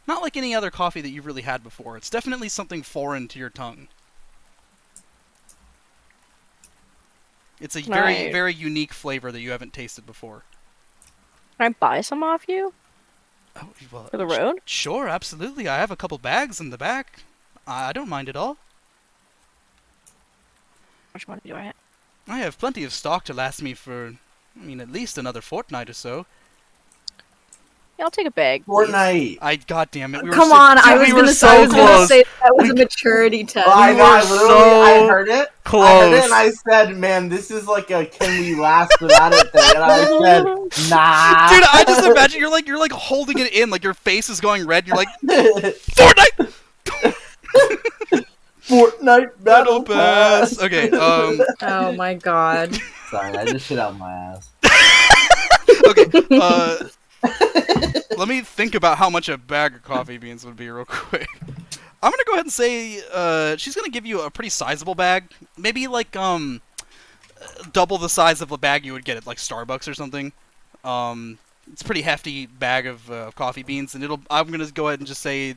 like any other coffee that you've really had before. It's definitely something foreign to your tongue. It's a very, very unique flavor that you haven't tasted before. Can I buy some off you? Oh, well, For the road? Sure, absolutely. I have a couple bags in the back. I don't mind at all. Which one do I have? I have plenty of stock to last me for, at least another fortnight or so. Yeah, I'll take a bag. Fortnite. Goddamn it. Come on, I was gonna say that was a maturity test. I know, I heard it. Close. I heard it and I said, man, this is like a can we last without it thing. And I said, nah. Dude, I just imagine you're like holding it in, like your face is going red, and you're like, Fortnite! Fortnite Battle Pass. Okay, Oh my god. Sorry, I just shit out my ass. Okay, Let me think about how much a bag of coffee beans would be real quick. I'm gonna go ahead and say she's gonna give you a pretty sizable bag, maybe like double the size of a bag you would get at like Starbucks or something. It's a pretty hefty bag of coffee beans, and I'm gonna go ahead and just say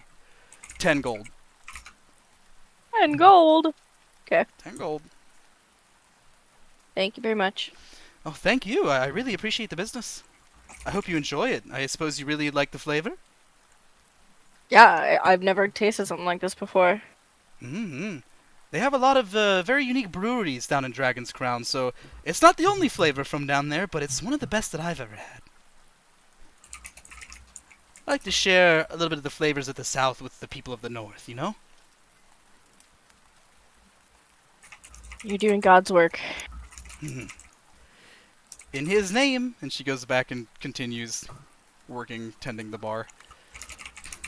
10 gold. And gold. 10 gold. Thank you very much. Oh, thank you. I really appreciate the business. I hope you enjoy it. I suppose you really like the flavor? Yeah, I've never tasted something like this before. Mm-hmm. They have a lot of very unique breweries down in Dragon's Crown, so it's not the only flavor from down there, but it's one of the best that I've ever had. I like to share a little bit of the flavors of the South with the people of the North, you know? You're doing God's work. In his name, and she goes back and continues working, tending the bar.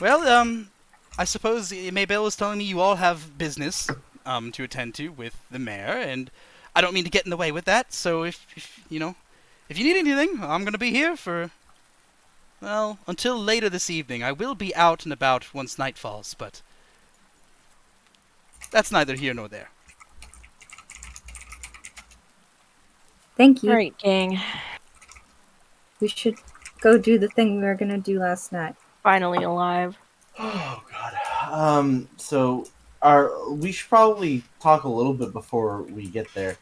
Well, I suppose Maybelle was telling me you all have business to attend to with the mayor, and I don't mean to get in the way with that, so if you need anything, I'm going to be here for, well, until later this evening. I will be out and about once night falls, but that's neither here nor there. Thank you. Alright, gang. We should go do the thing we were gonna do last night. Finally alive. Oh god. So we should probably talk a little bit before we get there.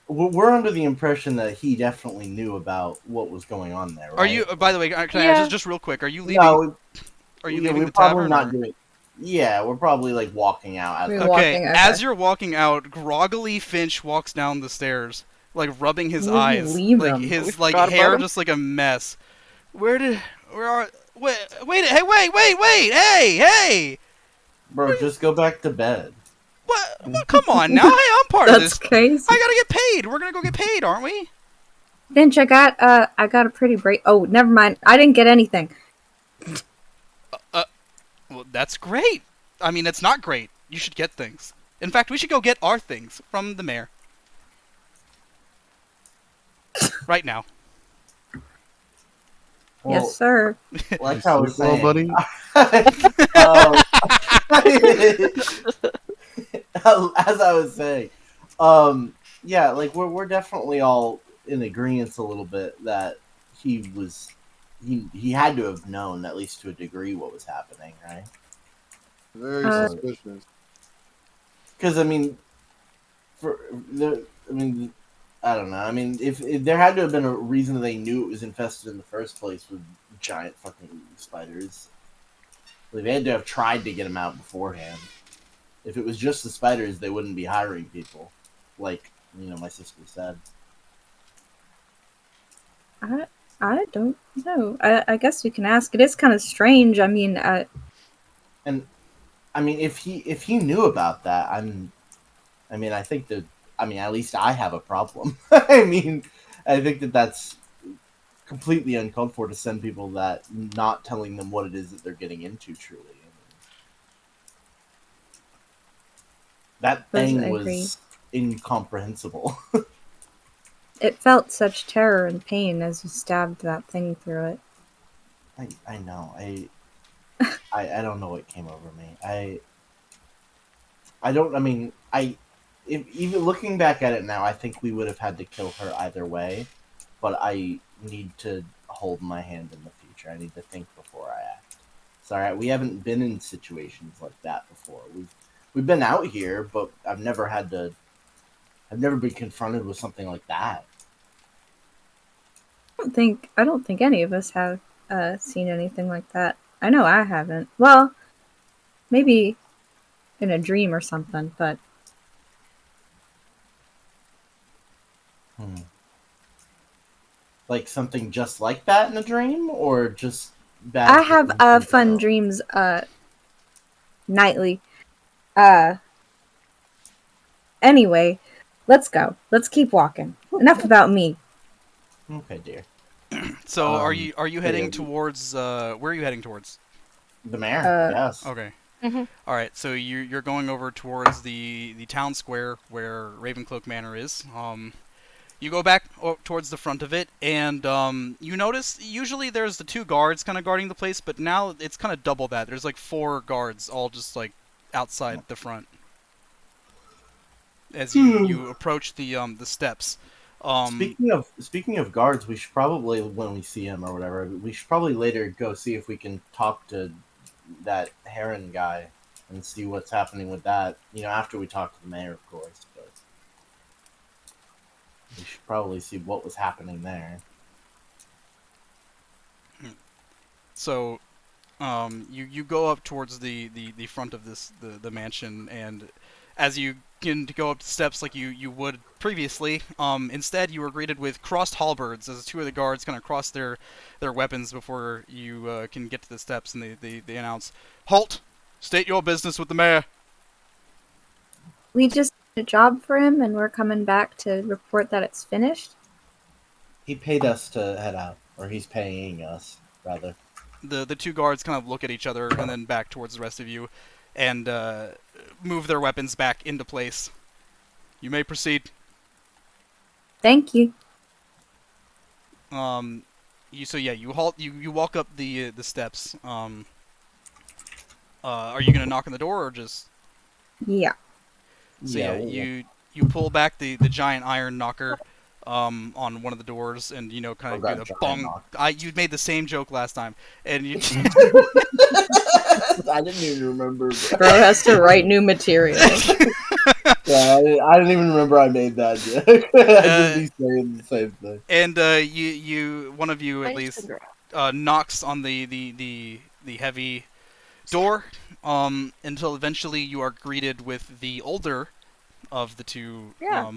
We're under the impression that he definitely knew about what was going on there, right? Are you? By the way, can I just real quick? Are you leaving? No, are you we're leaving the probably tavern? not Or? doing. Yeah, we're probably like walking out. We're Okay, walking, okay. as you're walking out, groggily Finch walks down the stairs, like rubbing his Where'd you eyes, leave like him? his We like forgot about hair him? just like a mess. Wait, hey! Bro, just go back to bed. What? Come on now, hey, I'm part of That's this. crazy. I gotta get paid. We're gonna go get paid, aren't we? Finch, I got a pretty break. Oh, never mind. I didn't get anything. Well, that's great. I mean, that's not great. You should get things. In fact, we should go get our things from the mayor. Right now. Well, Yes, sir. like I was Well, saying, buddy. As I was saying, yeah, like we're definitely all in agreement a little bit that he had to have known at least to a degree what was happening, right? Very Uh, suspicious. Because I mean, I don't know. I mean, if there had to have been a reason they knew it was infested in the first place with giant fucking spiders. Like, they had to have tried to get them out beforehand. If it was just the spiders, they wouldn't be hiring people, like my sister said. I don't know. I guess we can ask. It is kind of strange. I mean, And I mean, if he knew about that, I think that at least I have a problem. I mean, I think that's completely uncalled for to send people that not telling them what it is that they're getting into. Truly, that thing was incomprehensible. it felt such terror and pain as you stabbed that thing through it. I know. I don't know what came over me. I don't. I mean, even looking back at it now, I think we would have had to kill her either way. But I need to hold my hand in the future. I need to think before I act. Sorry, we haven't been in situations like that before. We've been out here, but I've never been confronted with something like that. I don't think any of us have seen anything like that. I know I haven't. Well, maybe in a dream or something, but Like something just like that in a dream, or just bad. I have dreams in fun general? dreams nightly. Anyway, let's go. Let's keep walking. Enough about me. Okay, dear. So, are you heading yeah. towards? Where are you heading towards? The mayor. Yes. Okay. Mhm. All right. So you're going over towards the town square where Ravencloak Manor is. You go back towards the front of it, and you notice usually there's the 2 guards kind of guarding the place, but now it's kind of double that. There's like 4 guards all just like outside the front as you approach the steps. Speaking of guards, we should probably, when we see him or whatever, we should probably later go see if we can talk to that Heron guy and see what's happening with that. After we talk to the mayor, of course. But we should probably see what was happening there. So, you go up towards the front of the mansion, and as you begin to go up the steps like you would previously, instead you were greeted with crossed halberds as 2 of the guards kind of cross their weapons before you can get to the steps, and they announce, "Halt! State your business with the mayor." We just did a job for him, and we're coming back to report that it's finished. He paid us to head out, or he's paying us, rather. The 2 guards kind of look at each other and then back towards the rest of you, and move their weapons back into place. You may proceed. Thank you. You halt. You walk up the steps. Are you gonna knock on the door or just? Yeah. So Yeah, you pull back the giant iron knocker on one of the doors, and kind of that do the giant bong. knocker. You made the same joke last time, and you I didn't even remember. Bro has to write new material. Yeah, I didn't even remember I made that joke. I just be saying the same thing. and one of you at least knocks on the heavy door until eventually you are greeted with the older of the 2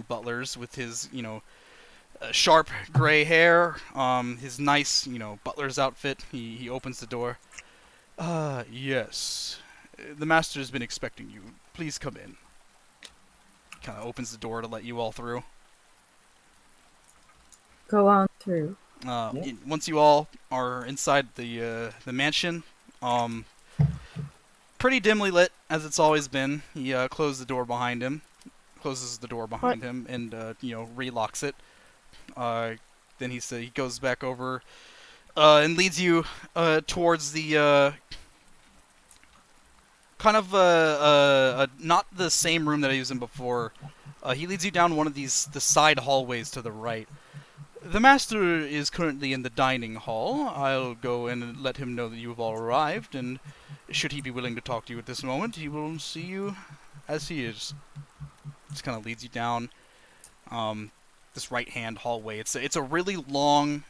butlers with his sharp gray hair, his nice butler's outfit. He opens the door. Yes, the master's been expecting you. Please come in. Kind of opens the door to let you all through. Go on through. Once you all are inside the mansion, pretty dimly lit as it's always been. He closes the door behind him, and relocks it. Then he goes back over and leads you towards the kind of not the same room that I was in before. He leads you down one of the side hallways to the right. The master is currently in the dining hall. I'll go in and let him know that you have all arrived, and should he be willing to talk to you at this moment, he will see you as he is. Just kind of leads you down this right-hand hallway. It's a really long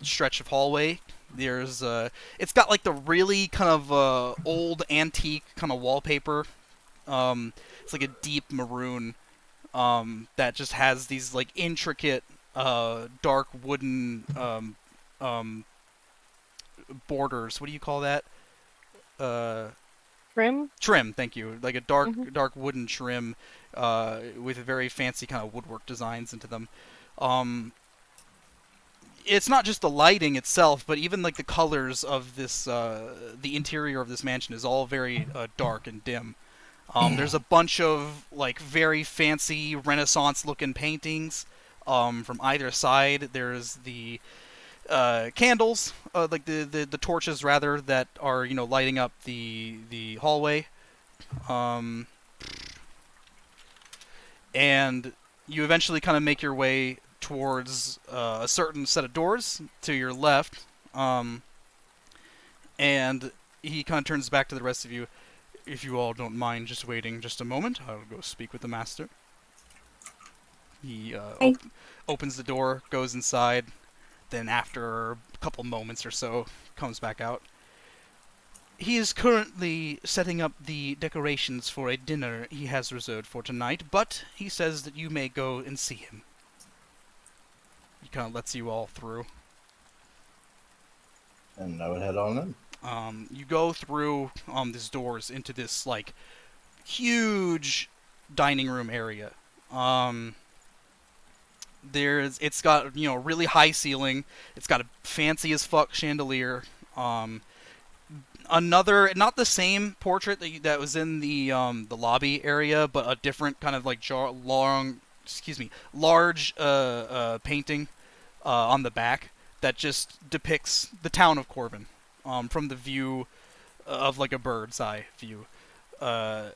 stretch of hallway. There's it's got like the really kind of old antique kind of wallpaper. It's like a deep maroon that just has these like intricate dark wooden borders. What do you call that? Trim. Thank you. Like a dark wooden trim with very fancy kind of woodwork designs into them. It's not just the lighting itself, but even like the colors of this, the interior of this mansion is all very dark and dim. There's a bunch of like very fancy Renaissance-looking paintings from either side. There's the candles, like the torches rather, that are lighting up the hallway. And you eventually kind of make your way towards a certain set of doors to your left, and he kind of turns back to the rest of you. If you all don't mind just waiting just a moment, I'll go speak with the master. He opens the door, goes inside, then after a couple moments or so, comes back out. He is currently setting up the decorations for a dinner he has reserved for tonight, but he says that you may go and see him. He kind of lets you all through. And I would head on in. You go through these doors into this like huge dining room area. It's got really high ceiling. It's got a fancy as fuck chandelier. Another, not the same portrait that was in the lobby area, but a different kind of like long large painting on the back that just depicts the town of Corbin from the view of like a bird's eye view. Uh,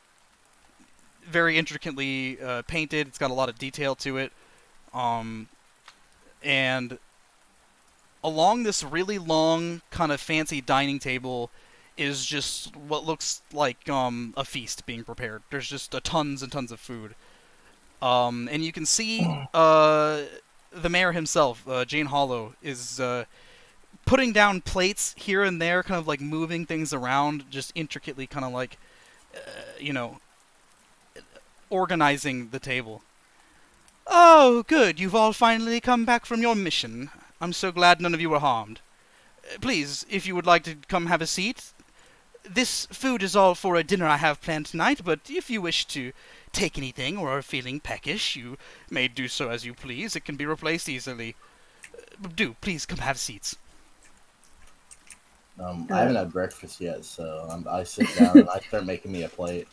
Very intricately painted. It's got a lot of detail to it. And along this really long, kind of fancy dining table is just what looks like a feast being prepared. There's just tons and tons of food. And you can see the mayor himself, Jane Hollow, is putting down plates here and there, kind of like moving things around, just intricately, kind of like, you know, organizing the table. Oh, good. You've all finally come back from your mission. I'm so glad none of you were harmed. Please, if you would like to come have a seat. This food is all for a dinner I have planned tonight, but if you wish to take anything or are feeling peckish, you may do so as you please. It can be replaced easily. Do, please come have seats. I haven't had breakfast yet, so I sit down and I start making me a plate.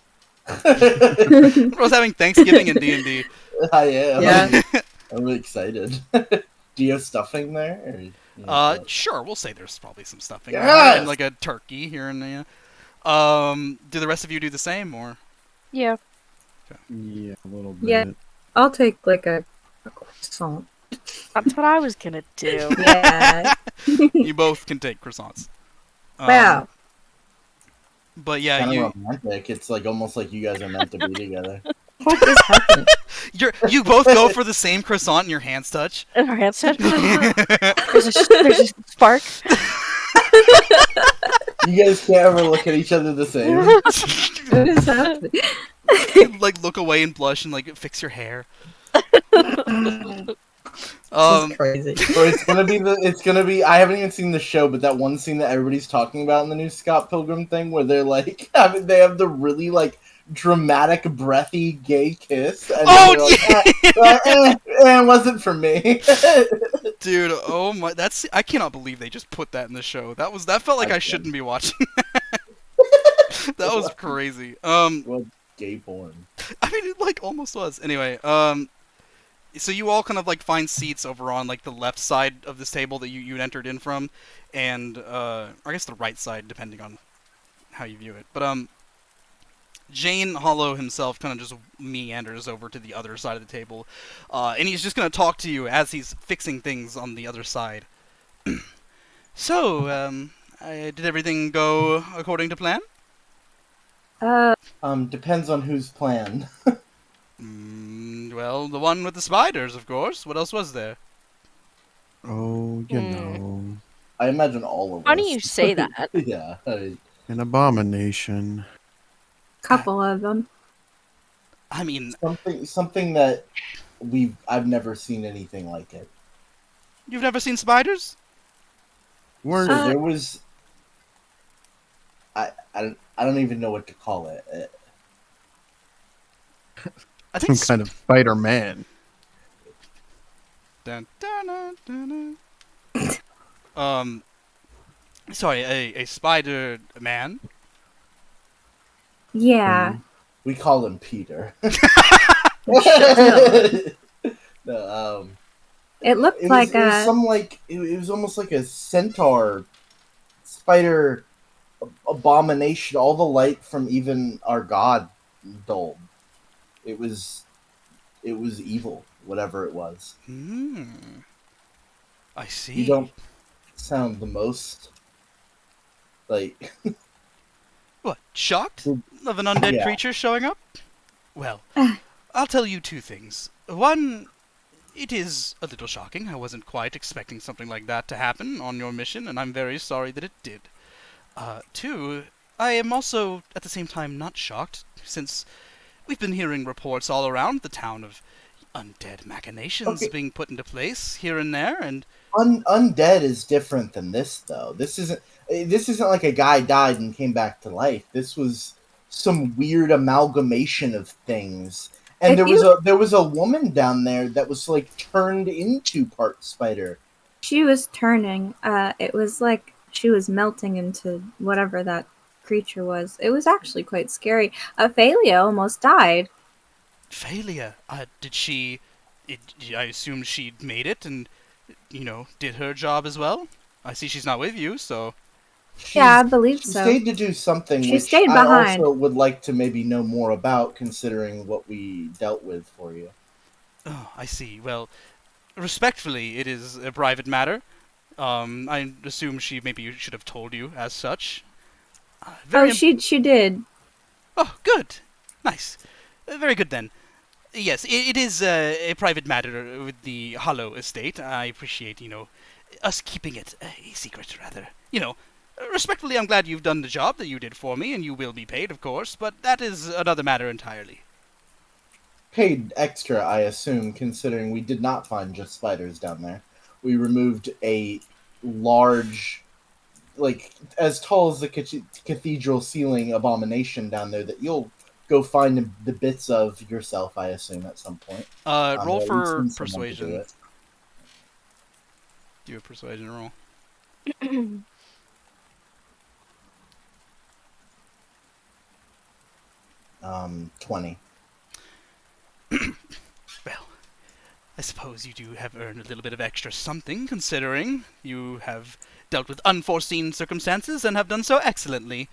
I was having Thanksgiving in D&D. I am. Yeah. I'm excited. Do you have stuffing there? Or, you know, Sure, we'll say there's probably some stuffing. Yes! And like a turkey here and there. Do the rest of you do the same, or? Yeah. Yeah, a little bit. Yeah. I'll take like a croissant. That's what I was gonna do. Yeah. You both can take croissants. Wow. But yeah, kind you of romantic. It's like almost like you guys are meant to be together. What is happening? you both go for the same croissant and your hands touch. And her hand said, there's a spark. You guys can't ever look at each other the same. What is happening? You, like look away and blush and like fix your hair. This is crazy. Or it's gonna be I haven't even seen the show, but that one scene that everybody's talking about in the new Scott Pilgrim thing where they're like they have the really like dramatic breathy gay kiss and it wasn't for me. Dude, oh my, I cannot believe they just put that in the show. That felt like I shouldn't be watching. That was crazy. Well, gay porn. I mean, it like almost was. Anyway, so you all kind of like find seats over on like the left side of this table that you entered in from, and I guess the right side depending on how you view it. But Jane Hollow himself kind of just meanders over to the other side of the table, and he's just gonna talk to you as he's fixing things on the other side. So, did everything go according to plan? Depends on whose plan. Well, the one with the spiders, of course. What else was there? Oh, you know, I imagine all of us. Funny you say that. Yeah. an abomination. Couple of them. I mean, Something that I've never seen anything like it. you've never seen spiders? We're So there was I don't even know what to call it. I think some kind of Spider-Man. Dun, dun, dun, dun, dun. Sorry, a spider man. Yeah. We call him Peter. No, It looked it like was it was almost like a centaur spider abomination. All the light from even our god dulled. It was evil, whatever it was. I see. You don't sound the most like What, shocked of an undead Yeah. creature showing up? Well, I'll tell you two things. One, it is a little shocking. I wasn't quite expecting something like that to happen on your mission, and I'm very sorry that it did. Two, I am also, at the same time, not shocked, since we've been hearing reports all around the town of undead machinations Okay. being put into place here and there, and undead is different than this though. This isn't like a guy died and came back to life. This was some weird amalgamation of things. And there was a woman down there that was like turned into part spider. she was turning. It was like she was melting into whatever that creature was. It was actually quite scary. Ophelia almost died. Failure. Did she? I assume she made it and did her job as well. I see she's not with you, so. Yeah, I She's believe she so. stayed to do something She which stayed I behind. also would like to maybe know more about, considering what we dealt with for you. Oh, I see. Well, respectfully, it is a private matter. I assume she maybe should have told you as such. Oh, Very. she did. Oh, good. Nice. Very good then. Yes, it is a private matter with the Hollow estate. I appreciate, us keeping it a secret, rather. Respectfully, I'm glad you've done the job that you did for me, and you will be paid, of course, but that is another matter entirely. Paid extra, I assume, considering we did not find just spiders down there. We removed a large, like as tall as the cathedral ceiling abomination down there that you'll go find the bits of yourself, I assume, at some point. Roll Or at least for send someone to do persuasion. it. Do a persuasion roll. 20. Well, I suppose you do have earned a little bit of extra something, considering you have dealt with unforeseen circumstances and have done so excellently.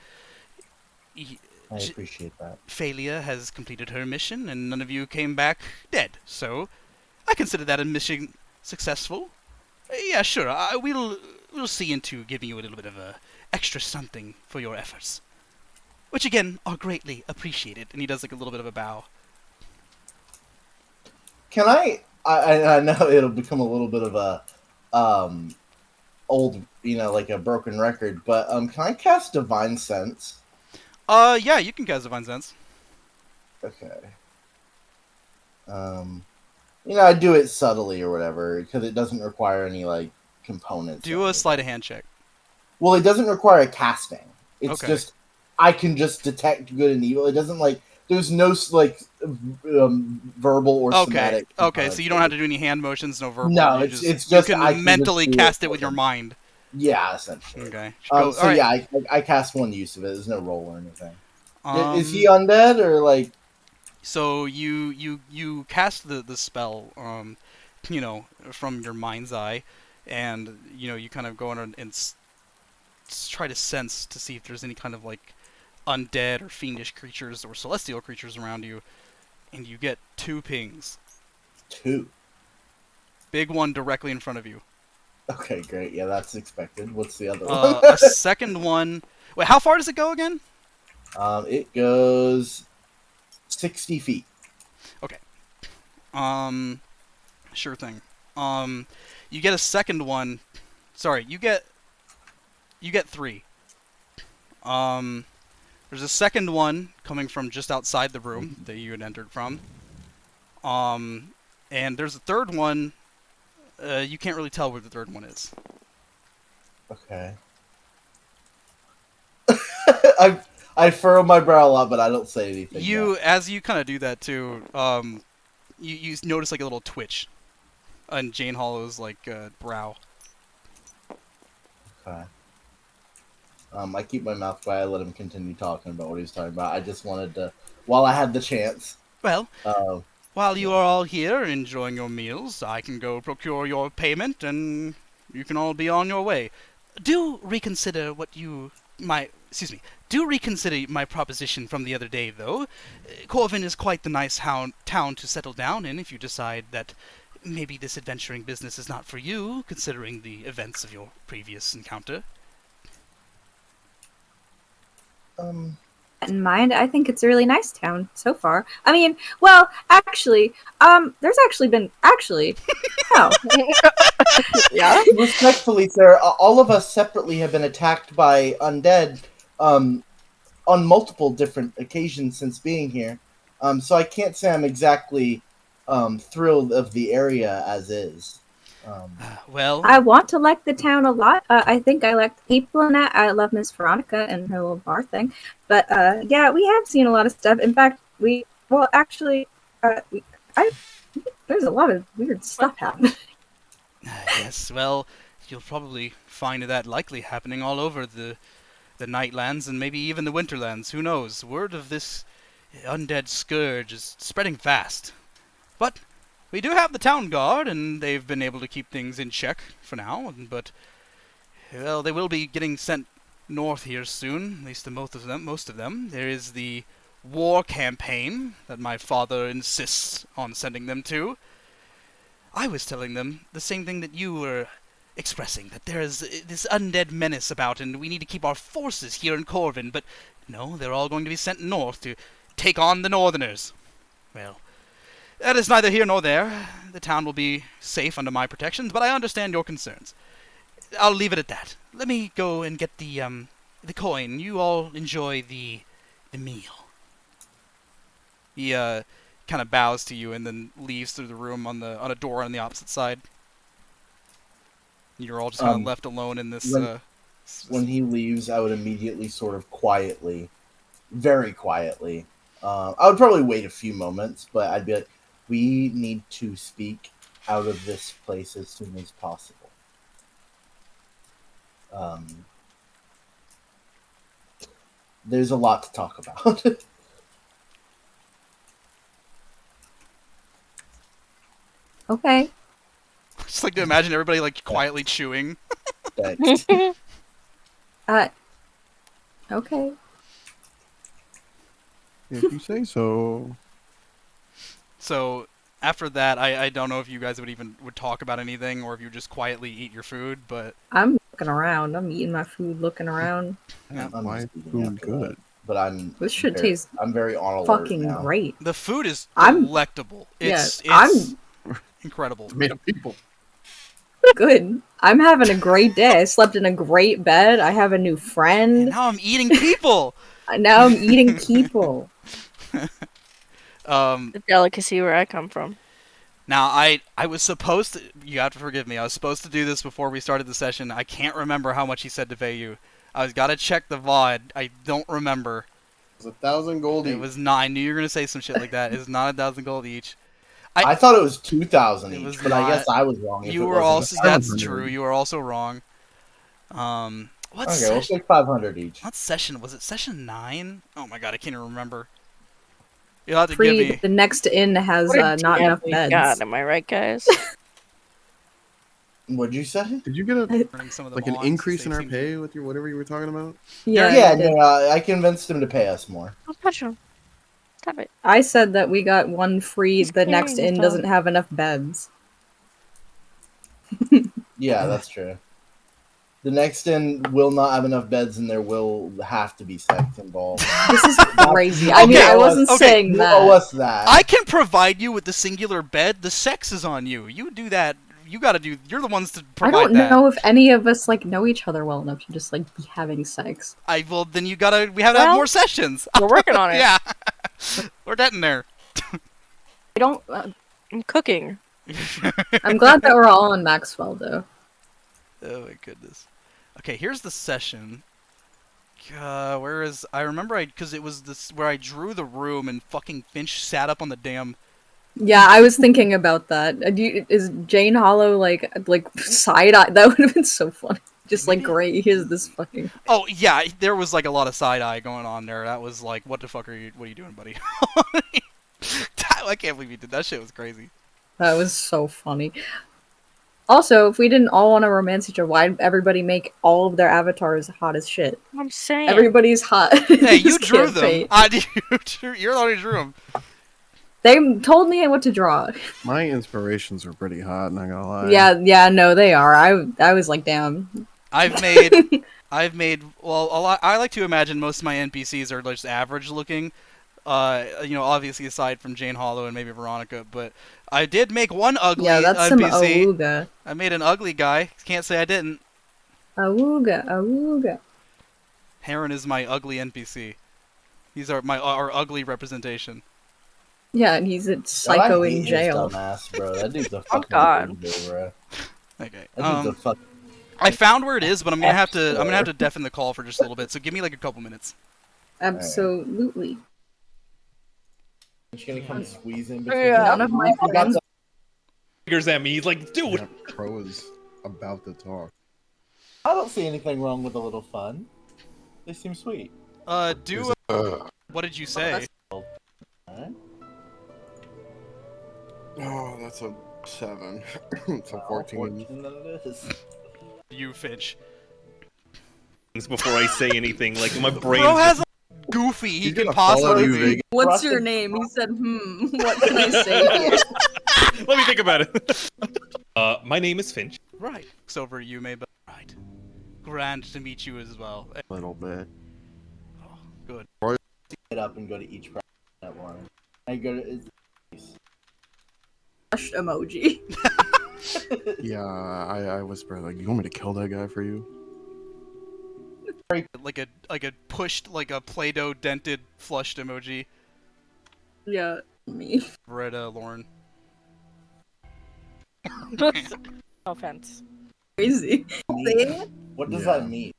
I appreciate that. Failure has completed her mission, and none of you came back dead. So, I consider that a mission successful. Yeah, sure. We'll see into giving you a little bit of a extra something for your efforts, which again are greatly appreciated. And he does like a little bit of a bow. Can I know it'll become a little bit of a old, like a broken record, but can I cast Divine Sense? Yeah, you can cast Divine Sense. Okay. I do it subtly or whatever because it doesn't require any like components. Do a sleight of hand check. Well, it doesn't require a casting. It's Okay. just I can just detect good and evil. It doesn't like there's no like verbal or somatic. Okay, so you don't have to do any hand motions, no verbal. No, you it's just just you I can can mentally just do cast it it with for your them. mind. Yeah, essentially. Okay. So All right. yeah, I cast one use of it. There's no roll or anything. Is he Um, undead or like? So you cast the spell, from your mind's eye, and you kind of go in and try to sense to see if there's any kind of like undead or fiendish creatures or celestial creatures around you, and you get 2 pings. 2. Big one directly in front of you. Okay, great. Yeah, that's expected. What's the other A second one. Wait, how far does it go again? one? It goes 60 feet. Sure thing. You get a second one. Sorry, you get 3. There's a second one coming from just outside the room that you had entered from. And there's a third one. You can't really tell where the third one is. Okay. I furrow my brow a lot, but I don't say anything. As you kind of do that too, you notice like a little twitch on Jane Hollow's like brow. Okay. I keep my mouth quiet. I let him continue talking about what he was talking about. I just wanted to, while I had the chance. Well, while you are all here enjoying your meals, I can go procure your payment, and you can all be on your way. Do reconsider Do reconsider my proposition from the other day, though. Corvin is quite the nice town to settle down in if you decide that maybe this adventuring business is not for you, considering the events of your previous encounter. In mind, I think it's a really nice town so far. I mean, well, actually, there's actually been no. Yeah. Respectfully, sir, all of us separately have been attacked by undead on multiple different occasions since being here. So I can't say I'm exactly thrilled of the area as is. Well, I want to like the town a lot. I think I like the people in it. I love Miss Veronica and her little bar thing. But yeah, we have seen a lot of stuff. In fact, there's a lot of weird stuff happening. yes, well, you'll probably find that likely happening all over the Nightlands and maybe even the Winterlands. Who knows? Word of this undead scourge is spreading fast. But we do have the town guard, and they've been able to keep things in check for now. But well, they will be getting sent north here soon. At least most of them. Most of them. There is the war campaign that my father insists on sending them to. I was telling them the same thing that you were expressing, that there is this undead menace about, and we need to keep our forces here in Corvin. But no, they're all going to be sent north to take on the Northerners. Well, that is neither here nor there. The town will be safe under my protections, but I understand your concerns. I'll leave it at that. Let me go and get the coin. You all enjoy the meal. He kind of bows to you and then leaves through the room on a door on the opposite side. You're all just kind of left alone in this. When he leaves, I would immediately sort of quietly, very quietly. I would probably wait a few moments, but I'd be like, we need to speak out of this place as soon as possible. There's a lot to talk about. Okay. Just like to imagine everybody like quietly chewing. Thanks. Okay. If you say so. So after that, I don't know if you guys would talk about anything or if you just quietly eat your food, but I'm looking around. I'm eating my food, looking around. I'm Why just eating food after good? that. But I'm This shit very- tastes I'm very on alert fucking now. great. the food is I'm- delectable. It's I'm incredible. It's made of people. good. I'm having a great day. I slept in a great bed. I have a new And friend. now I'm eating people. Now I'm eating people. The delicacy where I come from. Now I was supposed to. You have to forgive me. I was supposed to do this before we started the session. I can't remember how much he said to pay you. I was gotta check the VOD. I don't remember. It's 1,000 gold It each. was not. I knew you were gonna say some shit like that. It's not 1,000 gold each. I thought it was 2,000 It was each, but I guess not. I was wrong. If You it were wasn't also. That's 700. true. You were also wrong. What Okay, we'll session? take 500 each. What session was it? Session 9? Oh my god, I can't even remember. You'll have to give Free. me. The next inn has What a not DM enough we beds. got, am I right, guys? What'd you say? Did you get a Learning some of the like an mods, increase in they our seem to- pay with your whatever you were talking about? Yeah, Yeah, I did. no, I convinced him to pay us more. Don't touch him. Stop it. I said that we got one free. He's The next carrying inn us doesn't all. have enough beds. Yeah, that's true. The next inn will not have enough beds, and there will have to be sex involved. This is crazy. I mean, Okay, I wasn't okay, saying You that. owe us that. I can provide you with the singular bed. The sex is on you. You do that. You gotta do. You're the ones to I provide don't that. know if any of us like know each other well enough to just like be having sex. Well, then you gotta. We have to have Well, more sessions. We're working on it. Yeah, we're getting there. I don't. I'm cooking. I'm glad that we're all on Maxwell though. Oh my goodness. Okay, here's the session. Where is? I remember because it was this where I drew the room and fucking Finch sat up on the damn. Yeah, I was thinking about that. Is Jane Hollow like side eye? That would have been so funny. Just like great. Here's this fucking. Oh yeah, there was like a lot of side eye going on there. That was like, what the fuck are you? What are you doing, buddy? I can't believe you did that. Shit was crazy. That was so funny. Also, if we didn't all want to romance each other, why'd everybody make all of their avatars hot as shit? I'm saying. Everybody's hot. Hey, you Just drew can't them. paint. You're the one who drew them. They told me what to draw. My inspirations are pretty hot, not gonna lie. Yeah, no, they are. I was like, damn. I've made well a lot. I like to imagine most of my NPCs are just average looking. Obviously aside from Jane Hollow and maybe Veronica, but I did make one ugly Yeah, that's some NPC. awooga. I made an ugly guy. Can't say I didn't. Awooga. Heron is my ugly NPC. These are our ugly representation. Yeah, and he's a God, I psycho hate in this jail. Dumbass, bro. That dude's a fucking God. weirdo, bro. Okay. That dude's a fucking. I found where it is, but I'm gonna have to deafen the call for just a little bit. So give me like a couple minutes. Absolutely. She's gonna come squeeze in between. Yeah. None of my friends. Fingers at me. He's like, dude. Yeah, Crow is about to talk. I don't see anything wrong with a little fun. They seem sweet. What did you say? Oh, that's a 7. It's a Well, 14. 14 that it is. You, Finch. Before I say anything, like my brain. Bro has a goofy he He's can gonna follow possibly you, be. Vegas. What's your Rusted- name? He said, what can I say here? Let me think about it. My name is Finch. Right. It's over you, Mabel. Right. Grand to meet you as well. A little bit. Oh, good. Get up and go to each practice at one. I go to. Flushed emoji. Yeah, I whisper like, you want me to kill that guy for you? Like a pushed, like a Play-Doh dented flushed emoji. Yeah, me. Red, Lauren. No offense. Crazy. See? What does Yeah. that mean?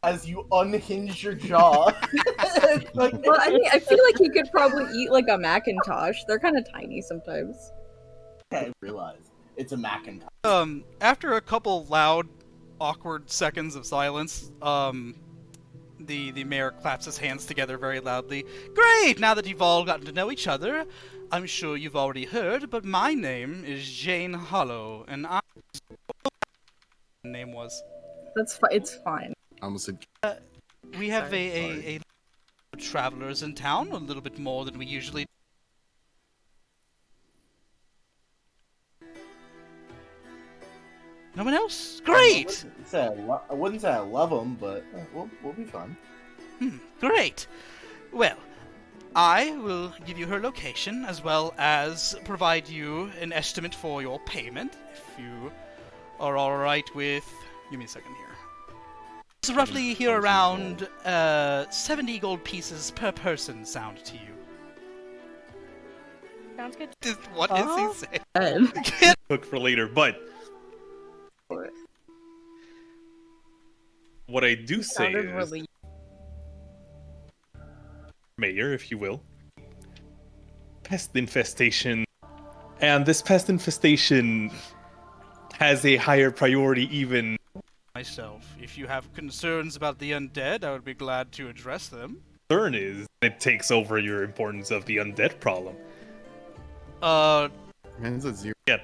As you unhinge your jaw. Like, Well, I mean, I feel like he could probably eat like a Macintosh. They're kind of tiny sometimes. I realize it's a Macintosh. After a couple loud, awkward seconds of silence, the mayor claps his hands together very loudly. Great! Now that you've all gotten to know each other, I'm sure you've already heard, but my name is Jane Hollow, and I... name was. That's it's fine. I almost said, We have Sorry. a travelers in town, a little bit more than we usually. No one else? Great! I wouldn't say I love them, but we'll be fine. Great. Well, I will give you her location as well as provide you an estimate for your payment if you are all right with. Give me a second here. It's roughly here around 70 gold pieces per person. Sound to you? Sounds good. What is he saying? Ed. Cook for later, but what I do say Sounded is, really. Mayor, if you will, pest infestation, and this pest infestation has a higher priority even. Myself. If you have concerns about the undead, I would be glad to address them. Concern is it takes over your importance of the undead problem. man, it's a 0. Yeah,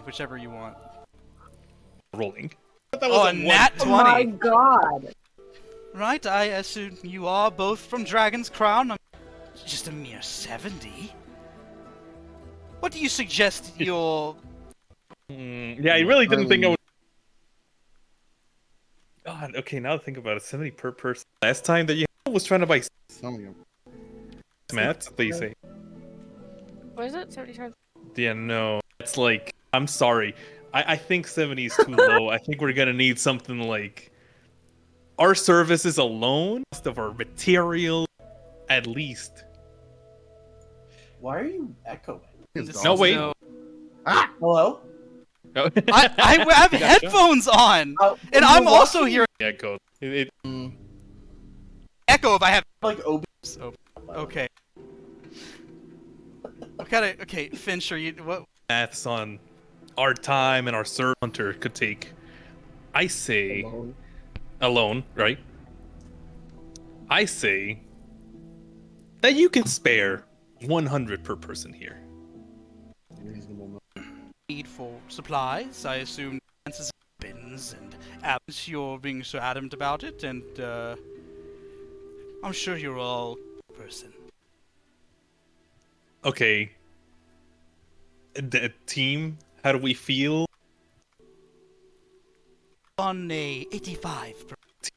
Whichever you want. rolling. Oh, a nat Oh my 20. god. Right, I assume you are both from Dragon's Crown. I'm just a mere 70. What do you suggest your... Yeah, I really didn't think I would. God, okay, now to think about it, 70 per person. Last time that you was trying to buy Some of you. mats, they say. What is it? 70 times. Yeah, no, it's like, I'm sorry. I think 70 is too low. I think we're gonna need something like our services alone, most of our material, at least. Why are you echoing? It's No, awesome. wait. So- Hello? I have headphones on! And I'm You're also watching, hearing Yeah, go. It, echo if I have... like OB. Okay. Okay, Finch, are you... What? maths on our time and our serve hunter could take. I say alone, right? I say that you can spare 100 per person here. Reasonable. Need for supplies. I assume chances of bins and apples. You're being so adamant about it, and I'm sure you're all person. Okay. The team, how do we feel? On a 85. Let's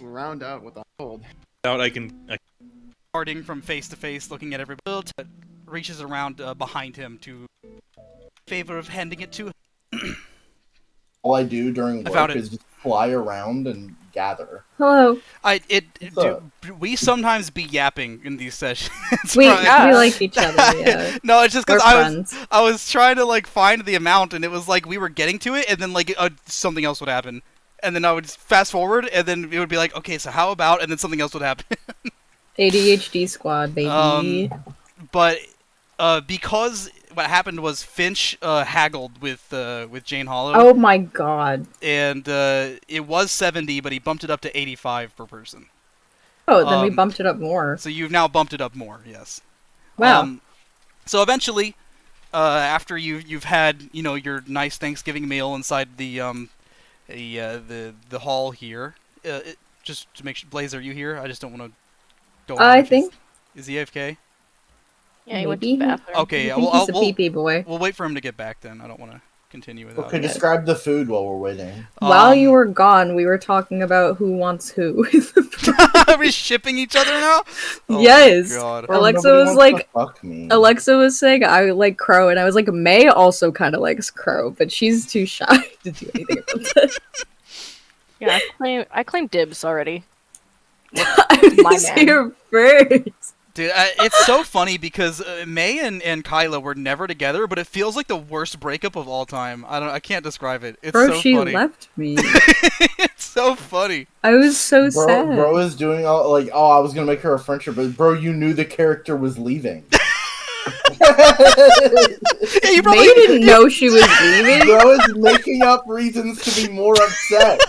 round out with the hold. Out, I can. Darting from face to face, looking at everybody. Reaches around behind him to favor of handing it to him. All I do during I found work it. is just fly around and gather. Hello. We sometimes be yapping in these sessions. We right? we like each other. Yeah. No, it's just We're because friends. I was trying to like find the amount, and it was like we were getting to it, and then like something else would happen, and then I would fast forward, and then it would be like, okay, so how about, and then something else would happen. ADHD squad, baby. But because what happened was Finch haggled with Jane Hollow, Oh my god. and it was 70, but he bumped it up to 85 per person. Oh, then we Um, bumped it up more. So you've now bumped it up more, yes. Wow. So eventually, after you've had your nice Thanksgiving meal inside the hall here, just to make sure, Blaze, are you here? I just don't want to go on. I If he's- think Is he AFK? Yeah, he went to the maybe. bathroom. Okay, I yeah, think well, he's a pee-pee boy. we'll wait for him to get back then. I don't want to continue without Okay, him. describe the food while we're waiting. While you were gone, we were talking about who wants who. Are we shipping each other now? Oh Yes. my god. Bro, Alexa nobody was wants to like- fuck me. Alexa was saying I like Crow, and I was like, May also kind of likes Crow, but she's too shy to do anything about that. Yeah, I claim dibs already. I My was man. here first. Dude, it's so funny because May and Kyla were never together, but it feels like the worst breakup of all time. I can't describe it. It's Bro, so she funny. left me. It's so funny. I was so sad. Bro is doing all like, oh, I was gonna make her a friendship, but bro, you knew the character was leaving. Yeah, you May probably didn't know she was leaving. Bro is making up reasons to be more upset.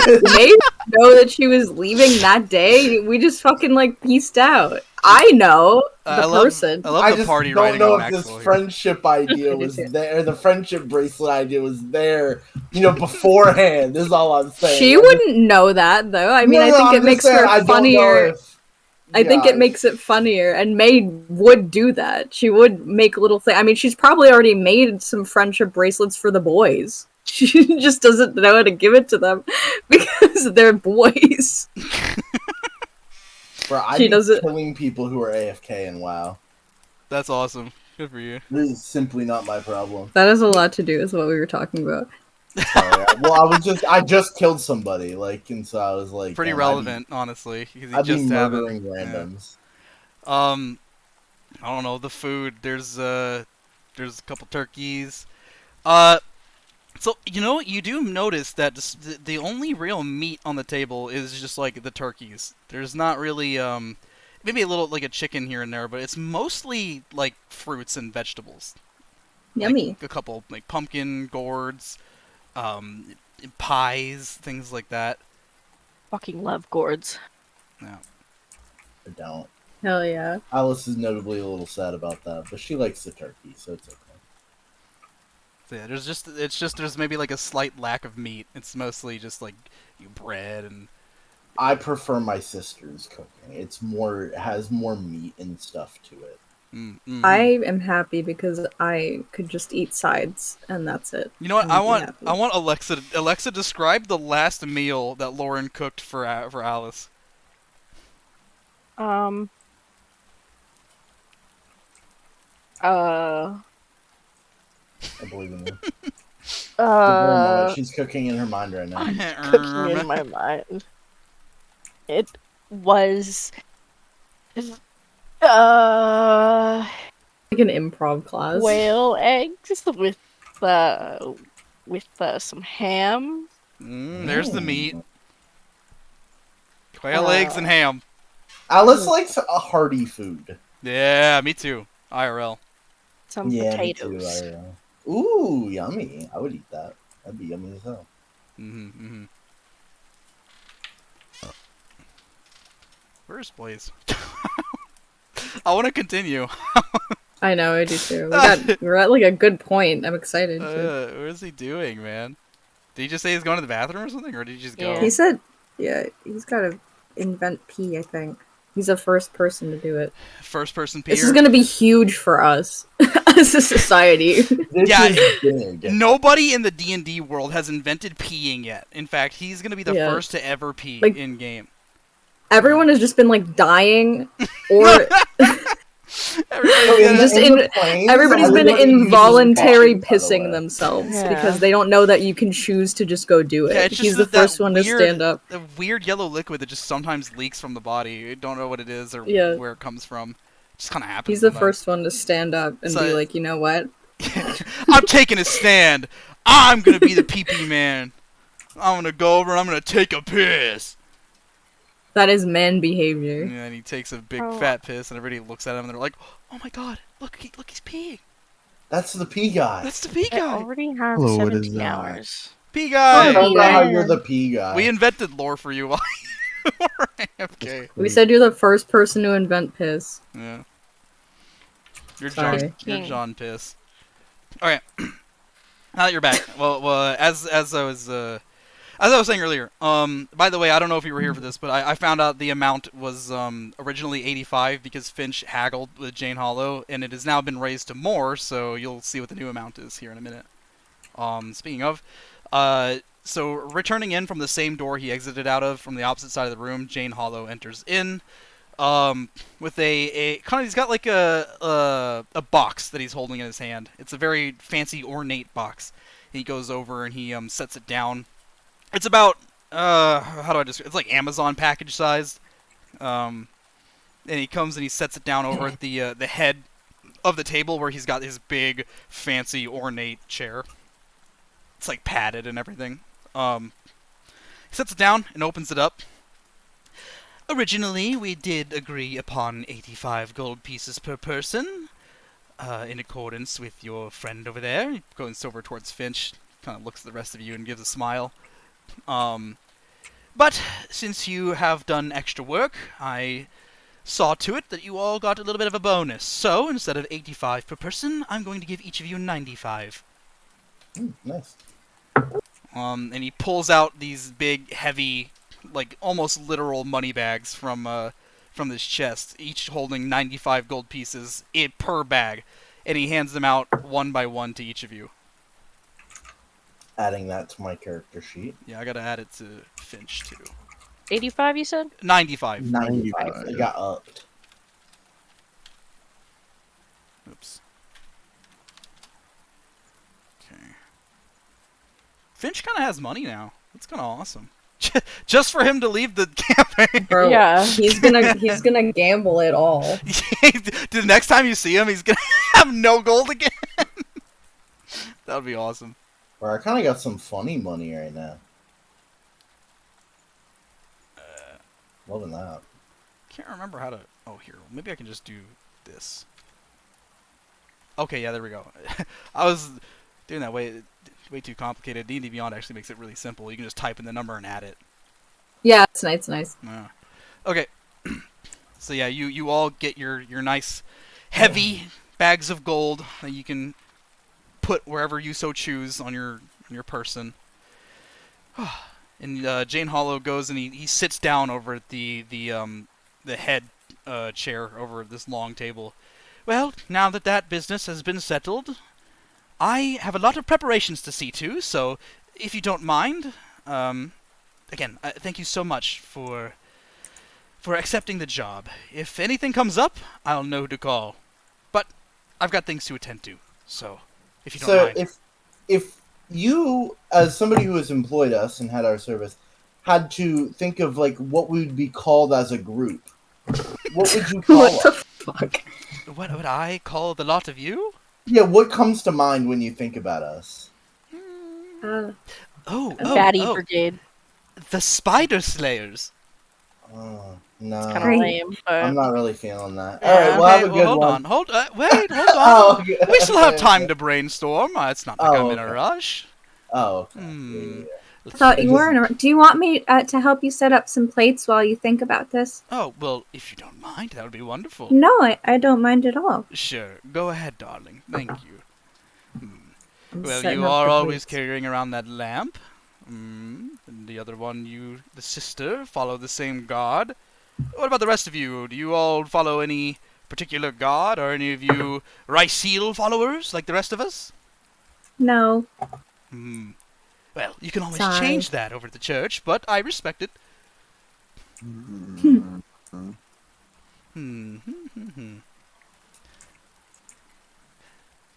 May didn't know that she was leaving that day. We just fucking like pieced out. I know the I love person. I love I the just party don't writing know on if this Maxwell here. friendship idea was there, the friendship bracelet idea was there, beforehand. This is all I'm saying. She wouldn't know that though. I mean, I think it makes her funnier. I think it makes it funnier, and May would do that. She would make little things. I mean, she's probably already made some friendship bracelets for the boys. She just doesn't know how to give it to them because they're boys. Bro, I'd She be doesn't- killing people who are AFK and WoW. That's awesome. Good for you. This is simply not my problem. That has a lot to do with what we were talking about. Sorry. Well, I just killed somebody, and so I was like, Pretty damn, relevant, honestly. Because I'd be just murdering happened. randoms. Yeah. I don't know, the food. There's a couple turkeys. So you do notice that the only real meat on the table is just like the turkeys. There's not really maybe a little like a chicken here and there, but it's mostly like fruits and vegetables. Yummy. Like a couple like pumpkin gourds, pies, things like that. Fucking love gourds. Yeah. I don't. Hell yeah. Alice is notably a little sad about that, but she likes the turkey, so it's okay. So yeah, there's maybe like a slight lack of meat. It's mostly just like bread and. I prefer my sister's cooking. It has more meat and stuff to it. Mm-hmm. I am happy because I could just eat sides and that's it. You know what? And I be want happy. Alexa describe the last meal that Lauren cooked for Alice. I believe in her. Give her a moment. She's cooking in her mind right now. Cooking in my mind. It was Like an improv class. whale eggs with some ham. There's the meat. Quail eggs and ham. Alice likes a hearty food. Yeah, me too. IRL. Some Me potatoes. too, ooh, yummy. I would eat that. That'd be yummy as hell. Mm-hmm. Where's Blaze? I want to continue. I know, I do too. We're at like a good point. I'm excited. What is he doing, man? Did he just say he's going to the bathroom or something, or did he just go? Yeah. He said, yeah, he's got to invent pee, I think. He's the first person to do it. First person peer. This is going to be huge for us as a society. This Yeah, is big. Nobody in the D&D world has invented peeing yet. In fact, he's going to be the Yeah. first to ever pee Like- in game. Everyone has just been like dying or Everybody's just gonna- everybody's been everybody uses involuntary coffee, by the pissing way. themselves Yeah. because they don't know that you can choose to just go do it. Yeah, it's He's just the that first one to weird- stand up. The weird yellow liquid that just sometimes leaks from the body. You don't know what it is or Yeah. where it comes from. It just kind of happens. He's the sometimes. first one to stand up and So- be like, you know what? I'm taking a stand. I'm gonna be the pee-pee man. I'm gonna go over and I'm gonna take a piss. That is man behavior. And then he takes a big Oh. fat piss, and everybody looks at him and they're like, "Oh my god, look, he's peeing. That's the pee guy. That's the pee I guy. already have Hello, what is 17 that? hours. Pee I guy." don't know how Yeah. you're the pee guy. We invented lore for you while you were Okay. We said you're the first person to invent piss. Yeah. You're Sorry. John. You're King. John Piss. Okay. Now that you're back, well, as I was saying earlier, by the way, I don't know if you were here for this, but I found out the amount was originally 85 because Finch haggled with Jane Hollow, and it has now been raised to more. So you'll see what the new amount is here in a minute. Speaking of, so returning in from the same door he exited out of from the opposite side of the room, Jane Hollow enters in. With a kind of, he's got like a box that he's holding in his hand. It's a very fancy, ornate box. He goes over and he sets it down. It's about how do I describe? It's like Amazon package sized. And he comes and he sets it down over at the head of the table where he's got his big, fancy, ornate chair. It's like padded and everything. He sets it down and opens it up. Originally, we did agree upon 85 gold pieces per person, in accordance with your friend over there. He goes over towards Finch, kind of looks at the rest of you and gives a smile. But since you have done extra work, I saw to it that you all got a little bit of a bonus. So, instead of 85 per person, I'm going to give each of you 95. Nice. And he pulls out these big, heavy, like almost literal money bags from this chest, each holding 95 gold pieces per bag, and he hands them out one by one to each of you. Adding that to my character sheet. Yeah, I gotta add it to Finch too. 85, you said? 95. 95. It got upped. Oops. Okay. Finch kind of has money now. That's kind of awesome. Just for him to leave the campaign. Bro, Yeah. he's gonna gamble it all. The next time you see him, he's gonna have no gold again. That would be awesome. Or I kind of got some funny money right now. Loving that. Can't remember how to... Oh, here. Maybe I can just do this. Okay, yeah, there we go. I was doing that way too complicated. D&D Beyond actually makes it really simple. You can just type in the number and add it. Yeah, it's nice. It's nice. Yeah. Okay. So yeah, you all get your nice heavy bags of gold that you can put wherever you so choose on your person. And Jane Hollow goes and he sits down over at the head chair over this long table. Well, now that business has been settled, I have a lot of preparations to see to, so if you don't mind, again, thank you so much for accepting the job. If anything comes up, I'll know who to call. But I've got things to attend to, so if you don't mind. So if you, as somebody who has employed us and had our service, had to think of like what we would be called as a group, what would you call What the us? fuck? What would I call the lot of you? Yeah, what comes to mind when you think about us? Batty Brigade. The Spider Slayers. Oh, It's no. kind of Great. lame, but I'm not really feeling that. Yeah, All right, we'll Okay, have a good hold one. on. Wait, hold on. Oh, okay. We still have Okay, time okay. to brainstorm. It's not like I'm in a okay. rush. Oh, okay. Hmm. I thought you just- weren't. Do you want me to help you set up some plates while you think about this? Oh, well, if you don't mind, that would be wonderful. No, I don't mind at all. Sure. Go ahead, darling. Thank you. I'm Well, setting you up are the always plates. carrying around that lamp. And the other one, the sister, follow the same god. What about the rest of you? Do you all follow any particular god? Are any of you Ryseal followers, like the rest of us? No. Well, you can always Sorry. change that over at the church, but I respect it.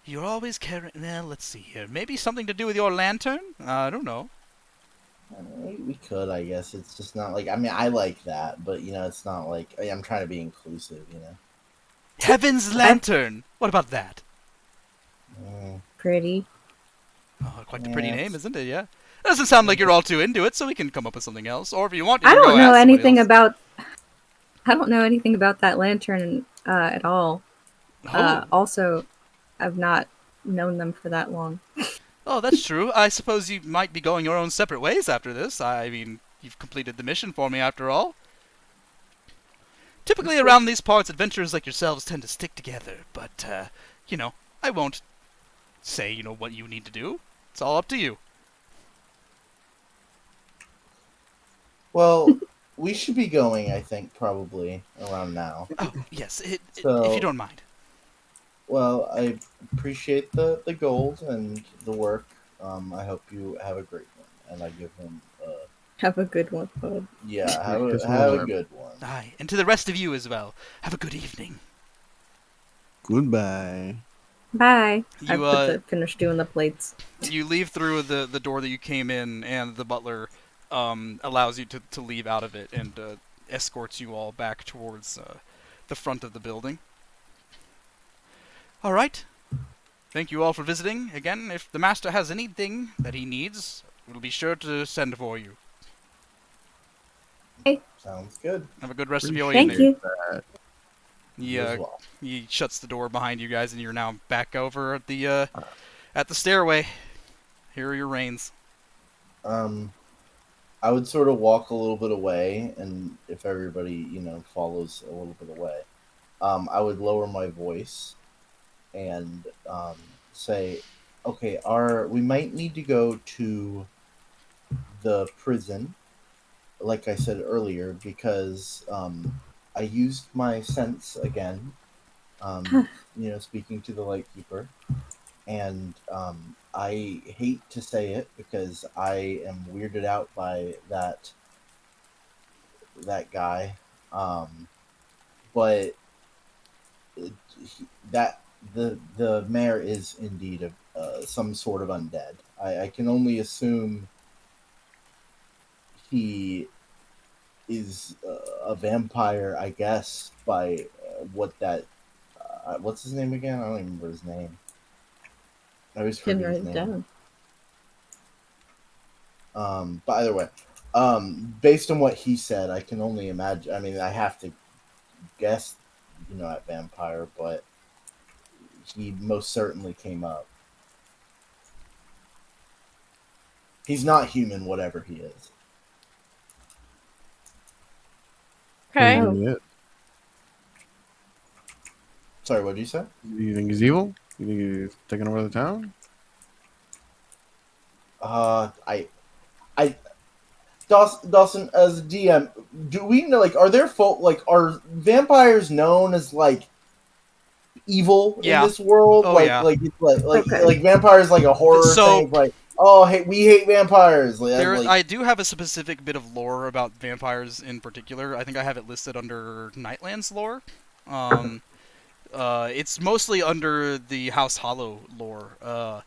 You're always carrying... Well, let's see here. Maybe something to do with your lantern? I don't know. We could, I guess. It's just not like. I mean, I like that, but you know, it's not like I'm trying to be inclusive. You know. Heaven's Lantern! What about that? Pretty. Oh, quite the pretty Yeah, name, it's- isn't it? Yeah. It doesn't sound like you're all too into it, so we can come up with something else. Or if you want, you I can don't go know ask somebody anything else. about. I don't know anything about that lantern at all. Oh. Also, I've not known them for that long. Oh, that's true. I suppose you might be going your own separate ways after this. I mean, you've completed the mission for me after all. Typically around these parts, adventurers like yourselves tend to stick together, but, I won't say, what you need to do. It's all up to you. Well, we should be going, I think, probably around now. Oh, yes, if you So, don't mind. well, I appreciate the gold and the work. I hope you have a great one. And I give him, Have a good one, bud. yeah, Kiss him on have the a lip. good one. Aye, and to the rest of you as well. Have a good evening. Goodbye. Bye. I You, finish doing the plates. you leave through the door that you came in, and the butler allows you to leave out of it and escorts you all back towards the front of the building. All right. Thank you all for visiting. Again, if the master has anything that he needs, we'll be sure to send for you. Sounds good. Have a good rest of your Thank evening. you. You as well. He shuts the door behind you guys, and you're now back over at the stairway. Here are your reins. I would sort of walk a little bit away, and if everybody, follows a little bit away, I would lower my voice and say, okay, we might need to go to the prison, like I said earlier, because I used my sense again, speaking to the Lightkeeper, and I hate to say it because I am weirded out by that guy, but that the mayor is indeed some sort of undead. I can only assume he is a vampire, I guess, by what that. What's his name again? I don't even remember his name. I always Can forget write his it name. down. But either way, based on what he said, I can only imagine. I mean, I have to guess, at vampire, but he most certainly came up. He's not human, whatever he is. Okay. What do you think Sorry, what did you say? you think he's evil? You think he's taking over the town? I Dawson, as a DM, do we know, are there are vampires known as, evil in Yeah. this world? Oh, yeah. Okay. Vampires, like a horror So- thing, like, oh, hey, we hate vampires. I do have a specific bit of lore about vampires in particular. I think I have it listed under Nightlands lore. It's mostly under the House Hollow lore.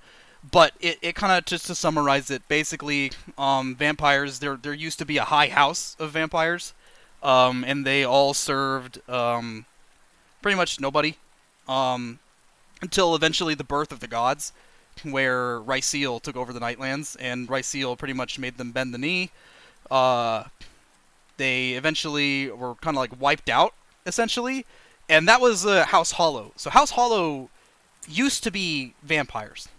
But it kind of, just to summarize it, basically, vampires, there used to be a high house of vampires, and they all served pretty much nobody, until eventually the birth of the gods, where Ryseal took over the Nightlands, and Ryseal pretty much made them bend the knee. They eventually were kind of wiped out, essentially, and that was House Hollow. So House Hollow used to be vampires.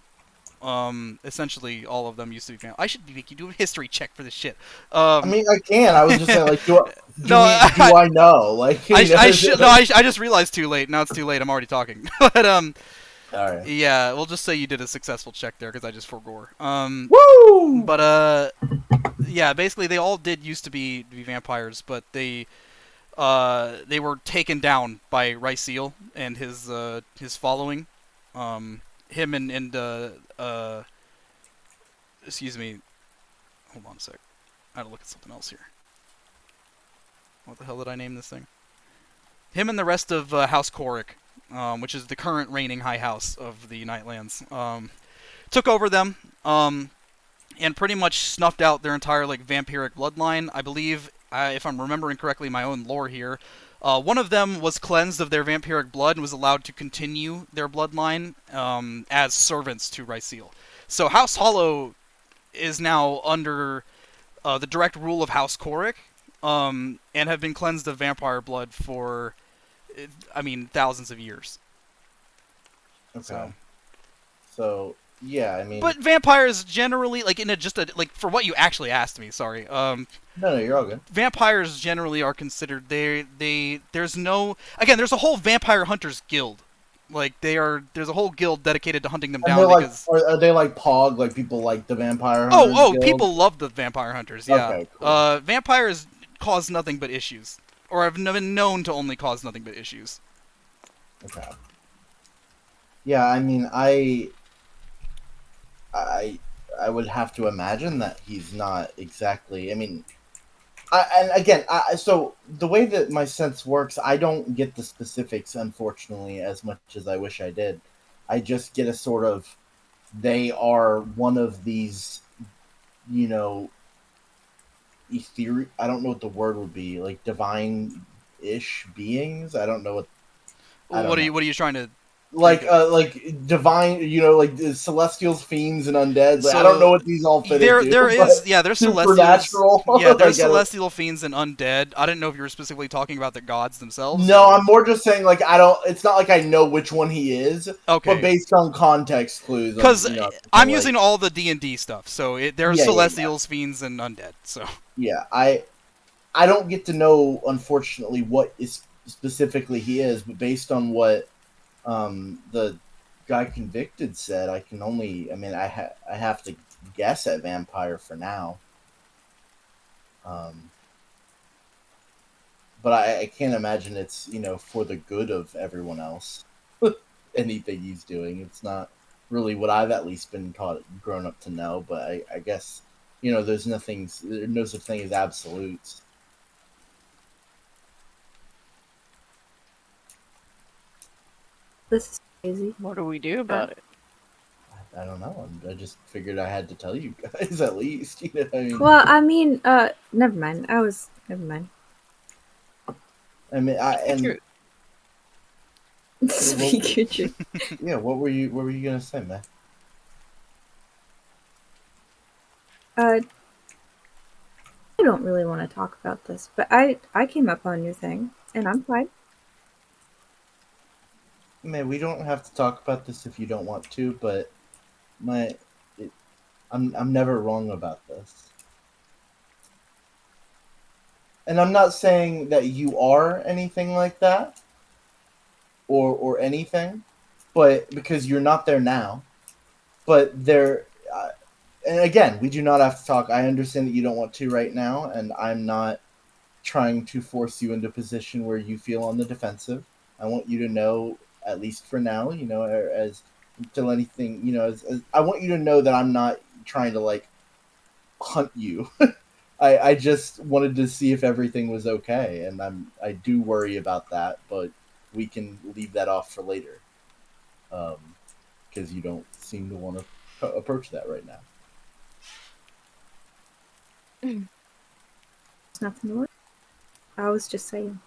Essentially, all of them used to be vampires. I should make you do a history check for this shit. I mean, I can. I was just saying, do No, I know? I just realized too late. Now it's too late. I'm already talking. But all right. yeah, we'll just say you did a successful check there because I just forgore. Woo! But yeah, basically they all did used to be vampires, but they were taken down by Ryseal and his following. Him and excuse me. Hold on a sec. I had to look at something else here. What the hell did I name this thing? Him and the rest of House Korik, which is the current reigning high house of the Nightlands, took over them, and pretty much snuffed out their entire vampiric bloodline. I believe, if I'm remembering correctly, my own lore here. One of them was cleansed of their vampiric blood and was allowed to continue their bloodline as servants to Ryseal. So House Hollow is now under the direct rule of House Korik, and have been cleansed of vampire blood for, thousands of years. Okay. So Yeah, I mean, But vampires generally, like in a just a like for what you actually asked me, sorry. no, you're all good. Vampires generally are considered there's no again there's a whole vampire hunters guild, like there's a whole guild dedicated to hunting them And they're down like, because are they like Pog, like people like the Vampire oh Hunters oh Guild? people love the vampire hunters, yeah. Okay, cool. Vampires cause nothing but issues, or have been known to only cause nothing but issues. Okay. Yeah, I mean, I, I would have to imagine that he's not exactly. I mean, and again, so the way that my sense works, I don't get the specifics, unfortunately, as much as I wish I did. I just get a sort of, they are one of these, you know, ethereal. I don't know what the word would be, like divine-ish beings. I don't know what. I don't know. What are you trying to think Like of? like divine, like the celestials, fiends, and undeads. Like, I don't know So what these all fit there into, there but is yeah there's celestials, supernatural. yeah there's Like, I don't. celestial fiends and undead. I didn't know if you were specifically talking about the gods themselves No, or I'm more just saying, like, I don't. It's not like I know which one he is, but okay. based on context clues, Because I'm like, using all the D&D stuff, so there's yeah. celestials, fiends, and undead. So Yeah, I don't get to know, unfortunately, what is specifically he is, but based on what the guy convicted said, I can only. I mean, I have to guess at vampire for now. Um, but I can't imagine it's for the good of everyone else. Anything he's doing, it's not really what I've at least been taught, grown up to know. But I guess there's no such thing as absolutes. This is crazy. What do we do about it? I don't know. I just figured I had to tell you guys at least. You know what I mean? Well, I mean, never mind. Never mind. I mean, and Speak your truth. yeah. What were you gonna say, man? I don't really want to talk about this, but I came up on your thing, and I'm fine. Man, we don't have to talk about this if you don't want to, but my, it, I'm never wrong about this. And I'm not saying that you are anything like that, or anything, but because you're not there now. But there, and again, we do not have to talk. I understand that you don't want to right now, and I'm not trying to force you into a position where you feel on the defensive. I want you to know, at least for now, as until anything, as I want you to know that I'm not trying to like hunt you. I just wanted to see if everything was okay, and I do worry about that, but we can leave that off for later, because you don't seem to want to approach that right now. There's nothing to worry. I was just saying.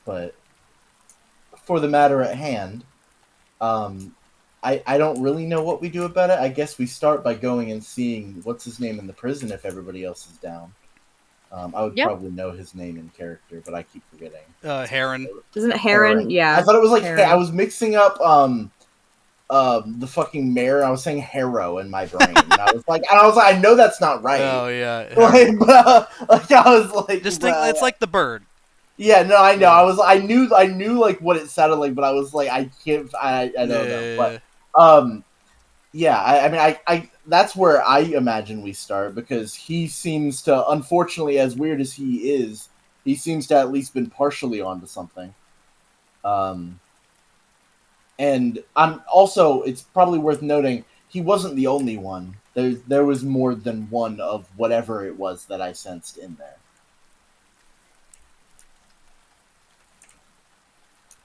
But for the matter at hand, I don't really know what we do about it. I guess we start by going and seeing what's his name in the prison if everybody else is down. I would Yep. probably know his name in character, but I keep forgetting. Heron. Isn't it Heron? Yeah. I thought it was like Heron. I was mixing up the fucking mayor. I was saying Harrow in my brain, and I was like, I know that's not right. Oh yeah. Like, like I was like, Just think it's like the bird. yeah, no, I know. Yeah. I knew like what it sounded like, but I was like, I can't, I don't know. But yeah, I mean, I that's where I imagine we start, because he seems to, unfortunately, as weird as he seems to at least been partially onto something. And I'm also, it's probably worth noting, he wasn't the only one. There was more than one of whatever it was that I sensed in there.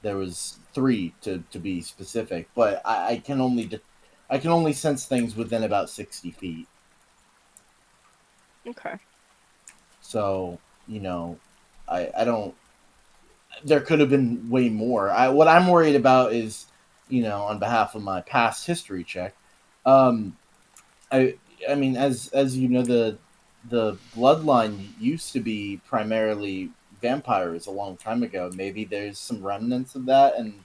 There was 3 to be specific, but I can only sense things within about 60 feet. Okay. So, I don't. There could have been way more. What I'm worried about is, on behalf of my past history check, I mean, as you know, the bloodline used to be primarily vampires a long time ago. Maybe there's some remnants of that, and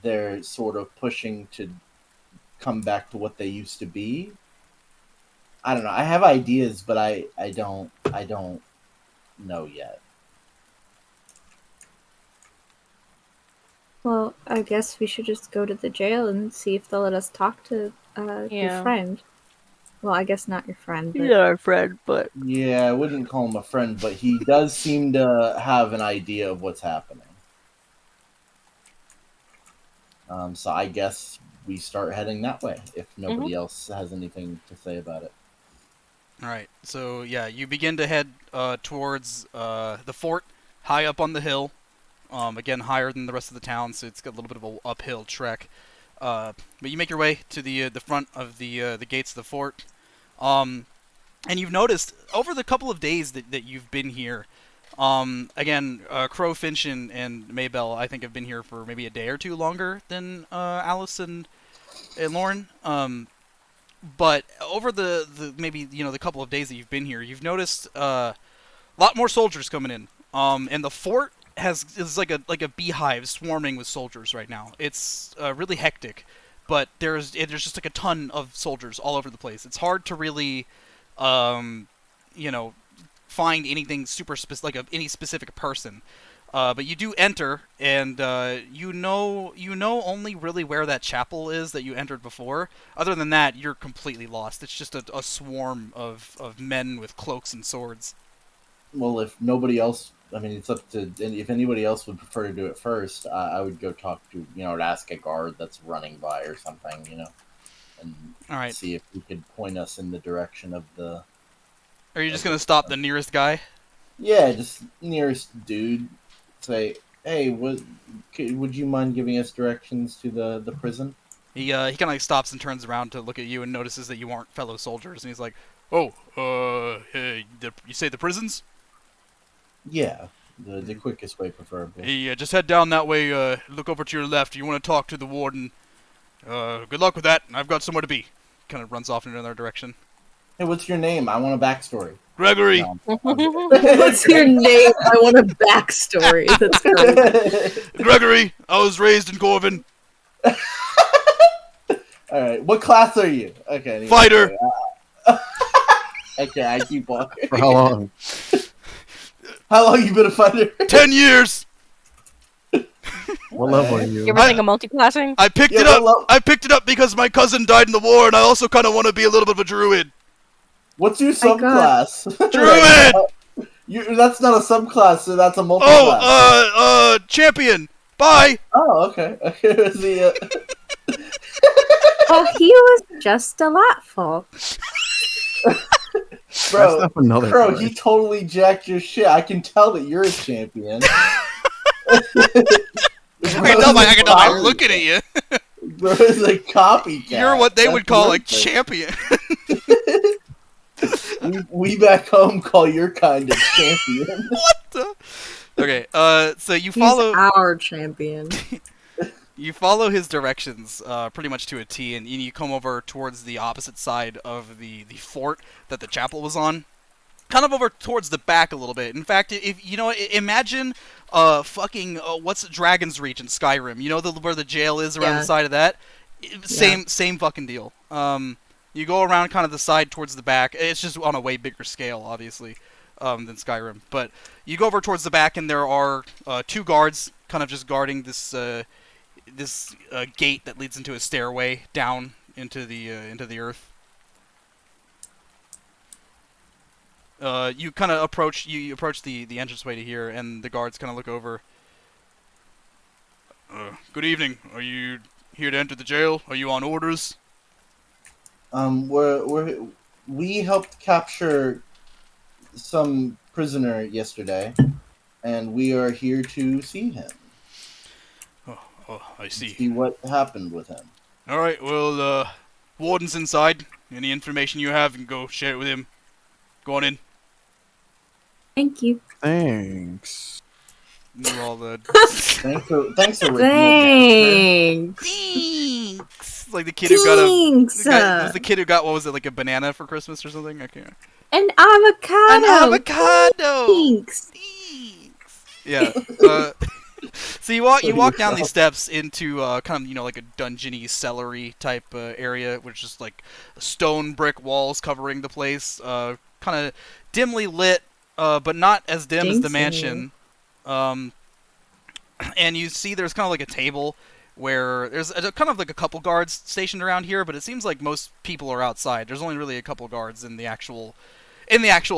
they're sort of pushing to come back to what they used to be. I don't know. I have ideas, but I don't know yet. Well, I guess we should just go to the jail and see if they'll let us talk to your Yeah. friend. Well, I guess not your friend, but our friend, but Yeah, I wouldn't call him a friend, but he does seem to have an idea of what's happening. So I guess we start heading that way if nobody else has anything to say about it. All right. So yeah, you begin to head towards the fort, high up on the hill. Again, higher than the rest of the town, so it's got a little bit of an uphill trek. But you make your way to the front of the gates of the fort. And you've noticed over the couple of days that you've been here, again, Crow, Finch, and Maybell, I think, have been here for maybe a day or two longer than Alice and Lauren. But over the maybe the couple of days that you've been here, you've noticed a lot more soldiers coming in. And the fort is like a beehive swarming with soldiers right now. It's really hectic, but there's just like a ton of soldiers all over the place. It's hard to really find anything super specific, like any specific person. But you do enter, and you know only really where that chapel is that you entered before. Other than that, you're completely lost. It's just a swarm of men with cloaks and swords. Well, if nobody else, I mean, it's up to, if anybody else would prefer to do it first, I would go talk to, to ask a guard that's running by or something, and All right. see if he could point us in the direction of the... Are you just going to stop the nearest guy? Yeah, just nearest dude. Say, hey, would you mind giving us directions to the prison? He kind of like stops and turns around to look at you and notices that you aren't fellow soldiers, and he's like, "Oh, hey, you say the prisons? Yeah, the quickest way, preferably. Hey, just head down that way. Look over to your left. You want to talk to the warden. Good luck with that. I've got somewhere to be." Kind of runs off in another direction. Hey, what's your name? I want a backstory. Gregory. No, What's your name? I want a backstory. That's great. Gregory. I was raised in Corvin. All right. What class are you? Okay. Anyway, Fighter. Okay, I keep walking. For how long? How long you been a fighter? 10 years. What level are You you? ever think of multiclassing? I picked Yeah, it up. well, I picked it up because my cousin died in the war, and I also kind of want to be a little bit of a druid. What's your My God. subclass? Druid. That's not a subclass, so that's a multi-class. Oh, champion. Bye. Oh, okay. The, oh, he was just delightful. bro, That's another Bro, guy. he totally jacked your shit. I can tell that you're a champion. I can tell by looking at you. Bro, it's a copycat. You're what they That's would call a perfect. champion. we back home call your kind of champion. Okay, so you He's follow our champion. you follow his directions pretty much to a T, and you come over towards the opposite side of the fort that the chapel was on. Kind of over towards the back a little bit. In fact, if imagine what's Dragon's Reach in Skyrim? You know where the jail is around the side of that? Same fucking deal. You go around kind of the side towards the back. It's just on a way bigger scale, obviously, than Skyrim. But you go over towards the back, and there are two guards kind of just guarding this gate that leads into a stairway down into the earth. You kind of approach the entranceway to here, and the guards kind of look over. Good evening. Are you here to enter the jail? Are you on orders? We helped capture some prisoner yesterday, and we are here to see him. Oh, I see. See what happened with him. All right. Well, warden's inside. Any information you have, you can go share it with him. Go on in. Thank you. Thanks. You're all the Thanks for Thanks. Thanks. Like the kid who got Thanks. it was the kid who got, what was it, like a banana for Christmas or something? I can't. An avocado. An avocado. Thanks. Thanks. Yeah. So you walk So down yourself. these steps into kind of like a dungeony celery type area, which is like stone brick walls covering the place, kind of dimly lit, but not as dim as the Stinks in here. mansion. Um, and you see there's kind of like a table where there's kind of like a couple guards stationed around here, but it seems like most people are outside. There's only really a couple guards in the actual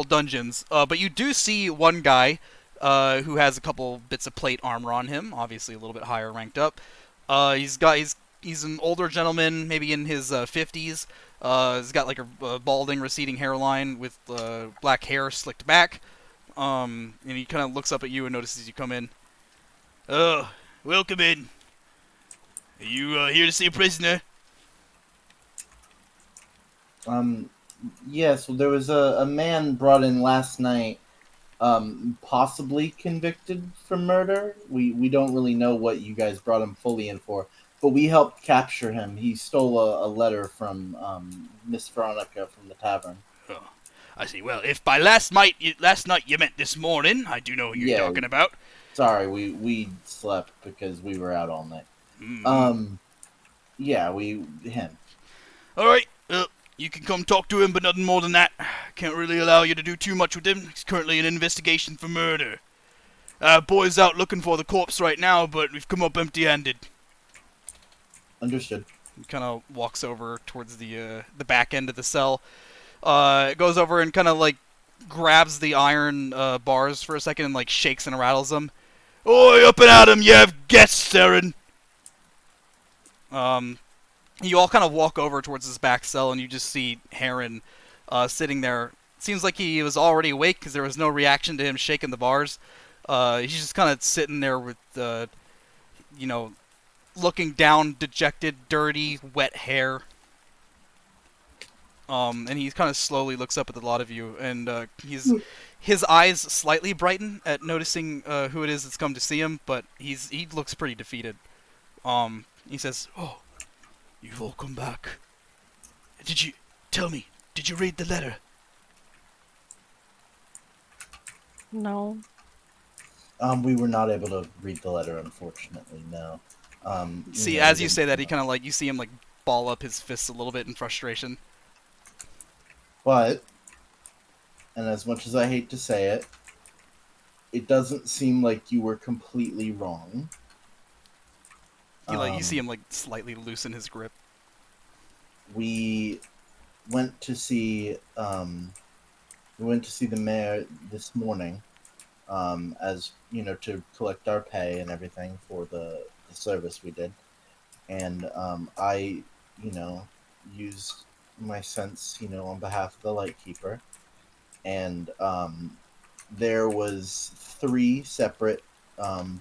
dungeons. But you do see one guy who has a couple bits of plate armor on him, obviously a little bit higher ranked up. He's an older gentleman, maybe in his 50s. He's got like a balding, receding hairline with black hair slicked back. And he kind of looks up at you and notices you come in. Welcome in. Are you here to see a prisoner? Yes, well, there was a man brought in last night, possibly convicted for murder. We don't really know what you guys brought him fully in for, but we helped capture him. He stole a letter from Miss Veronica from the tavern. Oh, I see. Well, if by last night you meant this morning, I do know what you're Yeah. talking about. Sorry, we slept because we were out all night. Mm-hmm. Yeah, him. All right. You can come talk to him, but nothing more than that. Can't really allow you to do too much with him. He's currently in investigation for murder. Boy's out looking for the corpse right now, but we've come up empty-handed. Understood. He kind of walks over towards the back end of the cell. Goes over and kind of like grabs the iron bars for a second and like shakes and rattles them. Oi, up and at 'em, you have guests, Aaron. You all kind of walk over towards his back cell, and you just see Heron sitting there. Seems like he was already awake because there was no reaction to him shaking the bars. He's just kind of sitting there with, looking down, dejected, dirty, wet hair. And he kind of slowly looks up at the lot of you, and his eyes slightly brighten at noticing who it is that's come to see him, but he looks pretty defeated. He says, "Oh, you've all come back. Did you read the letter?" No. We were not able to read the letter, unfortunately. No. See, as you say that, he kind of like, you see him like ball up his fists a little bit in frustration. But, and as much as I hate to say it, it doesn't seem like you were completely wrong. You see him like slightly loosen his grip. We went to see the mayor this morning, as you know, to collect our pay and everything for the service we did, and I, used my sense, on behalf of the Lightkeeper, and there was 3 separate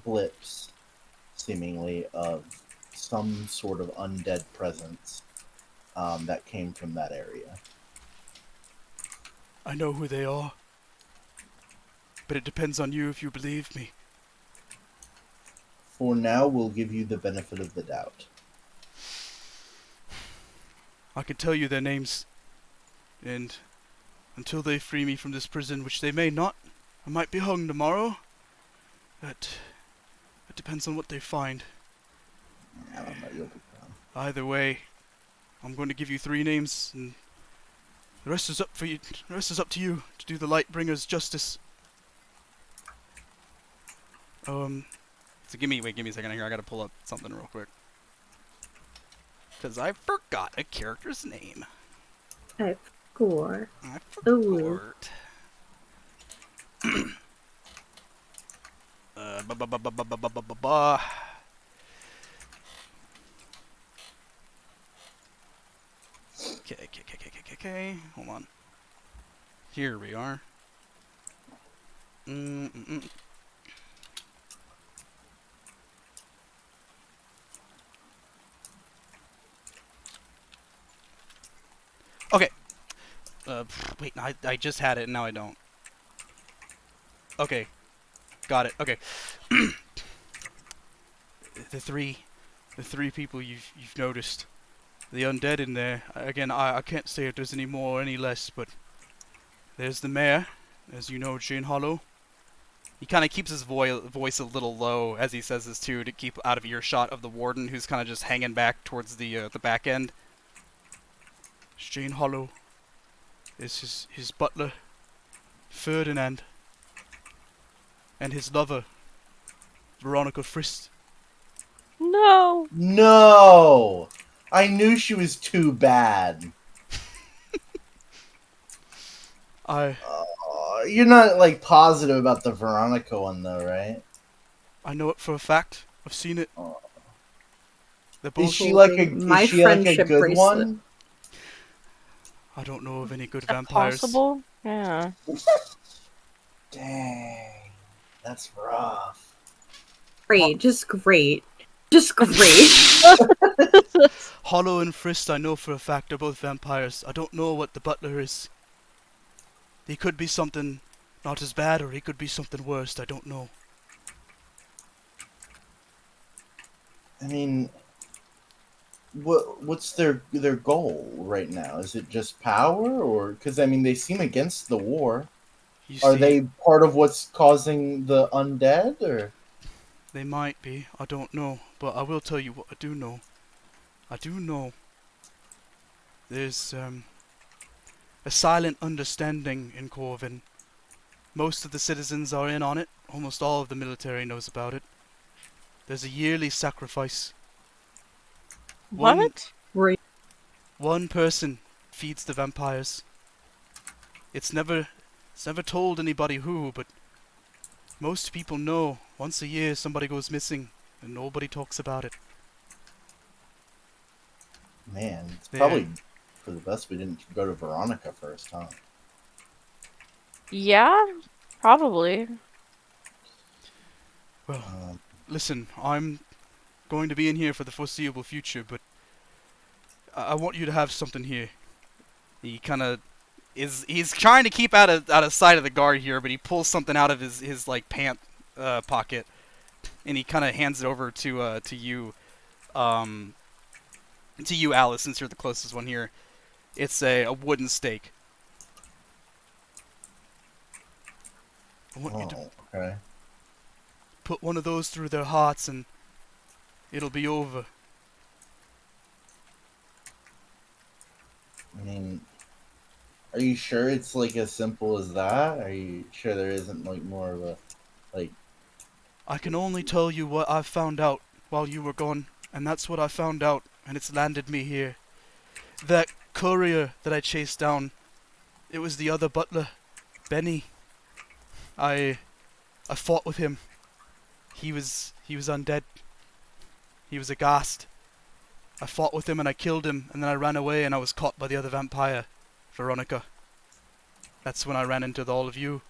blips, seemingly, of some sort of undead presence that came from that area. I know who they are, but it depends on you if you believe me. For now, we'll give you the benefit of the doubt. I can tell you their names, and until they free me from this prison, which they may not, I might be hung tomorrow. That depends on what they find. I don't know, you'll be fine. Either way, I'm going to give you 3 names, and the rest is up for you. The rest is up to you to do the Lightbringers justice. So give me a second here. I gotta pull up something real quick, because I forgot a character's name. I score. I Ooh. forgot. Okay. Hold on. Here we are. Okay. Wait, I just had it and now I don't. Okay. Got it. Okay. the three people you've noticed. The undead in there. Again, I can't say if there's any more or any less, but there's the mayor, as you know, Jane Hollow. He kind of keeps his voice a little low as he says this too, to keep out of earshot of the warden, who's kind of just hanging back towards the back end. Jane Hollow is his butler, Ferdinand, and his lover, Veronica Frist. No. No! I knew she was too bad. You're not, like, positive about the Veronica one, though, right? I know it for a fact. I've seen it. Oh. They're both. Is she like a friendship good bracelet. one? I don't know of any good Is that vampires. possible? Yeah. Dang. That's rough. Great, just great. Just great. Hollow and Frist, I know for a fact, are both vampires. I don't know what the butler is. He could be something not as bad, or he could be something worse. I don't know. I mean, what's their goal right now? Is it just power, or because I mean they seem against the war? Are they part of what's causing the undead, or? They might be. I don't know, but I will tell you what I do know. I do know there's a silent understanding in Corvin. Most of the citizens are in on it. Almost all of the military knows about it. There's a yearly sacrifice. What? One person feeds the vampires. It's never told anybody who, but most people know once a year somebody goes missing and nobody talks about it. Man, it's Yeah. probably for the best we didn't go to Veronica first, huh? Yeah, probably. Well, listen, I'm going to be in here for the foreseeable future, but I want you to have something here. He kind of he's trying to keep out of sight of the guard here, but he pulls something out of his like pant pocket, and he kind of hands it over to you, Alice, since you're the closest one here. It's a wooden stake. I want you to Okay. put one of those through their hearts, and it'll be over. I mean, are you sure it's like as simple as that? Are you sure there isn't like more of a like? I can only tell you what I've found out while you were gone, and that's what I found out, and it's landed me here. That courier that I chased down, it was the other butler, Benny. I fought with him. He was undead. He was a ghast. I fought with him and I killed him, and then I ran away and I was caught by the other vampire, Veronica. That's when I ran into all of you.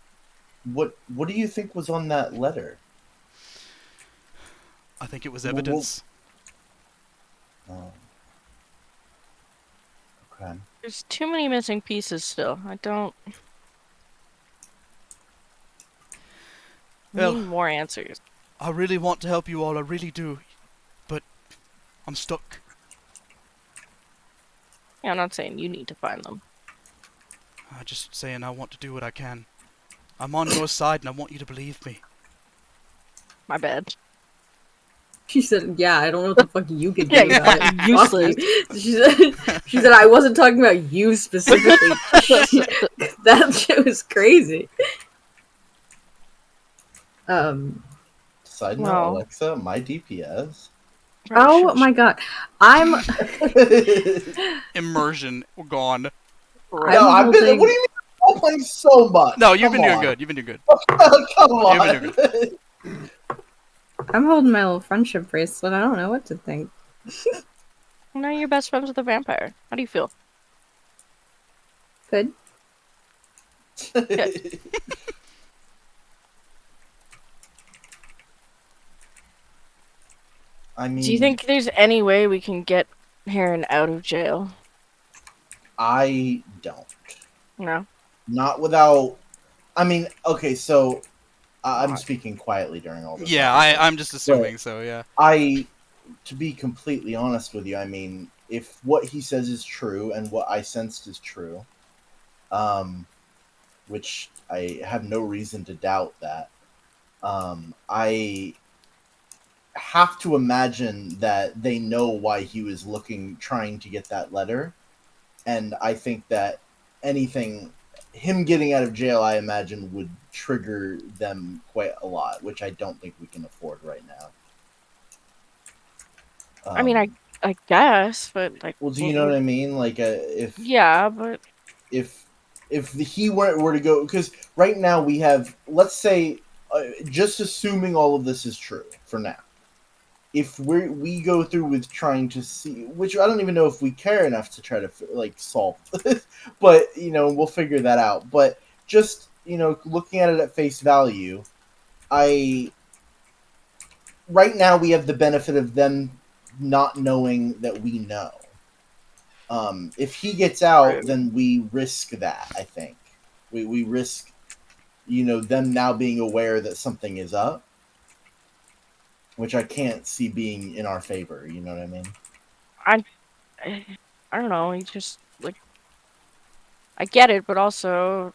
What do you think was on that letter? I think it was evidence. Oh. Okay. There's too many missing pieces still. I don't. Well, need more answers. I really want to help you all, I really do. But I'm stuck. Yeah, I'm not saying you need to find them. I'm just saying I want to do what I can. I'm on your side and I want you to believe me. My bad. She said, yeah, I don't know what the fuck you could do Yeah, about it. exactly. Useless. She said, I wasn't talking about you specifically. That shit was crazy. Side note, Wow. Alexa, my DPS. Oh my god. I'm Immersion gone. Right. No, I've been. holding- What do you mean? I'm playing so much. No, you've Come been doing on. good. You've been doing good. Come on. You've been I'm holding my little friendship bracelet. I don't know what to think. Now you're best friends with a vampire. How do you feel? Good. I mean, Do you think there's any way we can get Heron out of jail? I don't. No. Not without. I mean, okay, so I'm speaking quietly during all this. Yeah, I'm just assuming, so yeah. To be completely honest with you, I mean, if what he says is true and what I sensed is true, which I have no reason to doubt that, I have to imagine that they know why he was trying to get that letter, and I think that him getting out of jail, I imagine, would trigger them quite a lot, which I don't think we can afford right now. I mean, I guess, but like, Well, do you know what I mean? Like, yeah, but if he were to go, because right now we have, let's say, just assuming all of this is true for now, if we go through with trying to see, which I don't even know if we care enough to try to like solve this, but we'll figure that out. But just looking at it at face value, I right now we have the benefit of them not knowing that we know. If he gets out, then we risk that. I think we risk them now being aware that something is up, which I can't see being in our favor. You know what I mean? I I don't know. He just like I get it, but also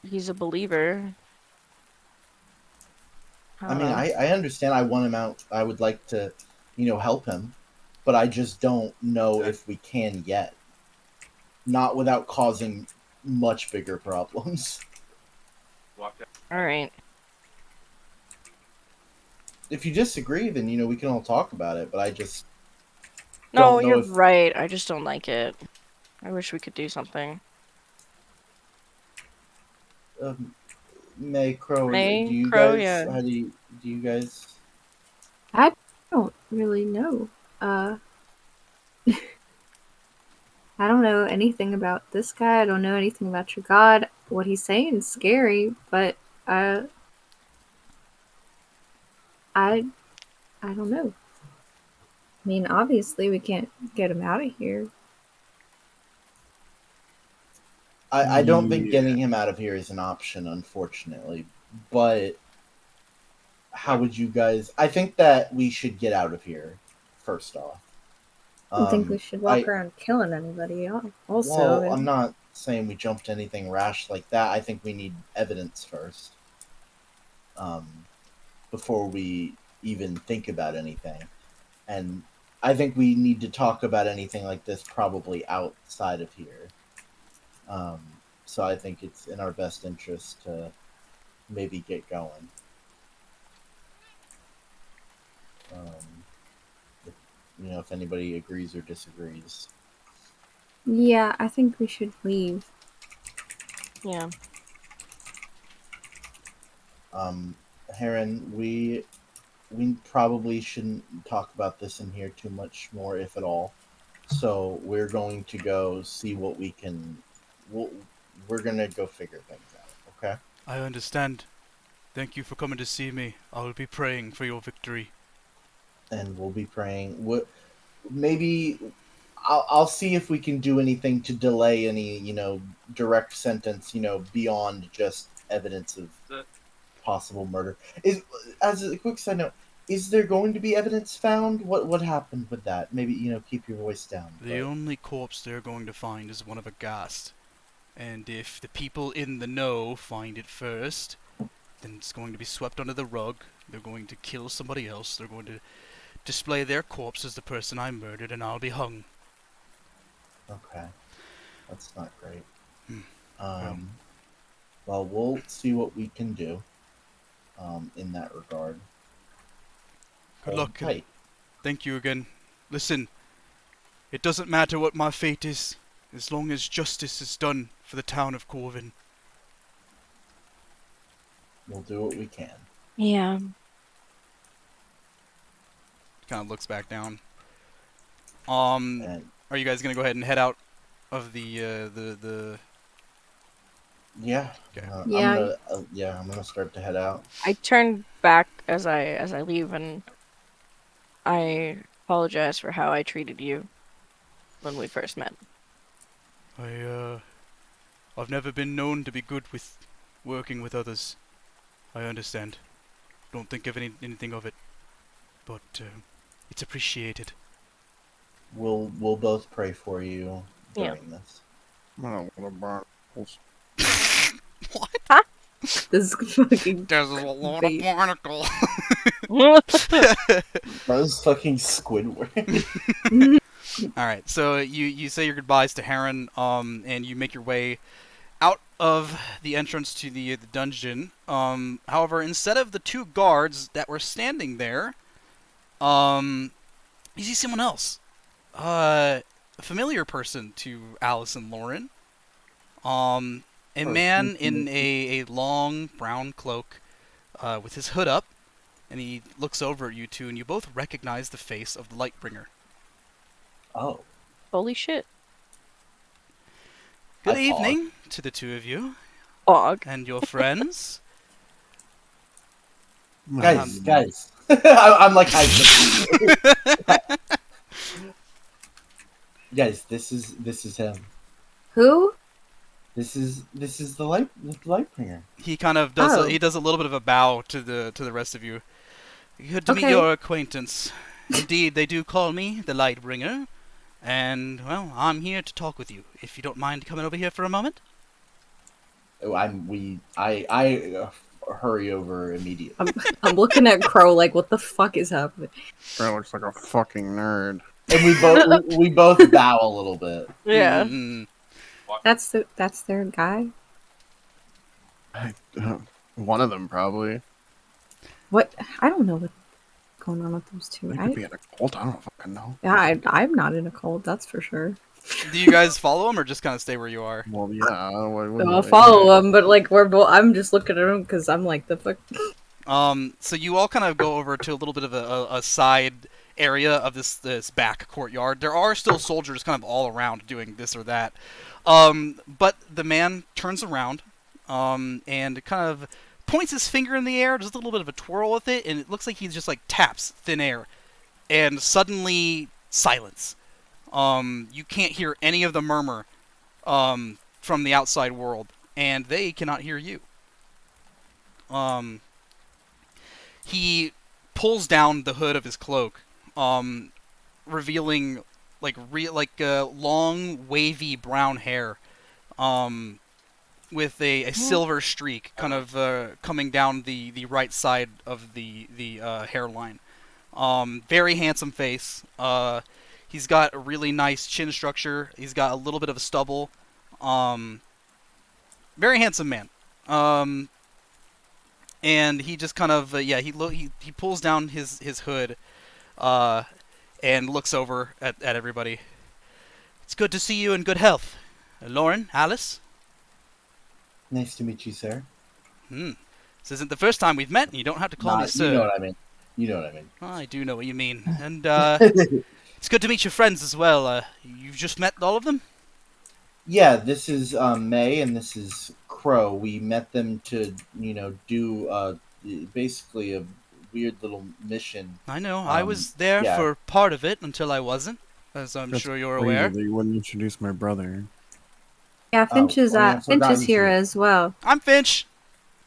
he's a believer. I I don't mean, know. I understand. I want him out. I would like to, help him, but I just don't know if we can yet. Not without causing much bigger problems. All right. If you disagree, then we can all talk about it. But I just No, don't know you're if right. I just don't like it. I wish we could do something. May Crow. Do Hey, you Crow, guys? yeah. How do you guys? I don't really know. Uh, I don't know anything about this guy. I don't know anything about your god. What he's saying is scary, but uh, I I don't know. I mean, obviously we can't get him out of here. I don't think Yeah. getting him out of here is an option, unfortunately. But how would you guys? I think that we should get out of here. First off, I don't think we should walk I around killing anybody. Also, well, I'm not saying we jumped anything rash like that. I think we need evidence first, before we even think about anything. And I think we need to talk about anything like this probably outside of here. Um, so I think it's in our best interest to maybe get going. Um, if, if anybody agrees or disagrees. yeah, I think we should leave. Yeah. Heron, we probably shouldn't talk about this in here too much more, if at all. So we're going to go see what we can. We're gonna go figure things out. Okay. I understand. Thank you for coming to see me. I will be praying for your victory. And we'll be praying. Maybe I'll see if we can do anything to delay any direct sentence beyond just evidence of possible murder. Is As a quick side note, is there going to be evidence found? What happened with that? Maybe keep your voice down. The only corpse they're going to find is one of a ghast. And if the people in the know find it first, then it's going to be swept under the rug. They're going to kill somebody else. They're going to display their corpse as the person I murdered, and I'll be hung. Okay, that's not great. Well. Well, we'll see what we can do. In that regard. Good luck, and Tight. thank you again. Listen, it doesn't matter what my fate is, as long as justice is done for the town of Corvin. We'll do what we can. Yeah. Kind of looks back down. And Are you guys gonna go ahead and head out of the? yeah, Okay. Yeah. I'm gonna start to head out. I turn back as I leave, and I apologize for how I treated you when we first met. I've never been known to be good with working with others. I understand. Don't think of anything of it, but it's appreciated. We'll both pray for you Yeah. during this. I don't want to burn. What? Huh? This fucking There's a lot bait. of barnacle. That was fucking Squidward. All right, so you say your goodbyes to Heron, and you make your way out of the entrance to the dungeon. However, instead of the two guards that were standing there, you see someone else, a familiar person to Alice and Lauren. A man in a long brown cloak, with his hood up, and he looks over at you two, and you both recognize the face of the Lightbringer. Oh. Holy shit. Good Hi, evening to the two of you Og. and your friends. Guys. I'm like, guys, this is him. Who? This is the Lightbringer. He kind of does Oh. he does a little bit of a bow to the rest of you. Good to meet Okay. your acquaintance. Indeed, they do call me the Lightbringer, and well, I'm here to talk with you. If you don't mind coming over here for a moment. Oh, I hurry over immediately. I'm looking at Crow like, what the fuck is happening? Bro looks like a fucking nerd. And we both bow a little bit. Yeah. Mm. That's their guy. One of them probably. What? I don't know what's going on with those two. They could be in a cult. I don't fucking know. I'm not in a cult, that's for sure. Do you guys follow him or just kind of stay where you are? Well, yeah. I'll follow them, but like we're both. I'm just looking at them because I'm like the fuck. So you all kind of go over to a little bit of a side area of this back courtyard. There are still soldiers kind of all around doing this or that. But the man turns around, and kind of points his finger in the air, does a little bit of a twirl with it, and it looks like he just like taps thin air, and suddenly silence. You can't hear any of the murmur, from the outside world, and they cannot hear you. He pulls down the hood of his cloak, revealing long, wavy brown hair, with a silver streak kind of coming down the right side of the hairline. Very handsome face. He's got a really nice chin structure. He's got a little bit of a stubble. Very handsome man. And he just kind of he pulls down his hood, and looks over at everybody. It's good to see you in good health, Lauren, Alice. Nice to meet you, sir. This isn't the first time we've met, and you don't have to call me sir. You know what I mean. You know what I mean. I do know what you mean, and it's good to meet your friends as well. You've just met all of them? Yeah, this is May and this is Crow. We met them to, do basically a weird little mission. I know. I was there for part of it until I wasn't, as I'm sure you're aware. You wouldn't introduce my brother. Yeah, Finch is here as well. I'm Finch.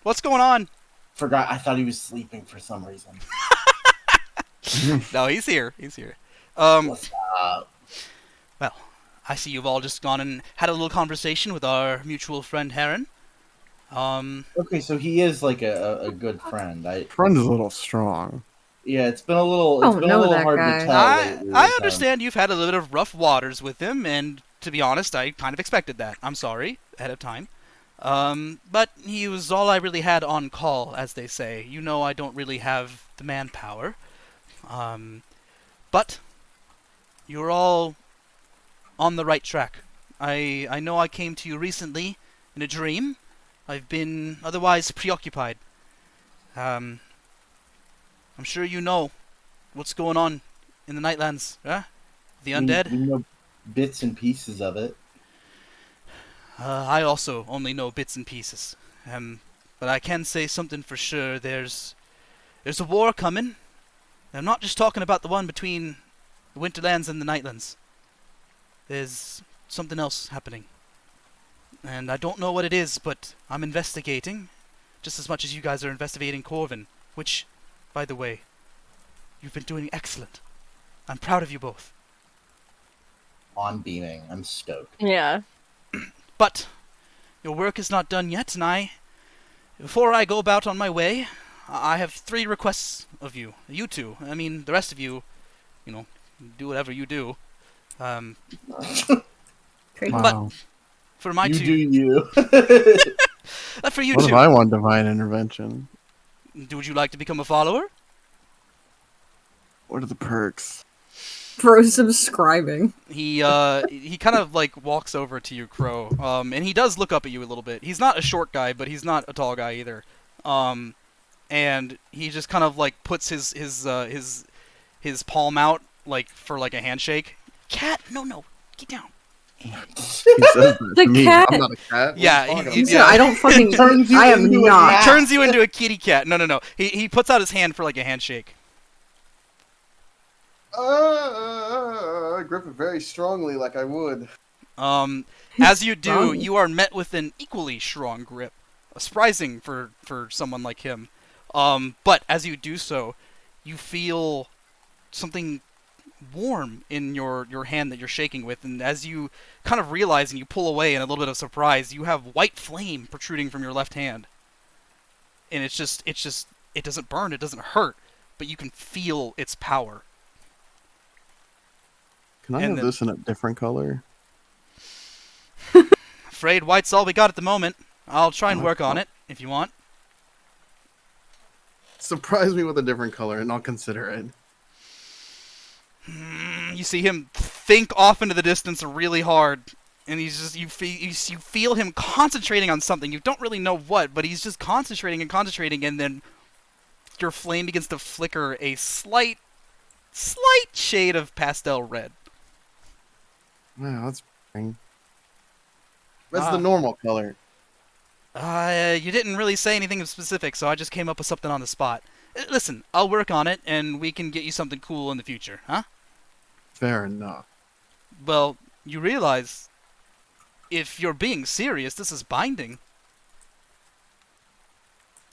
What's going on? Forgot. I thought he was sleeping for some reason. No, he's here. He's here. What's up? Well, I see you've all just gone and had a little conversation with our mutual friend Heron. Okay, so he is like a good friend. Friend is a little strong. Yeah, it's been a little hard to tell. I understand you've had a little bit of rough waters with him, and to be honest, I kind of expected that. I'm sorry ahead of time. But he was all I really had on call, as they say. You know, I don't really have the manpower. But you're all on the right track. I know I came to you recently in a dream. I've been otherwise preoccupied. I'm sure you know what's going on in the Nightlands, huh? The undead? We know bits and pieces of it. I also only know bits and pieces. But I can say something for sure. There's a war coming. I'm not just talking about the one between the Winterlands and the Nightlands. There's something else happening. And I don't know what it is, but I'm investigating, just as much as you guys are investigating Corvin, which, by the way, you've been doing excellent. I'm proud of you both. I'm beaming. I'm stoked. Yeah. But your work is not done yet, and I Before I go about on my way, I have 3 requests of you. You two. I mean, the rest of you, do whatever you do. Um, Wow. for my You do 2, you. for you What if 2, I want divine intervention? would you like to become a follower? What are the perks? For subscribing. He kind of like walks over to you, Crow. And he does look up at you a little bit. He's not a short guy, but he's not a tall guy either. And he just kind of like puts his palm out like for like a handshake. Cat, no, get down. He says that The to me. cat. I'm not a cat. What Yeah, are you talking he- about? Yeah, I don't fucking. Turns you I am into a not. cat. Turns you into a kitty cat. No. He puts out his hand for like a handshake. I grip it very strongly, like I would. As you do, Strong. you are met with an equally strong grip. Surprising for someone like him. But as you do so, you feel something warm in your hand that you're shaking with, and as you kind of realize and you pull away in a little bit of surprise, you have white flame protruding from your left hand. And it doesn't burn, it doesn't hurt, but you can feel its power. Can I And have then- this in a different color? Afraid white's all we got at the moment. I'll try and work on it if you want. Surprise me with a different color, and I'll consider it. You see him think off into the distance really hard, and you feel him concentrating on something. You don't really know what, but he's just concentrating, and then your flame begins to flicker a slight shade of pastel red. Wow, that's boring. That's Ah. the normal color. You didn't really say anything specific, so I just came up with something on the spot. Listen, I'll work on it, and we can get you something cool in the future, huh? Fair enough. Well, you realize, if you're being serious, this is binding.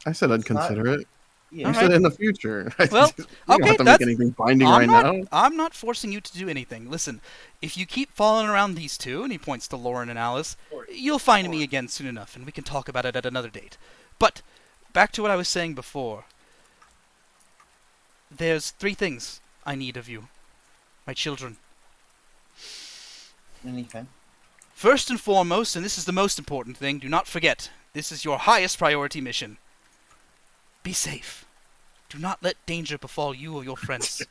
I said I'd It's not- consider it. Yeah. I said in the future. Well, we don't okay, have to that's- make anything binding I'm right not, now. I'm not forcing you to do anything. Listen, if you keep following around these two, and he points to Lauren and Alice, you'll find me again soon enough, and we can talk about it at another date. But, back to what I was saying before. There's 3 things I need of you, my children. Anything. First and foremost, and this is the most important thing, do not forget, this is your highest priority mission. Be safe. Do not let danger befall you or your friends.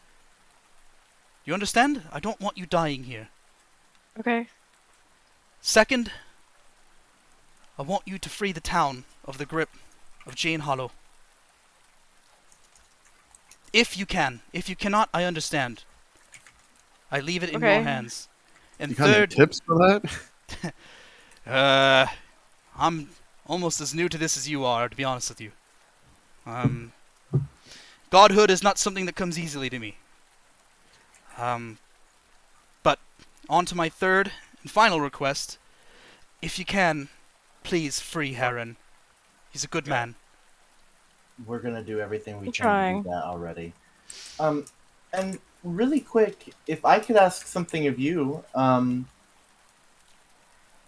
You understand? I don't want you dying here. Okay. Second, I want you to free the town of the grip of Jane Hollow. If you can. If you cannot, I understand. I leave it in your Okay. hands. And You got any third, tips for that? I'm almost as new to this as you are, to be honest with you. Godhood is not something that comes easily to me. But on to my third and final request. If you can, please free Heron. He's a good man. We're gonna do everything we I'm can trying. to do that already. And really quick, if I could ask something of you,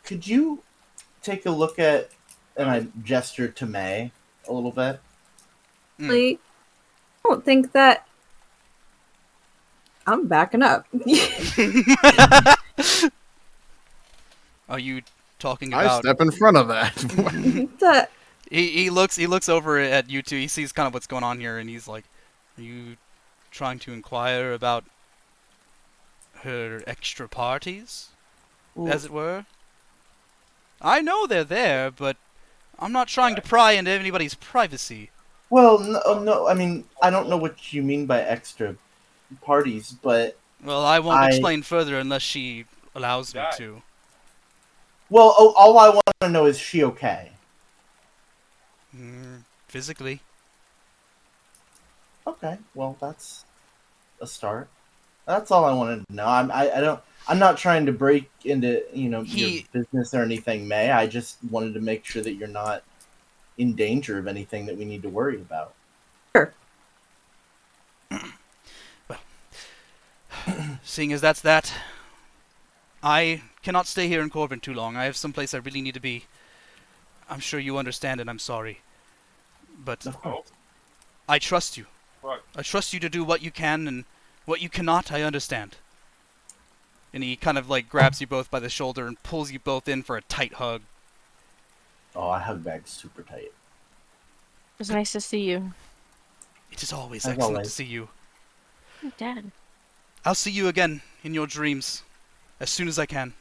could you take a look at, and I gestured to May a little bit. I don't think that. I'm backing up. Are you talking I about? step in front of that. That- He looks over at you two. He sees kind of what's going on here, and he's like, "Are you trying to inquire about her extra parties, as it were?" I know they're there, but I'm not trying to pry into anybody's privacy. Well, no. I mean, I don't know what you mean by extra parties, but Well, I won't I- explain further unless she allows me to. well, all I want to know is she okay? Physically. Okay, well, that's a start. That's all I wanted to know. I'm not trying to break into your business or anything, May. I just wanted to make sure that you're not in danger of anything that we need to worry about. Seeing as that's that, I cannot stay here in Corbin too long. I have someplace I really need to be. I'm sure you understand, and I'm sorry. But Of course. I trust you. What? I trust you to do what you can, and what you cannot, I understand. And he kind of like grabs you both by the shoulder and pulls you both in for a tight hug. Oh, I hug back super tight. It was nice to see you. It is always As excellent to always. see you. Oh, Dad. I'll see you again in your dreams as soon as I can.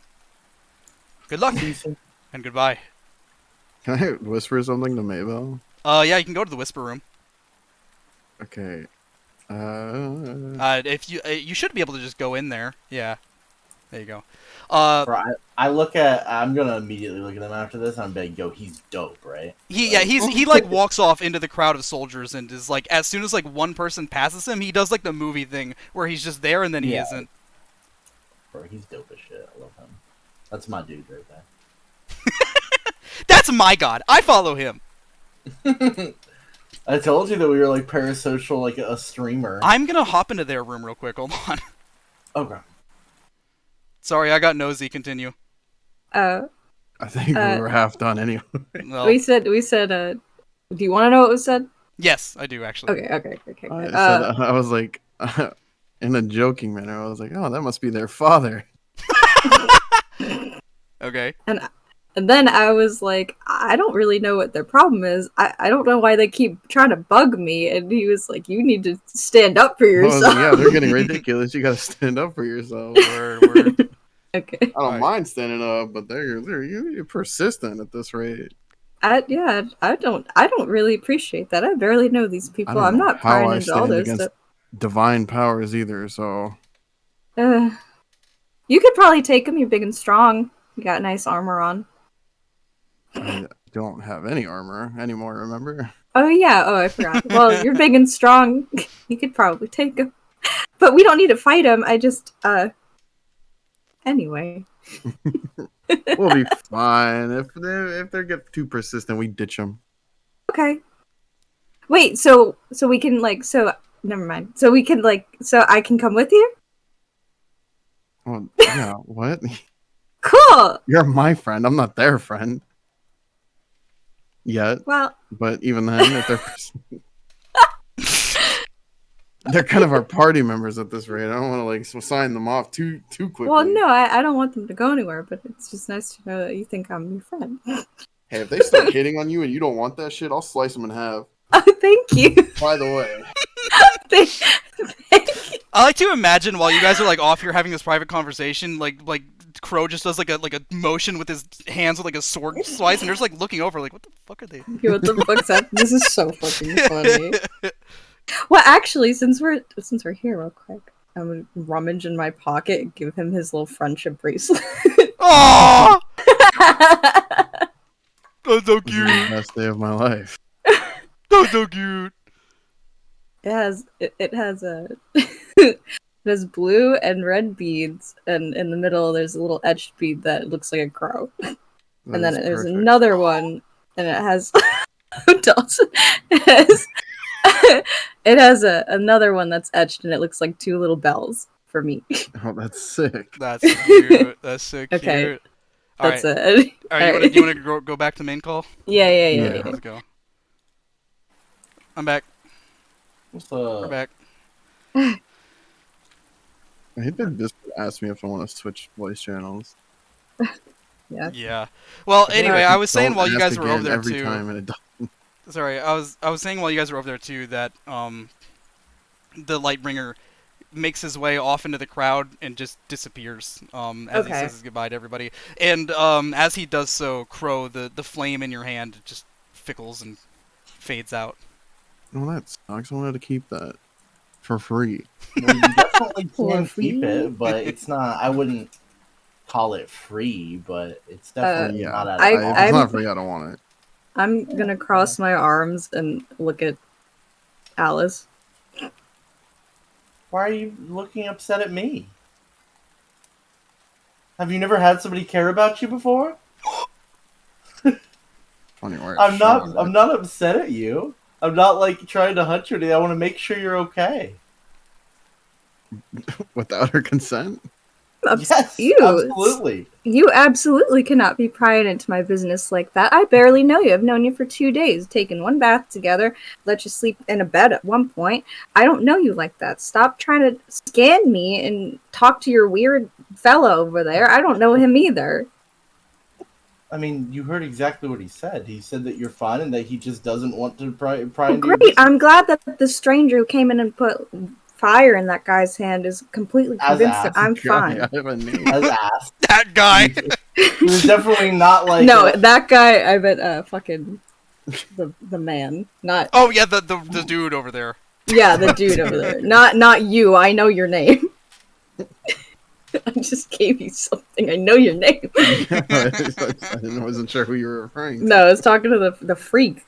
Good luck and goodbye. Can I whisper something to Mabel? Yeah, you can go to the whisper room. Okay. If you should be able to just go in there. Yeah, there you go. I look at. I'm gonna immediately look at him after this, and I'm like, "Yo, he's dope, right?" He like walks off into the crowd of soldiers and is like, as soon as like one person passes him, he does like the movie thing where he's just there and then he Yeah. isn't. Bro, he's dope as shit. I love him. That's my dude right there. That's my god. I follow him. I told you that we were like parasocial, like a streamer. I'm gonna hop into their room real quick. Hold on. Okay. Sorry, I got nosy. Continue. I think we were half done anyway. Well, We said, do you want to know what was said? yes, I do actually. Okay. I was like, in a joking manner, I was like, oh, that must be their father. Okay. And then I was like, I don't really know what their problem is. I don't know why they keep trying to bug me. And he was like, you need to stand up for I was yourself. like, yeah, they're getting ridiculous. You gotta stand up for yourself. Word. Okay. I don't Alright. mind standing up, but you're persistent at this rate. I don't really appreciate that. I barely know these I people. don't I'm know not how prying I into all stand this against stuff. divine powers either. So You could probably take him. You're big and strong. You got nice armor on. I don't have any armor anymore. Remember? Oh yeah. Oh, I forgot. Well, you're big and strong. You could probably take him. But we don't need to fight him. I just Anyway. We'll be fine. If they get too persistent, we ditch them. Okay. Wait, so we can never mind. So we can so I can come with you? Well, yeah. What? Cool. You're my friend. I'm not their friend. Yet. Well, But even then, if they're kind of our party members at this rate. I don't want to sign them off too quickly. well, no, I don't want them to go anywhere, but it's just nice to know that you think I'm your friend. Hey, if they start hitting on you and you don't want that shit, I'll slice them in half. Oh, thank you. By the way, Thank you. I like to imagine while you guys are like off here having this private conversation, like Crow just does like a motion with his hands with like a sword slice, and they're just like looking over, like, what the fuck are they? What the fuck's that? This is so fucking funny. Well, actually, since we're here, real quick, I'm gonna rummage in my pocket and give him his little friendship bracelet. Oh, that's so this is cute. the best day of my life. That's so cute. It has a it has blue and red beads, and in the middle there's a little etched bead that looks like a crow. That And then is there's perfect. another one, and it has it has another one that's etched, and it looks like two little bells for me. Oh, that's sick. That's cute. That's so cute. Okay. All That's right. it. All right. You want to go back to main call? Yeah. Yeah. Let's go. I'm back. What's We're up? back. I hate that this asked me if I want to switch voice channels. Yeah. Well, anyway, I was saying Don't while you ask guys were over again there every too. time and it doesn't. Sorry, I was saying while you guys were over there too that the Lightbringer makes his way off into the crowd and just disappears as he Okay. says his goodbye to everybody. And as he does so, Crow, the flame in your hand just fickles and fades out. Oh, that sucks. I wanted to keep that for free. Well, you definitely For can keep free. it, but it's not. I wouldn't call it free, but it's definitely Yeah, not at I- if all. it's I'm- not free, I don't want it. I'm gonna cross my arms and look at Alice. Why are you looking upset at me? Have you never had somebody care about you before? Funny word. I'm not upset at you. I'm not like trying to hunt you or anything. I want to make sure you're okay. Without her consent. Yes, You, absolutely. you absolutely cannot be prying into my business like that. I barely know you. I've known you for 2 days, taken one bath together, let you sleep in a bed at one point. I don't know you like that. Stop trying to scan me and talk to your weird fella over there. I don't know him either. I mean, you heard exactly what he said. He said that you're fine and that he just doesn't want to pry Well, into your great. business. I'm glad that the stranger who came in and put fire in that guy's hand is completely As convinced that asked. I'm Guy, fine. I have a name. As asked. That guy. He was definitely not like No, that guy. I bet. Fucking the man. Not. Oh yeah, the dude over there. Yeah, the dude over there. Not you. I know your name. I just gave you something. I know your name. I wasn't sure who you were referring to. No, I was talking to the freak.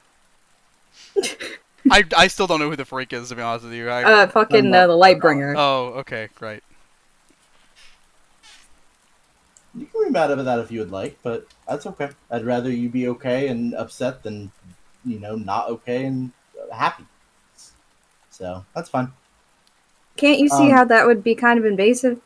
I still don't know who the freak is, to be honest with you. Fucking the Lightbringer. Oh, okay, right. You can be mad about that if you would like, but that's okay. I'd rather you be okay and upset than, not okay and happy. So that's fine. Can't you see how that would be kind of invasive?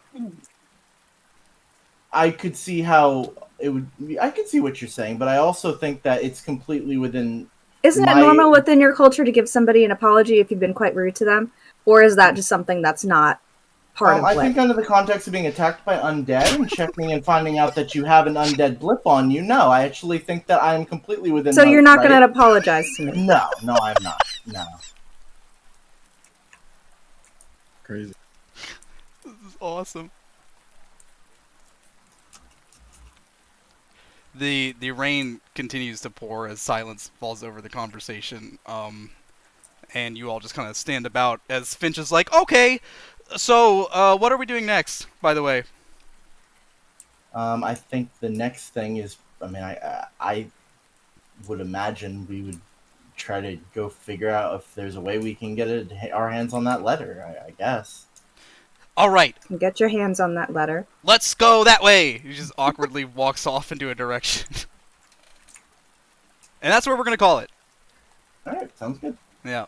I could see how it would. I could see what you're saying, but I also think that it's completely within. Isn't it normal within your culture to give somebody an apology if you've been quite rude to them? Or is that just something that's not part of I what? think under the context of being attacked by undead and checking and finding out that you have an undead blip on you, no, I actually think that I am completely within. So you're not going to apologize to me? No, I'm not. No. Crazy. This is awesome. The rain continues to pour as silence falls over the conversation, and you all just kind of stand about as Finch is like, okay, so what are we doing next, by the way? I think the next thing is, I would imagine we would try to go figure out if there's a way we can get our hands on that letter, I guess. All right. Get your hands on that letter. Let's go that way. He just awkwardly walks off into a direction. And that's where we're going to call it. All right, sounds good. Yeah.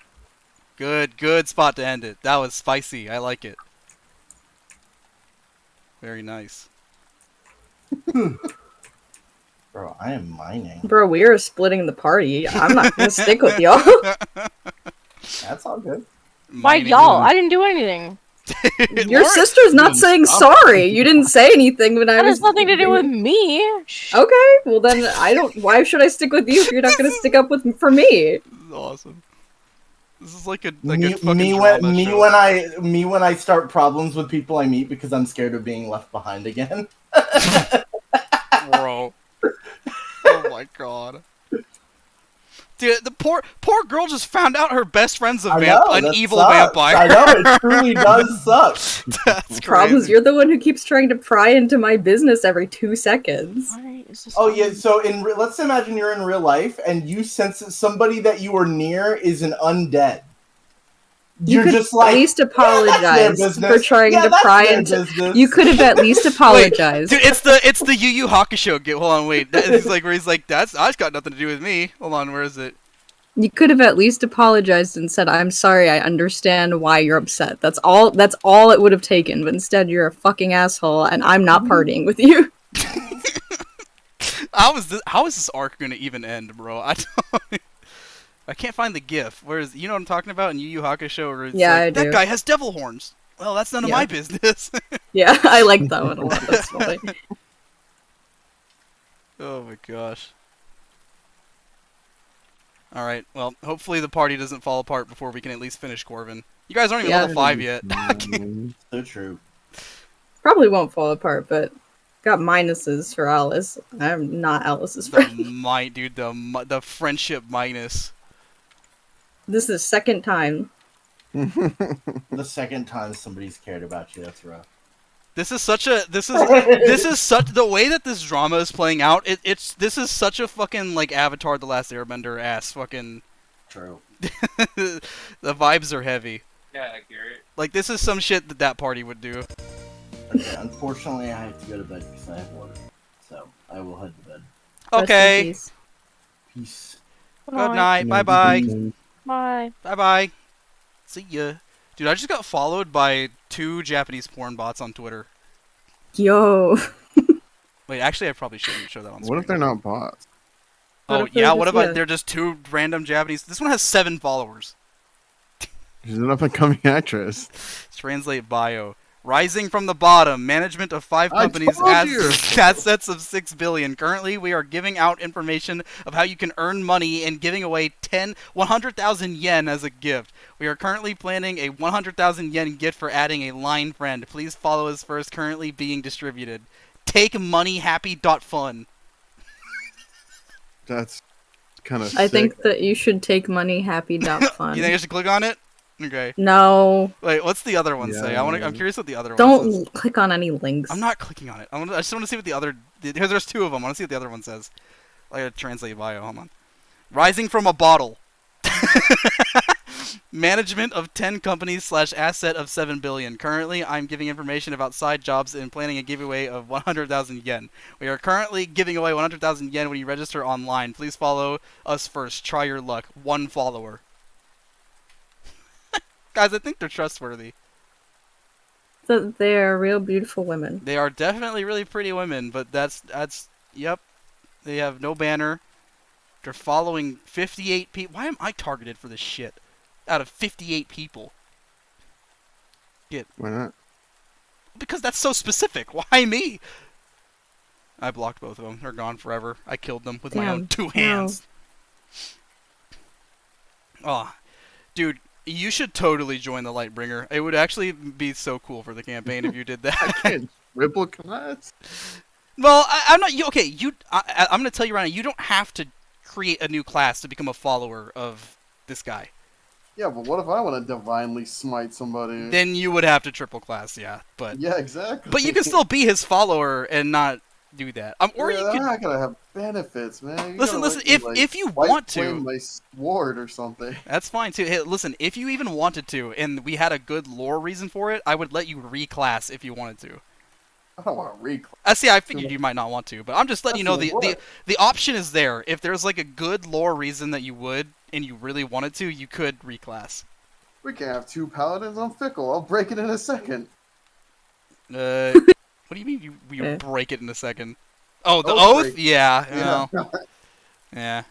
Good spot to end it. That was spicy. I like it. Very nice. Bro, I am mining. Bro, we are splitting the party. I'm not gonna stick with y'all. That's all good. Why y'all? I didn't do anything. Your sister's not saying sorry. You didn't say anything when I That was. has nothing to do with me. Okay, well then I don't. Why should I stick with you if you're not gonna stick up for me? This is awesome. This is like a me fucking drama show. when I start problems with people I meet because I'm scared of being left behind again. Bro. Oh my god. Dude, the poor girl just found out her best friend's an evil vampire. I know, it truly does suck. That's Problems. crazy. You're the one who keeps trying to pry into my business every 2 seconds. Oh yeah, so let's imagine you're in real life and you sense that somebody that you are near is an undead. You could just like, at least apologize for trying to pry into. You could have at least apologized. Wait, dude, it's the Yu Yu Hakusho. Hold on, wait. He's like, that's got nothing to do with me. Hold on, where is it? You could have at least apologized and said, "I'm sorry. I understand why you're upset." That's all. That's all it would have taken. But instead, you're a fucking asshole, and I'm not partying with you. How is this arc gonna even end, bro? I can't find the GIF. Whereas, you know what I'm talking about in Yu Yu Hakusho? Where it's I that do. guy has devil horns. Well, that's none of my business. Yeah, I like that one a lot. That's funny. Oh my gosh. Alright, well, hopefully the party doesn't fall apart before we can at least finish Corvin. You guys aren't even level 5 yet. So true. Probably won't fall apart, but got minuses for Alice. I'm not Alice's friend. The friendship minus. This is the second time. The second time somebody's cared about you, that's rough. This is such the way that this drama is playing out. This is such a fucking like Avatar: The Last Airbender ass fucking. True. The vibes are heavy. Yeah, accurate. Like this is some shit that party would do. Okay, unfortunately, I have to go to bed because I have work. So I will head to bed. Okay. Peace. Good night. Bye bye. Bye. Bye bye. See ya. Dude, I just got followed by 2 Japanese porn bots on Twitter. Yo. Wait, actually, I probably shouldn't show that on screen. What if they're not bots? Oh, What if they're yeah, just- what if yeah. they're just two random Japanese... This one has 7 followers. She's an up-and-coming actress. Translate bio. Rising from the bottom, management of 5 I companies, told you! assets of 6 billion. Currently, we are giving out information of how you can earn money and giving away 100,000 yen as a gift. We are currently planning a 100,000 yen gift for adding a line friend. Please follow us first. Currently being distributed. TakeMoneyHappy.fun. That's kind of I think that you should take money happy.fun. You think I should click on it? Okay. No. Wait, what's the other one say? Yeah. I'm curious what the other one Don't says. click on any links. I'm not clicking on it. I just want to see what the other... There's 2 of them. I want to see what the other one says. I gotta translate bio. Hold on. Rising from a bottle. Management of 10 companies / asset of 7 billion. Currently, I'm giving information about side jobs and planning a giveaway of 100,000 yen. We are currently giving away 100,000 yen when you register online. Please follow us first. Try your luck. 1 follower. Guys, I think they're trustworthy. They're real beautiful women. They are definitely really pretty women, but that's yep. They have no banner. They're following 58 people. Why am I targeted for this shit? Out of 58 people. Why not? Because that's so specific. Why me? I blocked both of them. They're gone forever. I killed them with my own 2 hands. Oh, dude, you should totally join the Lightbringer. It would actually be so cool for the campaign if you did I that. can't triple class. Well, I'm not. Okay, I'm gonna tell you right now. You don't have to create a new class to become a follower of this guy. Yeah, but what if I want to divinely smite somebody? Then you would have to triple class, yeah. But Yeah, exactly. but you can still be his follower and not do that. Or yeah, you they're could not gonna have benefits, man. You listen. gotta Listen. let me, If you white want flame to, my sword or something. that's fine too. Hey, listen. If you even wanted to, and we had a good lore reason for it, I would let you reclass if you wanted to. I don't want to reclass. I figured you might not want to, but I'm just letting you know the option is there. If there's like a good lore reason that you would and you really wanted to, you could reclass. We can have 2 paladins on Fickle. I'll break it in a second. What do you mean you Yeah. break it in a second? Oh, the Oath oath? break. Yeah. Yeah. Yeah.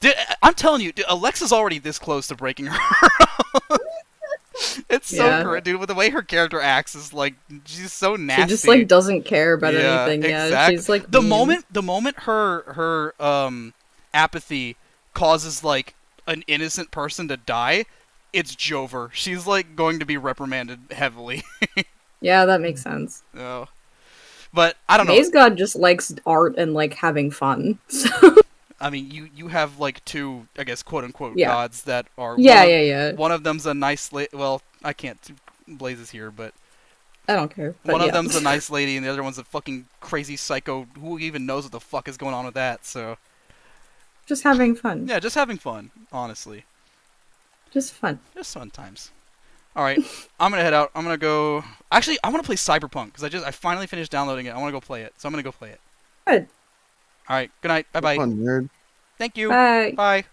Dude, I'm telling you, dude, Alexa's already this close to breaking her. It's so Yeah. great, dude. With the way her character acts is like she's so nasty. She just like doesn't care about Yeah, anything. Yeah, exactly. she's like the mean. moment her apathy causes like an innocent person to die, it's Jover. She's like going to be reprimanded heavily. Yeah, that makes sense. Oh. But I don't know. Maze God just likes art and like having fun. So I mean, you have like 2, I guess, quote unquote Yeah. gods that are. yeah. One of them's a nice well, I can't. Blaze is here, but I don't care. But one yeah. of them's a nice lady, and the other one's a fucking crazy psycho. Who even knows what the fuck is going on with that? So Just having fun. yeah, just having fun, honestly. Just fun. Just fun times. All right, I'm gonna head out. I'm gonna go. Actually, I want to play Cyberpunk because I finally finished downloading it. I want to go play it, so I'm gonna go play it. Good. All right. Good night. Bye bye. Fun, nerd. Thank you. Bye. Bye.